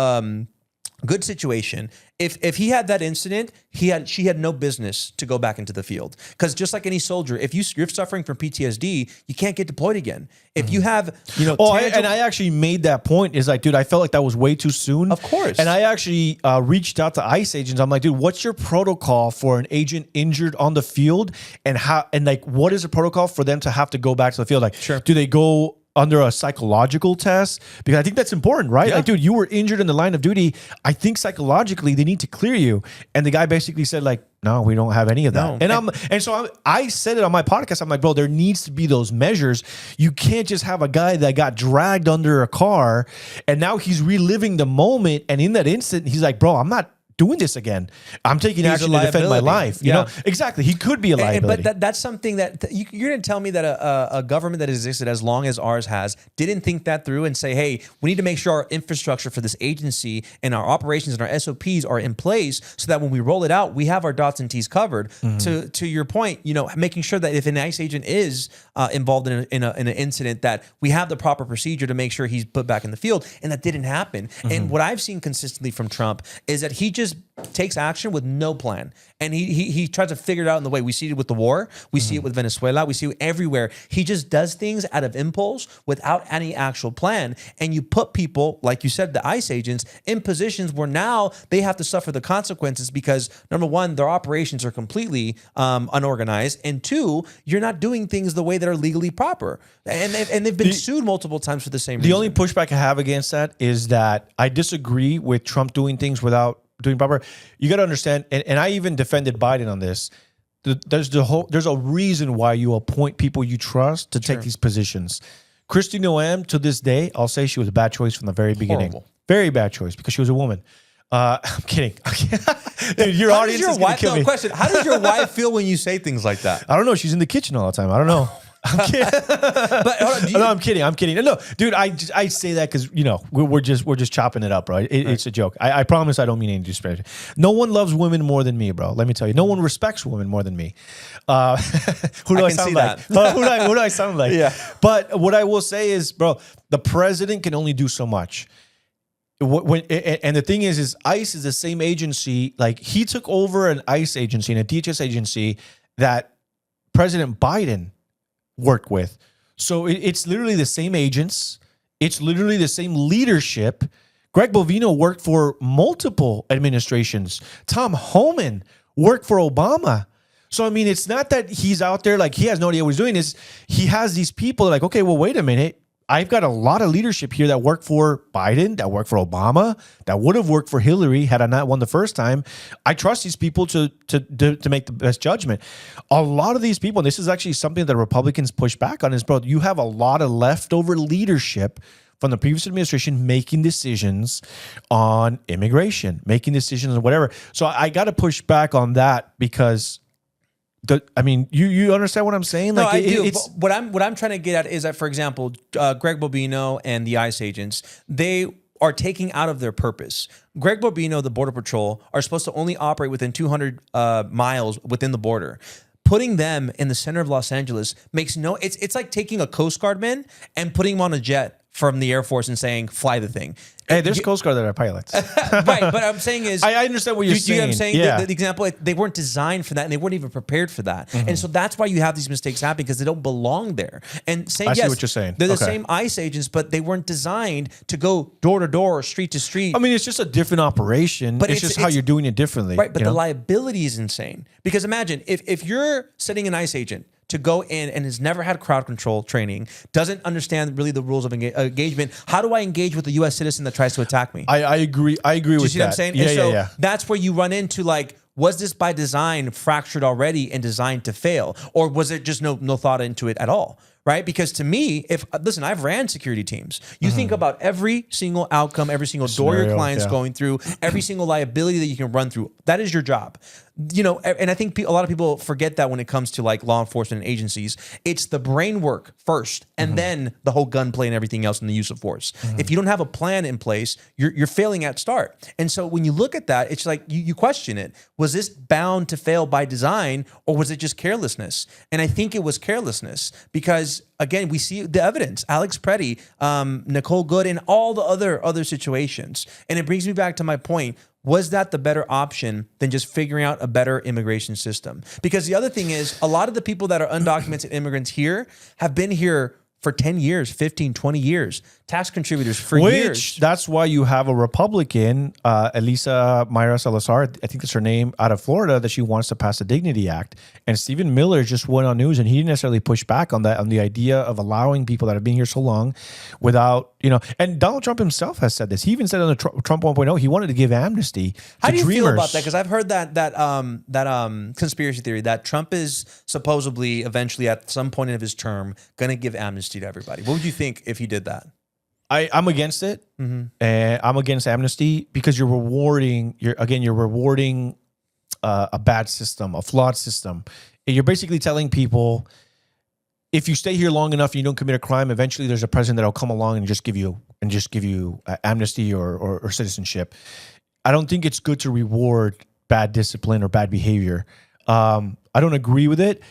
Speaker 2: Good situation, if he had that incident, she had no business to go back into the field. Because just like any soldier, if you're suffering from PTSD, you can't get deployed again. If you have, you know,
Speaker 1: and I actually made that point. Is like, dude, I felt like that was way too soon.
Speaker 2: Of course.
Speaker 1: And I actually reached out to ICE agents. I'm like, dude, what's your protocol for an agent injured on the field, and like what is the protocol for them to have to go back to the field? Like,
Speaker 2: Sure.
Speaker 1: do they go under a psychological test? Because I think that's important, right?
Speaker 2: Yeah.
Speaker 1: Like, dude, you were injured in the line of duty. I think psychologically they need to clear you. And the guy basically said, like, no, we don't have any of that.
Speaker 2: No.
Speaker 1: And I said it on my podcast. I'm like, bro, there needs to be those measures. You can't just have a guy that got dragged under a car and now he's reliving the moment. And in that instant, he's like, bro, I'm not doing this again. I'm taking action to defend my life. You know, exactly. He could be a liability.
Speaker 2: But that's something that you're going to tell me that a government that existed as long as ours has didn't think that through and say, hey, we need to make sure our infrastructure for this agency and our operations and our SOPs are in place so that when we roll it out, we have our dots and T's covered. To your point, you know, making sure that if an ICE agent is involved in an incident, that we have the proper procedure to make sure he's put back in the field, and that didn't happen. And what I've seen consistently from Trump is that he just takes action with no plan. And he tries to figure it out in the way. We see it with the war. We see it with Venezuela. We see it everywhere. He just does things out of impulse without any actual plan. And you put people, like you said, the ICE agents, in positions where now they have to suffer the consequences because, number one, their operations are completely unorganized. And two, you're not doing things the way that are legally proper. And they've been sued multiple times for the same reason.
Speaker 1: The only pushback I have against that is that I disagree with Trump doing things without doing proper. You got to understand, and I even defended Biden on this. There's a reason why you appoint people you trust to take these positions. Kristi Noem, to this day, I'll say she was a bad choice from the very beginning.
Speaker 2: Horrible.
Speaker 1: Very bad choice because she was a woman. I'm kidding. Dude, your audience is going to kill me.
Speaker 2: Question: how does your wife feel when you say things like that?
Speaker 1: I don't know. She's in the kitchen all the time. I don't know. I'm kidding.
Speaker 2: But
Speaker 1: No, I'm kidding. No, dude, I say that because, you know, we're just chopping it up, bro. It's a joke. I promise I don't mean any disparity. No one loves women more than me, bro. Let me tell you. No one respects women more than me. Who do I sound like? Who do I sound like?
Speaker 2: Yeah.
Speaker 1: But what I will say is, bro, the president can only do so much. And the thing is ICE is the same agency. Like, he took over an ICE agency and a DHS agency that President Biden worked with. So it's literally the same agents. It's literally the same leadership. Greg Bovino worked for multiple administrations. Tom Homan worked for Obama. So, I mean, it's not that he's out there like he has no idea what he's doing. He has these people like, okay, well, wait a minute. I've got a lot of leadership here that worked for Biden, that worked for Obama, that would have worked for Hillary had I not won the first time. I trust these people to make the best judgment. A lot of these people, and this is actually something that Republicans push back on, is, bro, you have a lot of leftover leadership from the previous administration making decisions on immigration, making decisions on whatever. So I got to push back on that because you understand what I'm saying?
Speaker 2: No, I do. What I'm trying to get at is that, for example, Greg Bobino and the ICE agents, they are taking out of their purpose. Greg Bobino, the Border Patrol, are supposed to only operate within 200 miles within the border. Putting them in the center of Los Angeles makes no. It's like taking a Coast Guard man and putting him on a jet from the Air Force and saying, fly the thing.
Speaker 1: Hey, there's Coast Guard that are pilots.
Speaker 2: Right, but I'm saying is...
Speaker 1: I understand what you're saying.
Speaker 2: You know what I'm saying?
Speaker 1: Yeah.
Speaker 2: The example, they weren't designed for that, and they weren't even prepared for that.
Speaker 1: Mm-hmm.
Speaker 2: And so that's why you have these mistakes happen, because they don't belong there. And same,
Speaker 1: I see what you're saying.
Speaker 2: They're the same ICE agents, but they weren't designed to go door to door or street to street.
Speaker 1: I mean, it's just a different operation. But it's just how you're doing it differently.
Speaker 2: Right, but the liability is insane. Because imagine, if you're sending an ICE agent to go in and has never had crowd control training, doesn't understand really the rules of engagement. How do I engage with a U.S. citizen that tries to attack me?
Speaker 1: I agree. I agree with that.
Speaker 2: You see what I'm saying?
Speaker 1: Yeah,
Speaker 2: and so
Speaker 1: yeah.
Speaker 2: that's where you run into like, was this by design fractured already and designed to fail? Or was it just no thought into it at all? Right? Because to me, listen, I've ran security teams. You think about every single outcome, every single door your client's going through, every single liability that you can run through. That is your job. You know, and I think a lot of people forget that when it comes to like law enforcement and agencies. It's the brain work first, and then the whole gunplay and everything else and the use of force. If you don't have a plan in place, you're failing at start. And so when you look at that, it's like you question it. Was this bound to fail by design, or was it just carelessness? And I think it was carelessness, because again, we see the evidence. Alex Preddy, Nicole Good, and all the other situations. And it brings me back to my point. Was that the better option than just figuring out a better immigration system? Because the other thing is, a lot of the people that are undocumented immigrants here have been here for 10 years, 15, 20 years, tax contributors for years.
Speaker 1: That's why you have a Republican, Elisa Mayra Salazar, I think that's her name, out of Florida, that she wants to pass the Dignity Act. And Stephen Miller just went on news, and he didn't necessarily push back on that, on the idea of allowing people that have been here so long without, you know, and Donald Trump himself has said this. He even said on the Trump 1.0, he wanted to give amnesty
Speaker 2: How
Speaker 1: to
Speaker 2: do you
Speaker 1: dreamers.
Speaker 2: feel about that? Because I've heard that conspiracy theory that Trump is supposedly eventually at some point of his term going to give amnesty to everybody. What would you think if he did that?
Speaker 1: I'm against it, and I'm against amnesty because you're rewarding. You're rewarding a bad system, a flawed system. And you're basically telling people, if you stay here long enough and you don't commit a crime, eventually there's a president that'll come along and just give you amnesty or citizenship. I don't think it's good to reward bad discipline or bad behavior. I don't agree with it.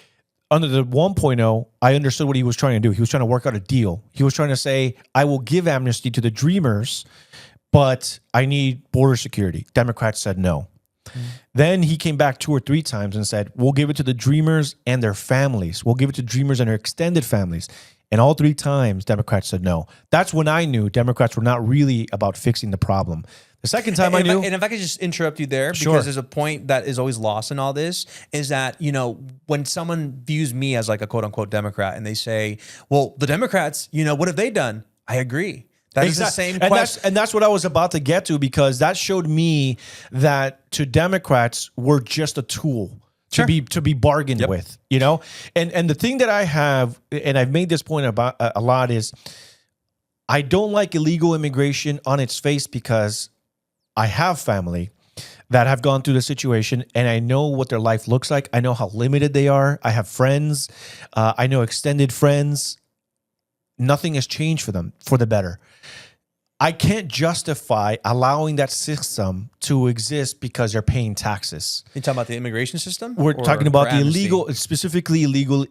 Speaker 1: Under the 1.0, I understood what he was trying to do. He was trying to work out a deal. He was trying to say, I will give amnesty to the dreamers, but I need border security. Democrats said no. Then he came back 2 or 3 times and said, we'll give it to the dreamers and their families. We'll give it to dreamers and their extended families. And all 3 times, Democrats said no. That's when I knew Democrats were not really about fixing the problem. The second time I knew...
Speaker 2: And if I could just interrupt you there,
Speaker 1: Sure.
Speaker 2: because there's a point that is always lost in all this, is that, you know, when someone views me as like a quote-unquote Democrat and they say, well, the Democrats, you know, what have they done? I agree. That is the same question.
Speaker 1: And that's what I was about to get to, because that showed me that to Democrats, we're just a tool to be bargained with, you know? And the thing that I have, and I've made this point about a lot, is I don't like illegal immigration on its face, because I have family that have gone through the situation, and I know what their life looks like. I know how limited they are. I have friends. I know extended friends. Nothing has changed for them for the better. I can't justify allowing that system to exist because they're paying taxes.
Speaker 2: You're talking about the immigration system?
Speaker 1: We're talking about the illegal, specifically illegal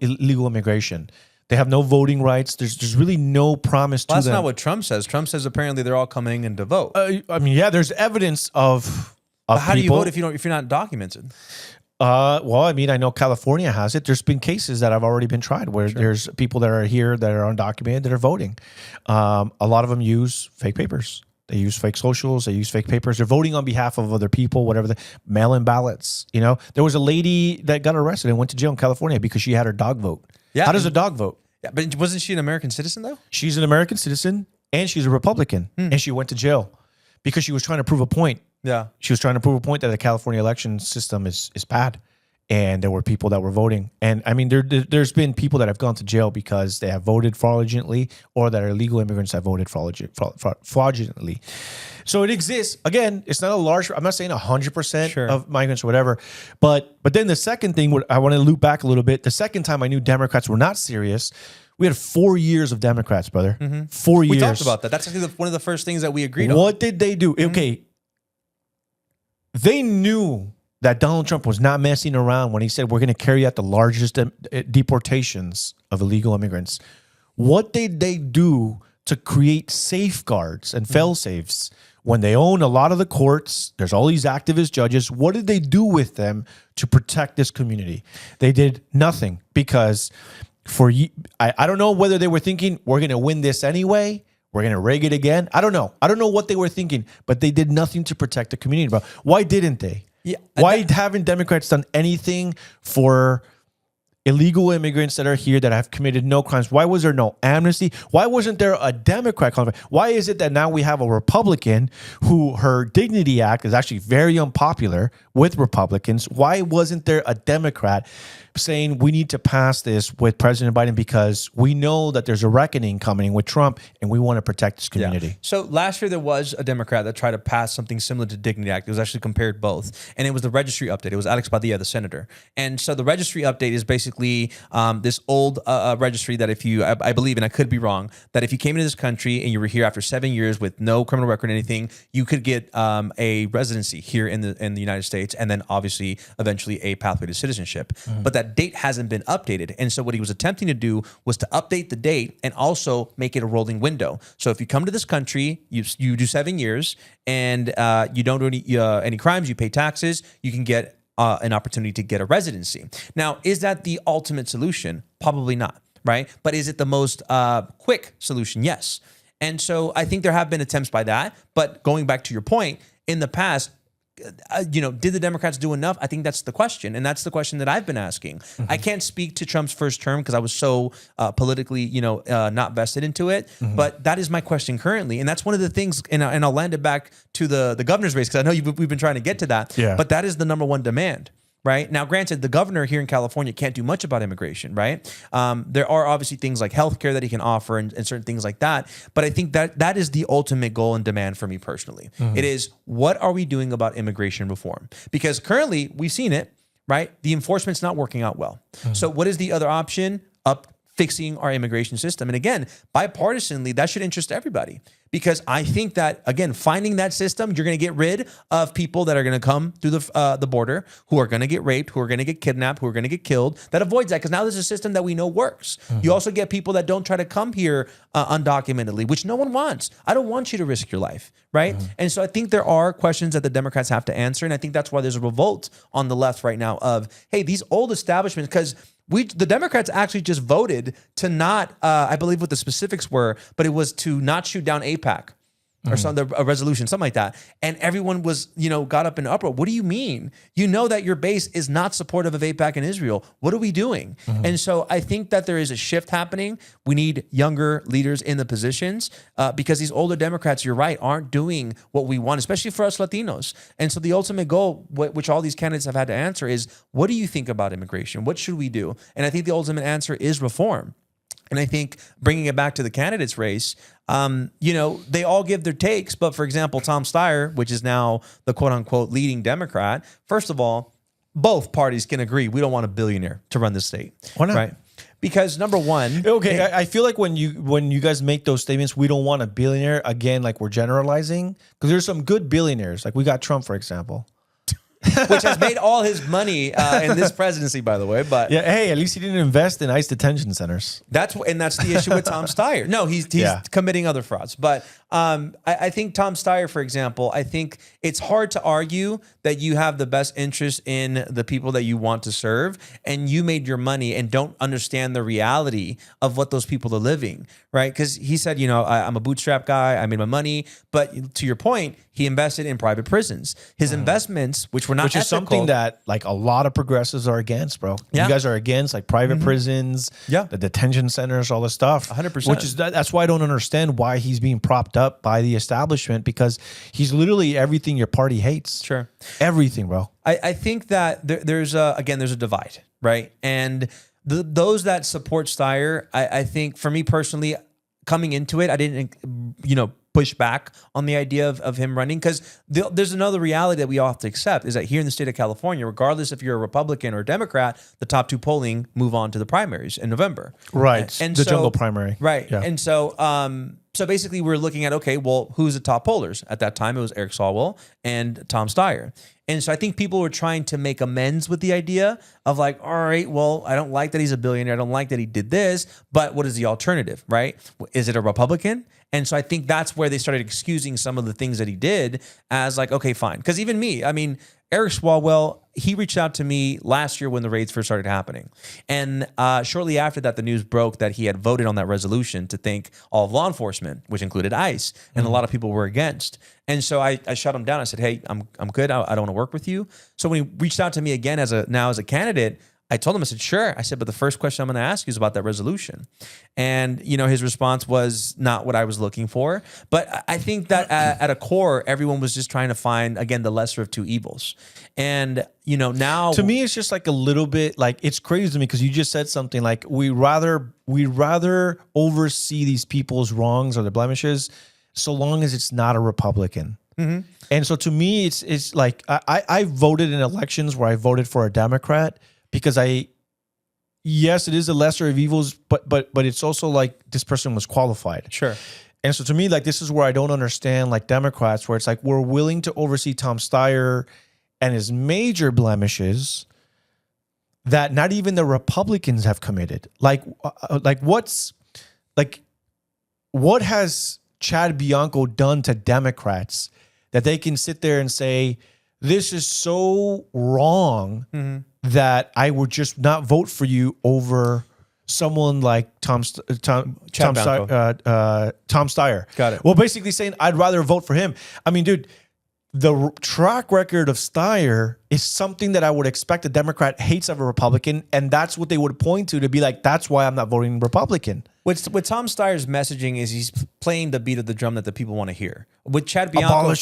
Speaker 1: immigration. They have no voting rights. There's really no promise to them.
Speaker 2: That's not what Trump says. Trump says apparently they're all coming in to vote.
Speaker 1: I mean, yeah, there's evidence of
Speaker 2: how
Speaker 1: people.
Speaker 2: do you vote if you're not documented?
Speaker 1: Well, I mean, I know California has it. There's been cases that have already been tried where there's people that are here that are undocumented that are voting. A lot of them use fake papers. They use fake socials. They use fake papers. They're voting on behalf of other people, whatever. Mail-in ballots. You know, there was a lady that got arrested and went to jail in California because she had her dog vote. Yeah. How does a dog vote?
Speaker 2: Yeah, but wasn't she an American citizen though?
Speaker 1: She's an American citizen and she's a Republican, and she went to jail because she was trying to prove a point. Yeah, she was trying to prove a point that the California election system is bad, and there were people that were voting. And I mean, there's been people that have gone to jail because they have voted fraudulently, or that are illegal immigrants that voted fraudulently. So it exists. Again, it's not a large. I'm not saying 100% of migrants or whatever, but then the second thing, I want to loop back a little bit. The second time I knew Democrats were not serious, we had 4 years of Democrats, brother. 4 years.
Speaker 2: We talked about that. That's actually one of the first things that we agreed on.
Speaker 1: What did they do? Okay. They knew that Donald Trump was not messing around when he said we're going to carry out the largest deportations of illegal immigrants. What did they do to create safeguards and fail-safes. When they own a lot of the courts, there's all these activist judges. What did they do with them to protect this community? They did nothing, because I don't know whether they were thinking, we're going to win this anyway, we're going to rig it again. I don't know. I don't know what they were thinking, but they did nothing to protect the community, bro. Why didn't they?
Speaker 2: Yeah,
Speaker 1: Why haven't Democrats done anything for illegal immigrants that are here that have committed no crimes? Why was there no amnesty? Why wasn't there a Democrat? Why is it that now we have a Republican who her Dignity Act is actually very unpopular with Republicans? Why wasn't there a Democrat saying we need to pass this with President Biden because we know that there's a reckoning coming with Trump and we want to protect this community?
Speaker 2: Yeah. So last year there was a Democrat that tried to pass something similar to Dignity Act. It was actually compared both, and it was the registry update. It was Alex Padilla, the senator. And so the registry update is basically this old registry that if you, I believe, and I could be wrong, that if you came into this country and you were here after 7 years with no criminal record or anything, you could get a residency here in the United States, and then obviously eventually a pathway to citizenship. But that date hasn't been updated. And so what he was attempting to do was to update the date and also make it a rolling window. So if you come to this country, you do 7 years, and you don't do any crimes, you pay taxes, you can get an opportunity to get a residency. Now, is that the ultimate solution? Probably not, right? But is it the most quick solution? Yes. And so I think there have been attempts by that. But going back to your point, in the past, did the Democrats do enough? I think that's the question. And that's the question that I've been asking. Mm-hmm. I can't speak to Trump's first term because I was so politically, not vested into it. Mm-hmm. But that is my question currently. And that's one of the things, and I'll land it back to the governor's race, because I know we've been trying to get to that. Yeah. But that is the number one demand. Right now, granted, the governor here in California can't do much about immigration, right? There are obviously things like healthcare that he can offer and certain things like that. But I think that is the ultimate goal and demand for me personally. Mm-hmm. It is, what are we doing about immigration reform? Because currently we've seen it, right? The enforcement's not working out well. Mm-hmm. So what is the other option? Fixing our immigration system. And again, bipartisanly, that should interest everybody. Because I think that, again, finding that system, you're going to get rid of people that are going to come through the border, who are going to get raped, who are going to get kidnapped, who are going to get killed. That avoids that, because now there's a system that we know works. Mm-hmm. You also get people that don't try to come here undocumentedly, which no one wants. I don't want you to risk your life, right? Mm-hmm. And so I think there are questions that the Democrats have to answer. And I think that's why there's a revolt on the left right now of, hey, these old establishments, because the Democrats actually just voted to not, I believe what the specifics were, but it was to not shoot down AIPAC or a resolution, something like that. And everyone was, got up in uproar. What do you mean? You know that your base is not supportive of AIPAC in Israel. What are we doing? Mm-hmm. And so I think that there is a shift happening. We need younger leaders in the positions because these older Democrats, you're right, aren't doing what we want, especially for us Latinos. And so the ultimate goal, which all these candidates have had to answer, is, what do you think about immigration? What should we do? And I think the ultimate answer is reform. And I think bringing it back to the candidates race, they all give their takes. But for example, Tom Steyer, which is now the quote unquote leading Democrat, first of all, both parties can agree we don't want a billionaire to run the state.
Speaker 1: Why not?
Speaker 2: Right? Because number one,
Speaker 1: okay, I feel like when you guys make those statements, we don't want a billionaire, again, like we're generalizing, because there's some good billionaires, like we got Trump, for example.
Speaker 2: Which has made all his money in this presidency, by the way. But
Speaker 1: yeah, hey, at least he didn't invest in ICE detention centers.
Speaker 2: That's the issue with Tom Steyer. No, he's committing other frauds. But I think Tom Steyer, for example, I think it's hard to argue that you have the best interest in the people that you want to serve, and you made your money and don't understand the reality of what those people are living, right? Because he said, I'm a bootstrap guy, I made my money, but to your point, he invested in private prisons. His investments, which were not
Speaker 1: which
Speaker 2: ethical,
Speaker 1: is something that like a lot of progressives are against, bro. Yeah. You guys are against like private prisons, the detention centers, all this stuff.
Speaker 2: 100%.
Speaker 1: Which is that's why I don't understand why he's being propped up by the establishment, because he's literally everything your party hates.
Speaker 2: Sure.
Speaker 1: Everything, bro.
Speaker 2: I think that there's a divide, right? And those that support Steyer, I think for me personally, coming into it, I didn't, push back on the idea of him running, because there's another reality that we all have to accept, is that here in the state of California, regardless if you're a Republican or a Democrat, the top two polling move on to the primaries in November.
Speaker 1: Right. And the jungle primary.
Speaker 2: Right. Yeah. And so, So basically, we're looking at, okay, well, who's the top pollers? At that time, it was Eric Swalwell and Tom Steyer. And so I think people were trying to make amends with the idea of like, all right, well, I don't like that he's a billionaire. I don't like that he did this, but what is the alternative, right? Is it a Republican? And so I think that's where they started excusing some of the things that he did as like, okay, fine. Because even me, I mean, Eric Swalwell, he reached out to me last year when the raids first started happening. And shortly after that, the news broke that he had voted on that resolution to thank all of law enforcement, which included ICE, and a lot of people were against. And so I shut him down. I said, hey, I'm good. I don't want to work with you. So when he reached out to me again as a candidate, I told him, I said, sure. I said, but the first question I'm going to ask you is about that resolution. And, his response was not what I was looking for. But I think that at a core, everyone was just trying to find, again, the lesser of two evils. And, now.
Speaker 1: To me, it's just like a little bit like, it's crazy to me because you just said something like, we rather oversee these people's wrongs or their blemishes so long as it's not a Republican. Mm-hmm. And so to me, it's like, I voted in elections where I voted for a Democrat. Because yes, it is the lesser of evils, but it's also like this person was qualified.
Speaker 2: Sure.
Speaker 1: And so to me, like this is where I don't understand like Democrats, where it's like we're willing to oversee Tom Steyer and his major blemishes that not even the Republicans have committed. Like what has Chad Bianco done to Democrats that they can sit there and say, this is so wrong that I would just not vote for you over someone like Tom Steyer.
Speaker 2: Got it.
Speaker 1: Well, basically saying I'd rather vote for him. I mean, dude, the track record of Steyer is something that I would expect a Democrat hates of a Republican, and that's what they would point to be like, that's why I'm not voting Republican.
Speaker 2: With Tom Steyer's messaging is he's playing the beat of the drum that the people want to hear. With Chad Bianco,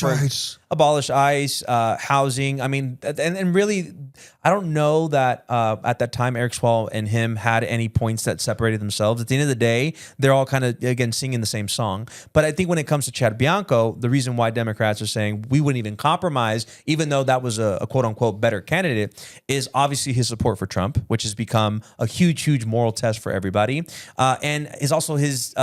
Speaker 2: abolish ICE, housing. I mean, and really, I don't know that at that time Eric Swalwell and him had any points that separated themselves. At the end of the day, they're all kind of again singing the same song. But I think when it comes to Chad Bianco, the reason why Democrats are saying we wouldn't even compromise, even though that was a quote unquote better candidate, is obviously his support for Trump, which has become a huge moral test for everybody, and is also his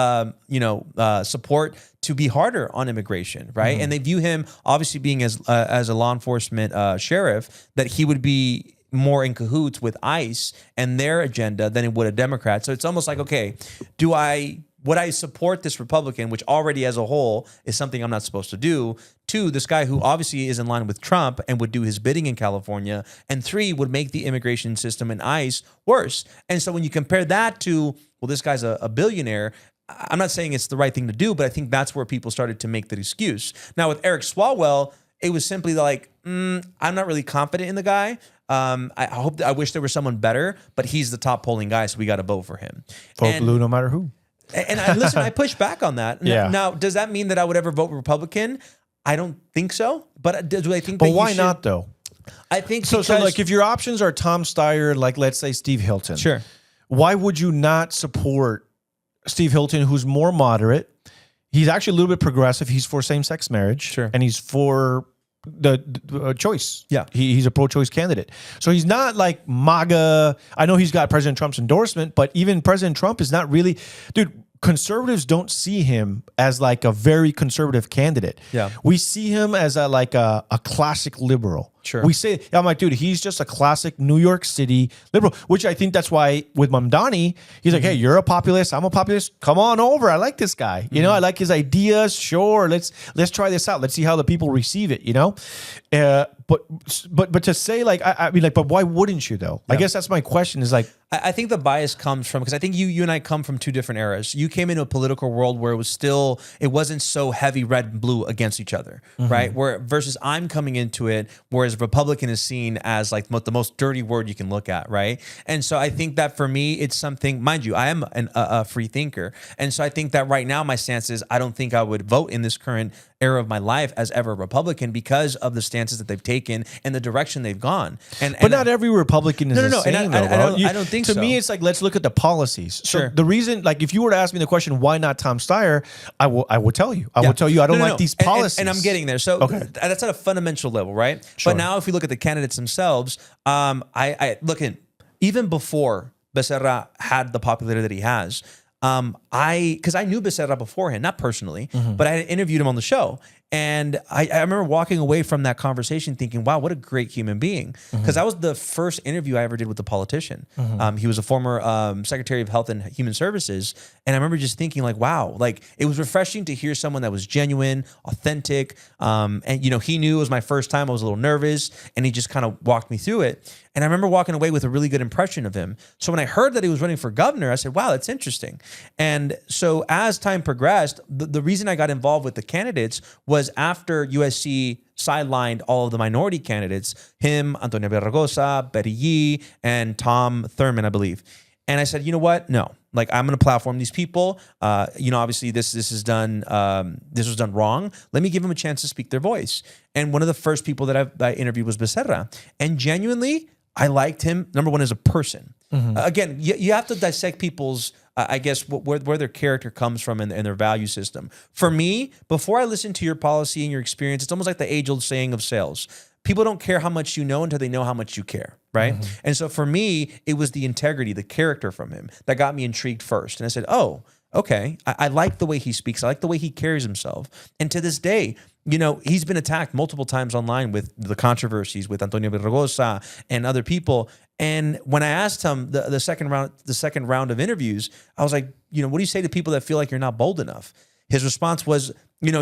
Speaker 2: support to be harder on immigration, right? Mm-hmm. And they view him obviously being as a law enforcement sheriff, that he would be more in cahoots with ICE and their agenda than it would a Democrat. So it's almost like, okay, would I support this Republican, which already as a whole is something I'm not supposed to do, to this guy who obviously is in line with Trump and would do his bidding in California, and 3, would make the immigration system and ICE worse. And so when you compare that to, well, this guy's a billionaire, I'm not saying it's the right thing to do, but I think that's where people started to make that excuse. Now with Eric Swalwell, it was simply like, I'm not really confident in the guy. I wish there was someone better, but he's the top polling guy, so we got to vote for him.
Speaker 1: Vote blue no matter who.
Speaker 2: And listen, I push back on that.
Speaker 1: Yeah.
Speaker 2: Now, does that mean that I would ever vote Republican? I don't think so. But do I think?
Speaker 1: But why not though?
Speaker 2: I think
Speaker 1: so. So like, if your options are Tom Steyer, like let's say Steve Hilton,
Speaker 2: sure.
Speaker 1: Why would you not support Steve Hilton, who's more moderate? He's actually a little bit progressive. He's for same-sex marriage,
Speaker 2: sure,
Speaker 1: and he's for the choice.
Speaker 2: Yeah,
Speaker 1: he's a pro-choice candidate. So he's not like MAGA. I know he's got President Trump's endorsement, but even President Trump is not really, dude. Conservatives don't see him as like a very conservative candidate.
Speaker 2: Yeah,
Speaker 1: we see him as a classic liberal.
Speaker 2: Sure.
Speaker 1: We say, I'm like, dude, he's just a classic New York City liberal, which I think that's why with Mamdani, he's like, hey, you're a populist, I'm a populist. Come on over. I like this guy. You know, I like his ideas. Sure. Let's try this out. Let's see how the people receive it, you know? But to say like, I mean, like, but why wouldn't you though? Yeah. I guess that's my question is like,
Speaker 2: I think the bias comes from, because I think you and I come from 2 different eras. You came into a political world where it wasn't so heavy red and blue against each other, right? Where versus I'm coming into it, whereas Republican is seen as like the most dirty word you can look at, right? And so I think that for me, it's something, mind you, I am a free thinker. And so I think that right now my stance is I don't think I would vote in this current era of my life as ever a Republican because of the stances that they've taken and the direction they've gone.
Speaker 1: But not every Republican is the same, though,
Speaker 2: I don't think so.
Speaker 1: To me, it's like, let's look at the policies.
Speaker 2: Sure.
Speaker 1: So the reason, like, if you were to ask me the question, why not Tom Steyer, I will tell you. I will tell you I don't like these policies.
Speaker 2: And I'm getting there. So that's at a fundamental level, right? Sure. But now if we look at the candidates themselves, I look at, even before Becerra had the popularity that he has, because I knew Becerra beforehand, not personally, but I had interviewed him on the show. And I remember walking away from that conversation thinking, wow, what a great human being. Because that was the first interview I ever did with a politician. He was a former Secretary of Health and Human Services. And I remember just thinking like, wow, like it was refreshing to hear someone that was genuine, authentic. And, he knew it was my first time. I was a little nervous and he just kind of walked me through it. And I remember walking away with a really good impression of him. So when I heard that he was running for governor, I said, wow, that's interesting. And so as time progressed, the reason I got involved with the candidates was after USC sidelined all of the minority candidates, him, Antonio Barragosa, Betty Yee, and Tom Thurman, I believe. And I said, you know what? No, like I'm going to platform these people. Obviously this was done wrong. Let me give them a chance to speak their voice. And one of the first people that I interviewed was Becerra. And genuinely, I liked him, number one, as a person. Again, you have to dissect people's, I guess, where their character comes from and their value system. For me, before I listen to your policy and your experience, it's almost like the age-old saying of sales. People don't care how much you know until they know how much you care, right? And so for me, it was the integrity, the character from him that got me intrigued first. And I said, oh, okay, I like the way he speaks. I like the way he carries himself. And to this day, he's been attacked multiple times online with the controversies with Antonio Barragosa and other people. And when I asked him the second round of interviews, I was like, what do you say to people that feel like you're not bold enough? His response was,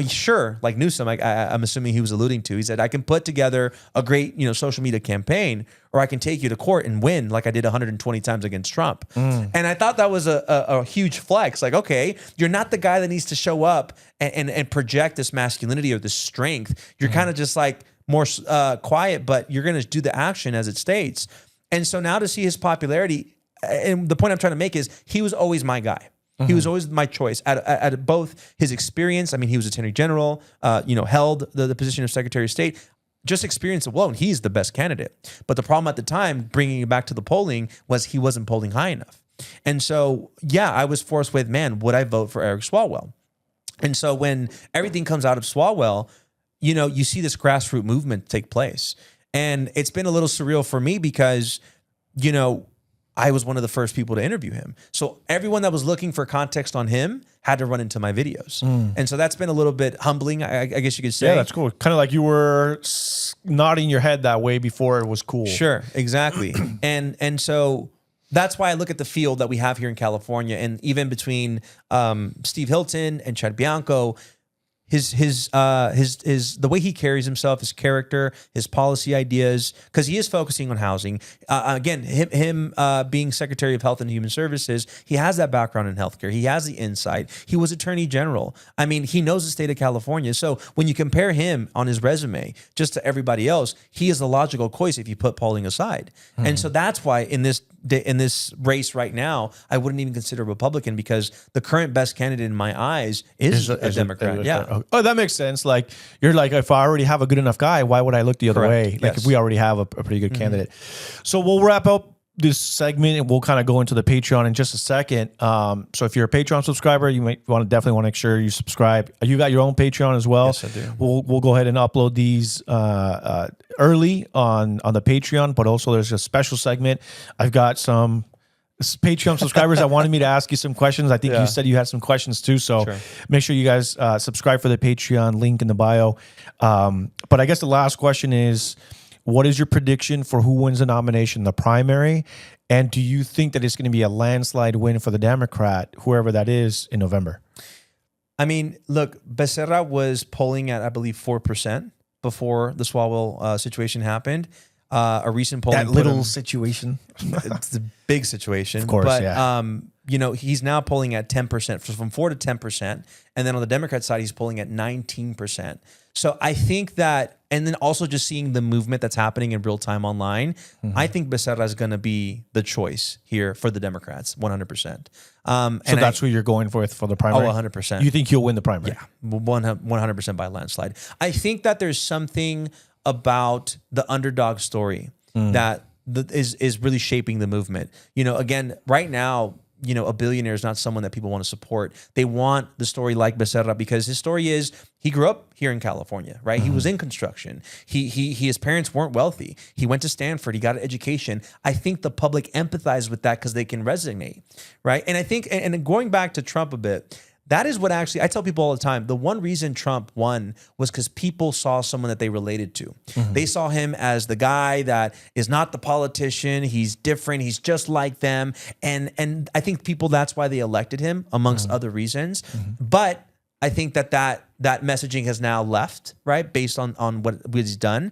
Speaker 2: sure, like Newsom, I'm assuming he was alluding to. He said, I can put together a great, social media campaign, or I can take you to court and win like I did 120 times against Trump. And I thought that was a huge flex. Like, okay, you're not the guy that needs to show up and project this masculinity or this strength. You're kind of just like more quiet, but you're going to do the action as it states. And so now to see his popularity, and the point I'm trying to make is he was always my guy. He was always my choice at both his experience. I mean, he was Attorney General, held the position of Secretary of State. Just experience alone, he's the best candidate. But the problem at the time, bringing it back to the polling, was he wasn't polling high enough. And so, yeah, I was forced with, man, would I vote for Eric Swalwell? And so when everything comes out of Swalwell, you see this grassroots movement take place. And it's been a little surreal for me because, I was one of the first people to interview him. So everyone that was looking for context on him had to run into my videos. And so that's been a little bit humbling, I guess you could say.
Speaker 1: Yeah, that's cool. Kind of like you were nodding your head that way before it was cool.
Speaker 2: Sure, exactly. and so that's why I look at the field that we have here in California, and even between Steve Hilton and Chad Bianco, the way he carries himself, his character, his policy ideas, because he is focusing on housing. Again, him being Secretary of Health and Human Services, he has that background in healthcare. He has the insight. He was Attorney General. I mean, he knows the state of California. So when you compare him on his resume just to everybody else, he is the logical choice if you put polling aside. And so that's why in this race right now, I wouldn't even consider a Republican, because the current best candidate in my eyes is a Democrat. Yeah.
Speaker 1: Oh, that makes sense. Like, you're like, if I already have a good enough guy, why would I look the other way? Like, if we already have a pretty good candidate. So we'll wrap up this segment and we'll kind of go into the Patreon in just a second. So if you're a Patreon subscriber, you might definitely want to make sure you subscribe. You got your own Patreon as well.
Speaker 2: Yes, I do.
Speaker 1: We'll go ahead and upload these early on the Patreon, but also there's a special segment. I've got some Patreon subscribers that wanted me to ask you some questions. I think you said you had some questions too. So make sure you guys subscribe for the Patreon, link in the bio. But I guess the last question is, what is your prediction for who wins the nomination, the primary? And do you think that it's going to be a landslide win for the Democrat, whoever that is, in November?
Speaker 2: I mean, look, Becerra was polling at, I believe, 4% before the Swalwell situation happened. A recent polling,
Speaker 1: that little situation,
Speaker 2: it's a big situation,
Speaker 1: of course.
Speaker 2: But he's now polling at 10%, from 4 to 10%, and then on the Democrat side, he's polling at 19%. So I think that, and then also just seeing the movement that's happening in real time online, I think Becerra is going to be the choice here for the Democrats, 100%.
Speaker 1: So that's who you're going for the primary?
Speaker 2: Oh, 100%.
Speaker 1: You think he'll win the primary?
Speaker 2: Yeah, 100% by a landslide. I think that there's something about the underdog story that is really shaping the movement. Again, right now, a billionaire is not someone that people want to support. They want the story like Becerra, because his story is he grew up here in California, right? He was in construction. His parents weren't wealthy. He went to Stanford. He got an education. I think the public empathizes with that because they can resonate, right? And I think, and going back to Trump a bit, that is what actually, I tell people all the time, the one reason Trump won was because people saw someone that they related to. They saw him as the guy that is not the politician. He's different. He's just like them. And I think people, that's why they elected him, amongst other reasons. But I think that messaging has now left, right, based on what he's done.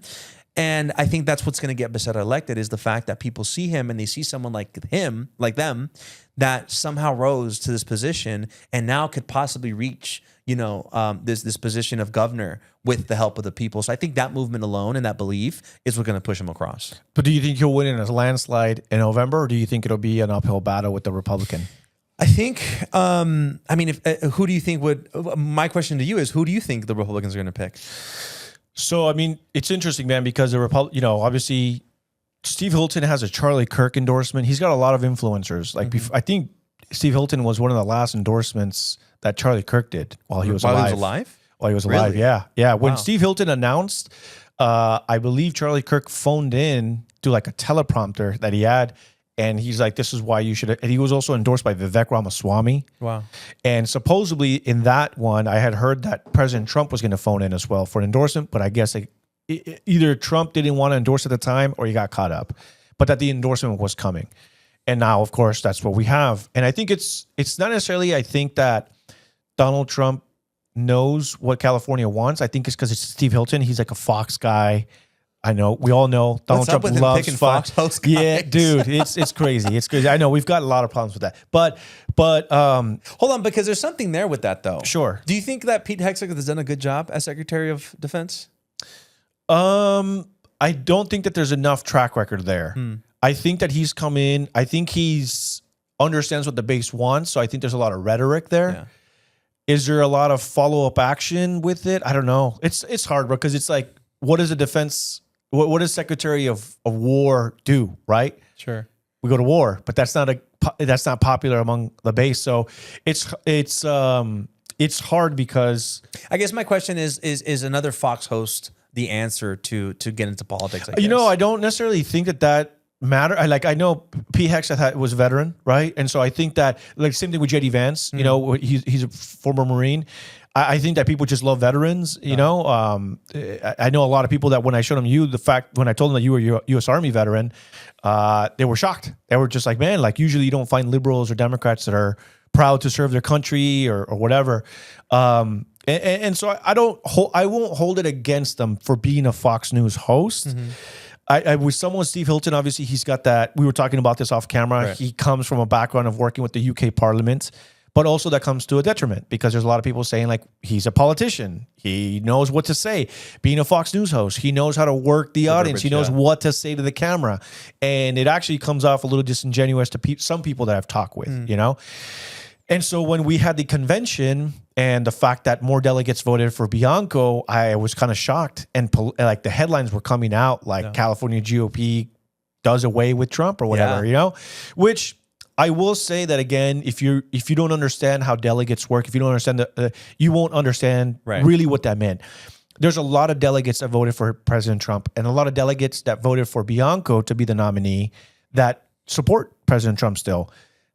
Speaker 2: And I think that's what's going to get Becerra elected, is the fact that people see him and they see someone like him, like them, that somehow rose to this position and now could possibly reach, this position of governor with the help of the people. So I think that movement alone and that belief is what's going to push him across.
Speaker 1: But do you think he'll win in a landslide in November, or do you think it'll be an uphill battle with the Republican?
Speaker 2: I think, who do you think my question to you is, who do you think the Republicans are going to pick?
Speaker 1: So, it's interesting, man, because the obviously Steve Hilton has a Charlie Kirk endorsement. He's got a lot of influencers. Like, I think Steve Hilton was one of the last endorsements that Charlie Kirk did while he was alive. While he was alive, yeah. Yeah, when Steve Hilton announced, I believe Charlie Kirk phoned in to like a teleprompter that he had, and he's like, this is why you should. And he was also endorsed by Vivek Ramaswamy. Wow. And supposedly in that one, I had heard that President Trump was going to phone in as well for an endorsement, but I guess either Trump didn't want to endorse at the time or he got caught up, but that the endorsement was coming. And now, of course, that's what we have. And I think it's not necessarily, I think that Donald Trump knows what California wants. I think it's because it's Steve Hilton. He's like a Fox guy. I know. We all know Donald Trump loves Fox
Speaker 2: host guys?
Speaker 1: Yeah, dude, it's crazy. It's crazy. I know we've got a lot of problems with that. But
Speaker 2: hold on, because there's something there with that though.
Speaker 1: Sure.
Speaker 2: Do you think that Pete Hegseth has done a good job as Secretary of Defense?
Speaker 1: I don't think that there's enough track record there. I think that he's come in. I think he's understands what the base wants. So I think there's a lot of rhetoric there. Yeah. Is there a lot of follow-up action with it? I don't know. It's hard, bro, because it's like, what is a defense? What does Secretary of War do? Right?
Speaker 2: Sure.
Speaker 1: We go to war, but that's not popular among the base. So it's hard because
Speaker 2: I guess my question is another Fox host the answer to get into politics? I guess?
Speaker 1: I don't necessarily think that matter. I know Pete Hegseth was a veteran, right? And so I think that same thing with JD Vance. He's a former Marine. I think that people just love veterans. I know a lot of people that when I showed them when I told them that you were a U.S. Army veteran, they were shocked. They were just like, man, usually you don't find liberals or Democrats that are proud to serve their country or whatever. And so I won't hold it against them for being a Fox News host. I with someone, Steve Hilton, obviously he's got that. We were talking about this off camera. Right. He comes from a background of working with the UK Parliament, but also that comes to a detriment because there's a lot of people saying he's a politician. He knows what to say. Being a Fox News host, he knows how to work the audience. He knows what to say to the camera. And it actually comes off a little disingenuous to some people that I've talked with, And so when we had the convention and the fact that more delegates voted for Bianco, I was kind of shocked. And the headlines were coming out California GOP does away with Trump or whatever, which I will say that again, if you don't understand how delegates work, if you don't understand you won't understand really what that meant. There's a lot of delegates that voted for President Trump and a lot of delegates that voted for Bianco to be the nominee that support President Trump still.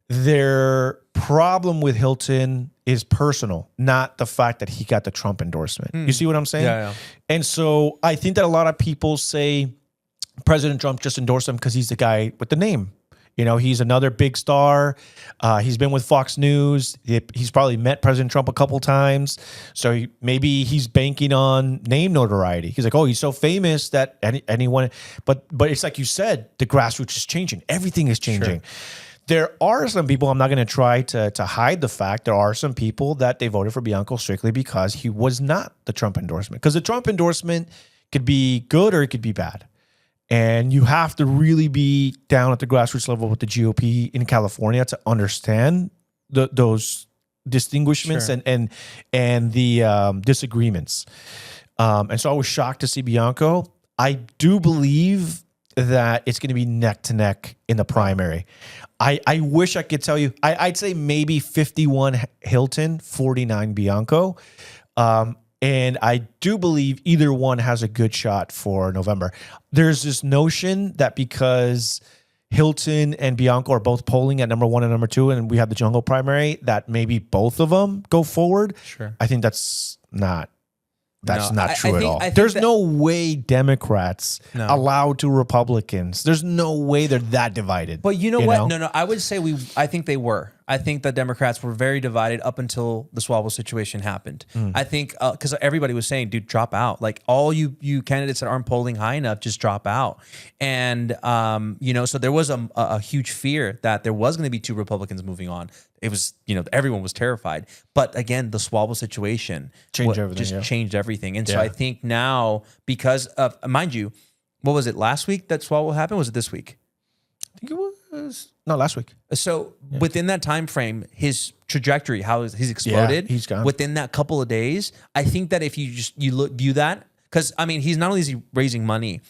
Speaker 1: Their problem with Hilton is personal, not the fact that he got the Trump endorsement. You see what I'm saying?
Speaker 2: Yeah.
Speaker 1: And so I think that a lot of people say President Trump just endorsed him because he's the guy with the name. He's another big star. He's been with Fox News. He's probably met President Trump a couple times. So maybe he's banking on name notoriety. He's like, oh, he's so famous that anyone. But it's like you said, the grassroots is changing. Everything is changing. Sure. There are some people, I'm not going to try to hide the fact, there are some people that they voted for Bianco strictly because he was not the Trump endorsement. Because the Trump endorsement could be good or it could be bad. And you have to really be down at the grassroots level with the GOP in California to understand those distinguishments and the disagreements. And so I was shocked to see Bianco. I do believe that it's going to be neck to neck in the primary. I wish I could tell you. I'd say maybe 51 Hilton, 49 Bianco. And I do believe either one has a good shot for November. There's this notion that because Hilton and Bianco are both polling at number 1 and number 2, and we have the jungle primary, that maybe both of them go forward.
Speaker 2: Sure.
Speaker 1: I think that's not
Speaker 2: No,
Speaker 1: true at all.
Speaker 2: I think
Speaker 1: There's
Speaker 2: that-
Speaker 1: no way Democrats allow to Republicans. There's no way they're that divided.
Speaker 2: But you know what? No. I would say I think they were. I think the Democrats were very divided up until the Swalwell situation happened. I think because everybody was saying, dude, drop out. Like all you candidates that aren't polling high enough, just drop out. And, so there was a huge fear that there was going to be 2 Republicans moving on. It was, everyone was terrified. But again, the Swalwell situation changed everything. And so I think now, because of, mind you, what was it, last week that Swalwell happened? Was it this week?
Speaker 1: I think it was last week.
Speaker 2: So within that time frame, his trajectory, how he's exploded,
Speaker 1: he's gone.
Speaker 2: Within that couple of days, I think that if you view that, because I mean, he's not only is he raising money,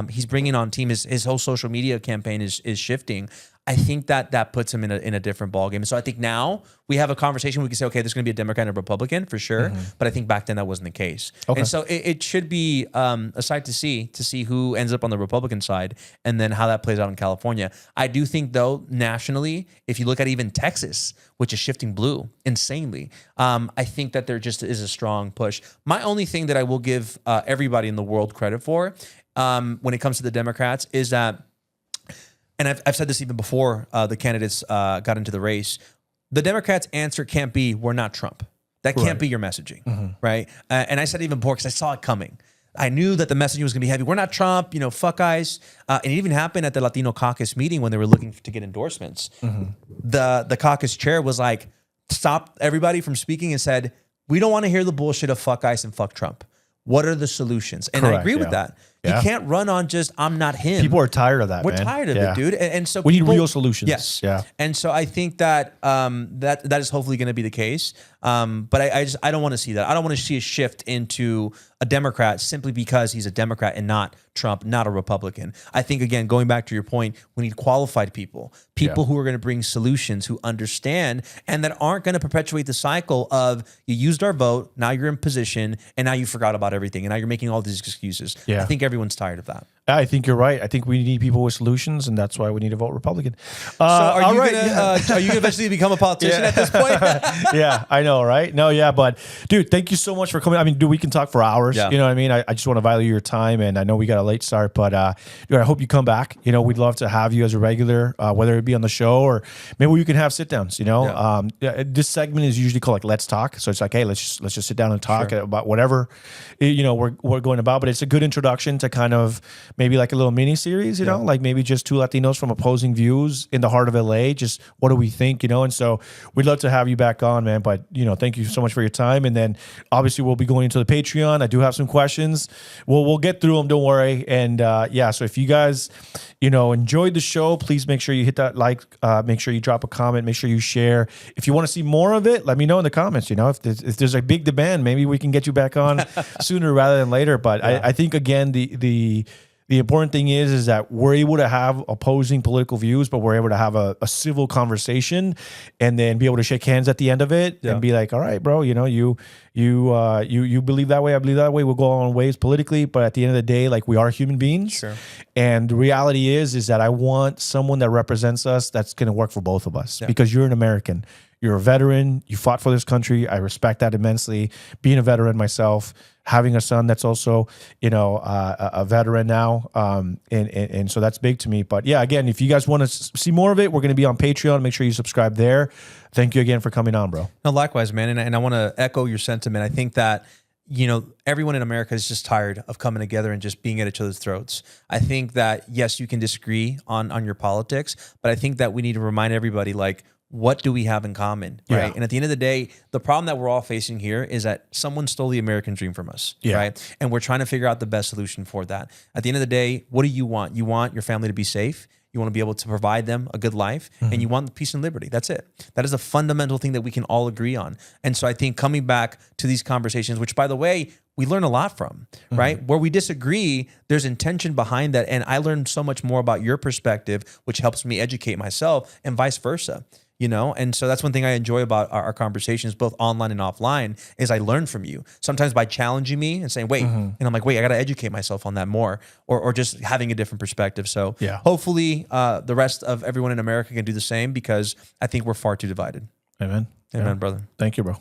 Speaker 2: he's bringing on team. His whole social media campaign is shifting. I think that puts him in a different ballgame. And so I think now we have a conversation. We can say, okay, there's going to be a Democrat and a Republican for sure. But I think back then that wasn't the case. Okay. And so it should be a sight to see who ends up on the Republican side and then how that plays out in California. I do think, though, nationally, if you look at even Texas, which is shifting blue insanely, I think that there just is a strong push. My only thing that I will give everybody in the world credit for when it comes to the Democrats is that, and I've said this even before the candidates got into the race, the Democrats' answer can't be, we're not Trump. That can't be your messaging, right? And I said even before, because I saw it coming. I knew that the messaging was going to be heavy. We're not Trump, fuck guys. And it even happened at the Latino caucus meeting when they were looking to get endorsements. The caucus chair was like, stopped everybody from speaking and said, we don't want to hear the bullshit of fuck ICE and fuck Trump. What are the solutions? And I agree with that. You can't run on just, I'm not him.
Speaker 1: People are tired of that,
Speaker 2: We're tired of it, dude. And so
Speaker 1: we need real solutions.
Speaker 2: Yes.
Speaker 1: Yeah.
Speaker 2: And so I think that that is hopefully going to be the case. But I don't want to see that. I don't want to see a shift into a Democrat simply because he's a Democrat and not Trump, not a Republican. I think, again, going back to your point, we need qualified people who are going to bring solutions, who understand, and that aren't going to perpetuate the cycle of you used our vote, now you're in position, and now you forgot about everything, and now you're making all these excuses.
Speaker 1: Yeah.
Speaker 2: I think everyone's tired of that.
Speaker 1: I think you're right. I think we need people with solutions, and that's why we need to vote Republican.
Speaker 2: So are you going to eventually become a politician at this point?
Speaker 1: Yeah, I know, right? No, yeah, but dude, thank you so much for coming. I mean, dude, we can talk for hours. You know what I mean? I just want to value your time, and I know we got a late start, but dude, I hope you come back. We'd love to have you as a regular, whether it be on the show or maybe we can have sit downs. This segment is usually called like Let's Talk, so it's like, hey, let's just sit down and talk about whatever we're going about. But it's a good introduction to kind of maybe like a little mini series, like maybe just 2 Latinos from opposing views in the heart of LA. Just what do we think, and so we'd love to have you back on, man. But thank you so much for your time. And then obviously we'll be going into the Patreon. I do have some questions. We'll get through them. Don't worry. And so if you guys, enjoyed the show, please make sure you hit that like, make sure you drop a comment, make sure you share. If you want to see more of it, let me know in the comments. If there's a big demand, maybe we can get you back on sooner rather than later. But I think, again, the important thing is that we're able to have opposing political views, but we're able to have a civil conversation and then be able to shake hands at the end of it and be like, all right, bro, you believe that way, I believe that way. We'll go our own ways politically, but at the end of the day, like, we are human beings.
Speaker 2: Sure. And
Speaker 1: the reality is that I want someone that represents us that's going to work for both of us because you're an American. You're a veteran. You fought for this country. I respect that immensely. Being a veteran myself, having a son that's also, a veteran now, and so that's big to me. But yeah, again, if you guys want to see more of it, we're going to be on Patreon. Make sure you subscribe there. Thank you again for coming on, bro.
Speaker 2: No, likewise, man. And I want to echo your sentiment. I think that everyone in America is just tired of coming together and just being at each other's throats. I think that, yes, you can disagree on your politics, but I think that we need to remind everybody, like, what do we have in common, right?
Speaker 1: Yeah.
Speaker 2: And at the end of the day, the problem that we're all facing here is that someone stole the American dream from us, right? And we're trying to figure out the best solution for that. At the end of the day, what do you want? You want your family to be safe. You want to be able to provide them a good life, and you want peace and liberty. That's it. That is a fundamental thing that we can all agree on. And so I think coming back to these conversations, which by the way, we learn a lot from, right? Where we disagree, there's intention behind that. And I learned so much more about your perspective, which helps me educate myself, and vice versa. And so that's one thing I enjoy about our conversations, both online and offline, is I learn from you. Sometimes by challenging me and saying, wait, and I'm like, wait, I got to educate myself on that more, or just having a different perspective. So hopefully the rest of everyone in America can do the same, because I think we're far too divided.
Speaker 1: Amen.
Speaker 2: Amen, brother.
Speaker 1: Thank you, bro.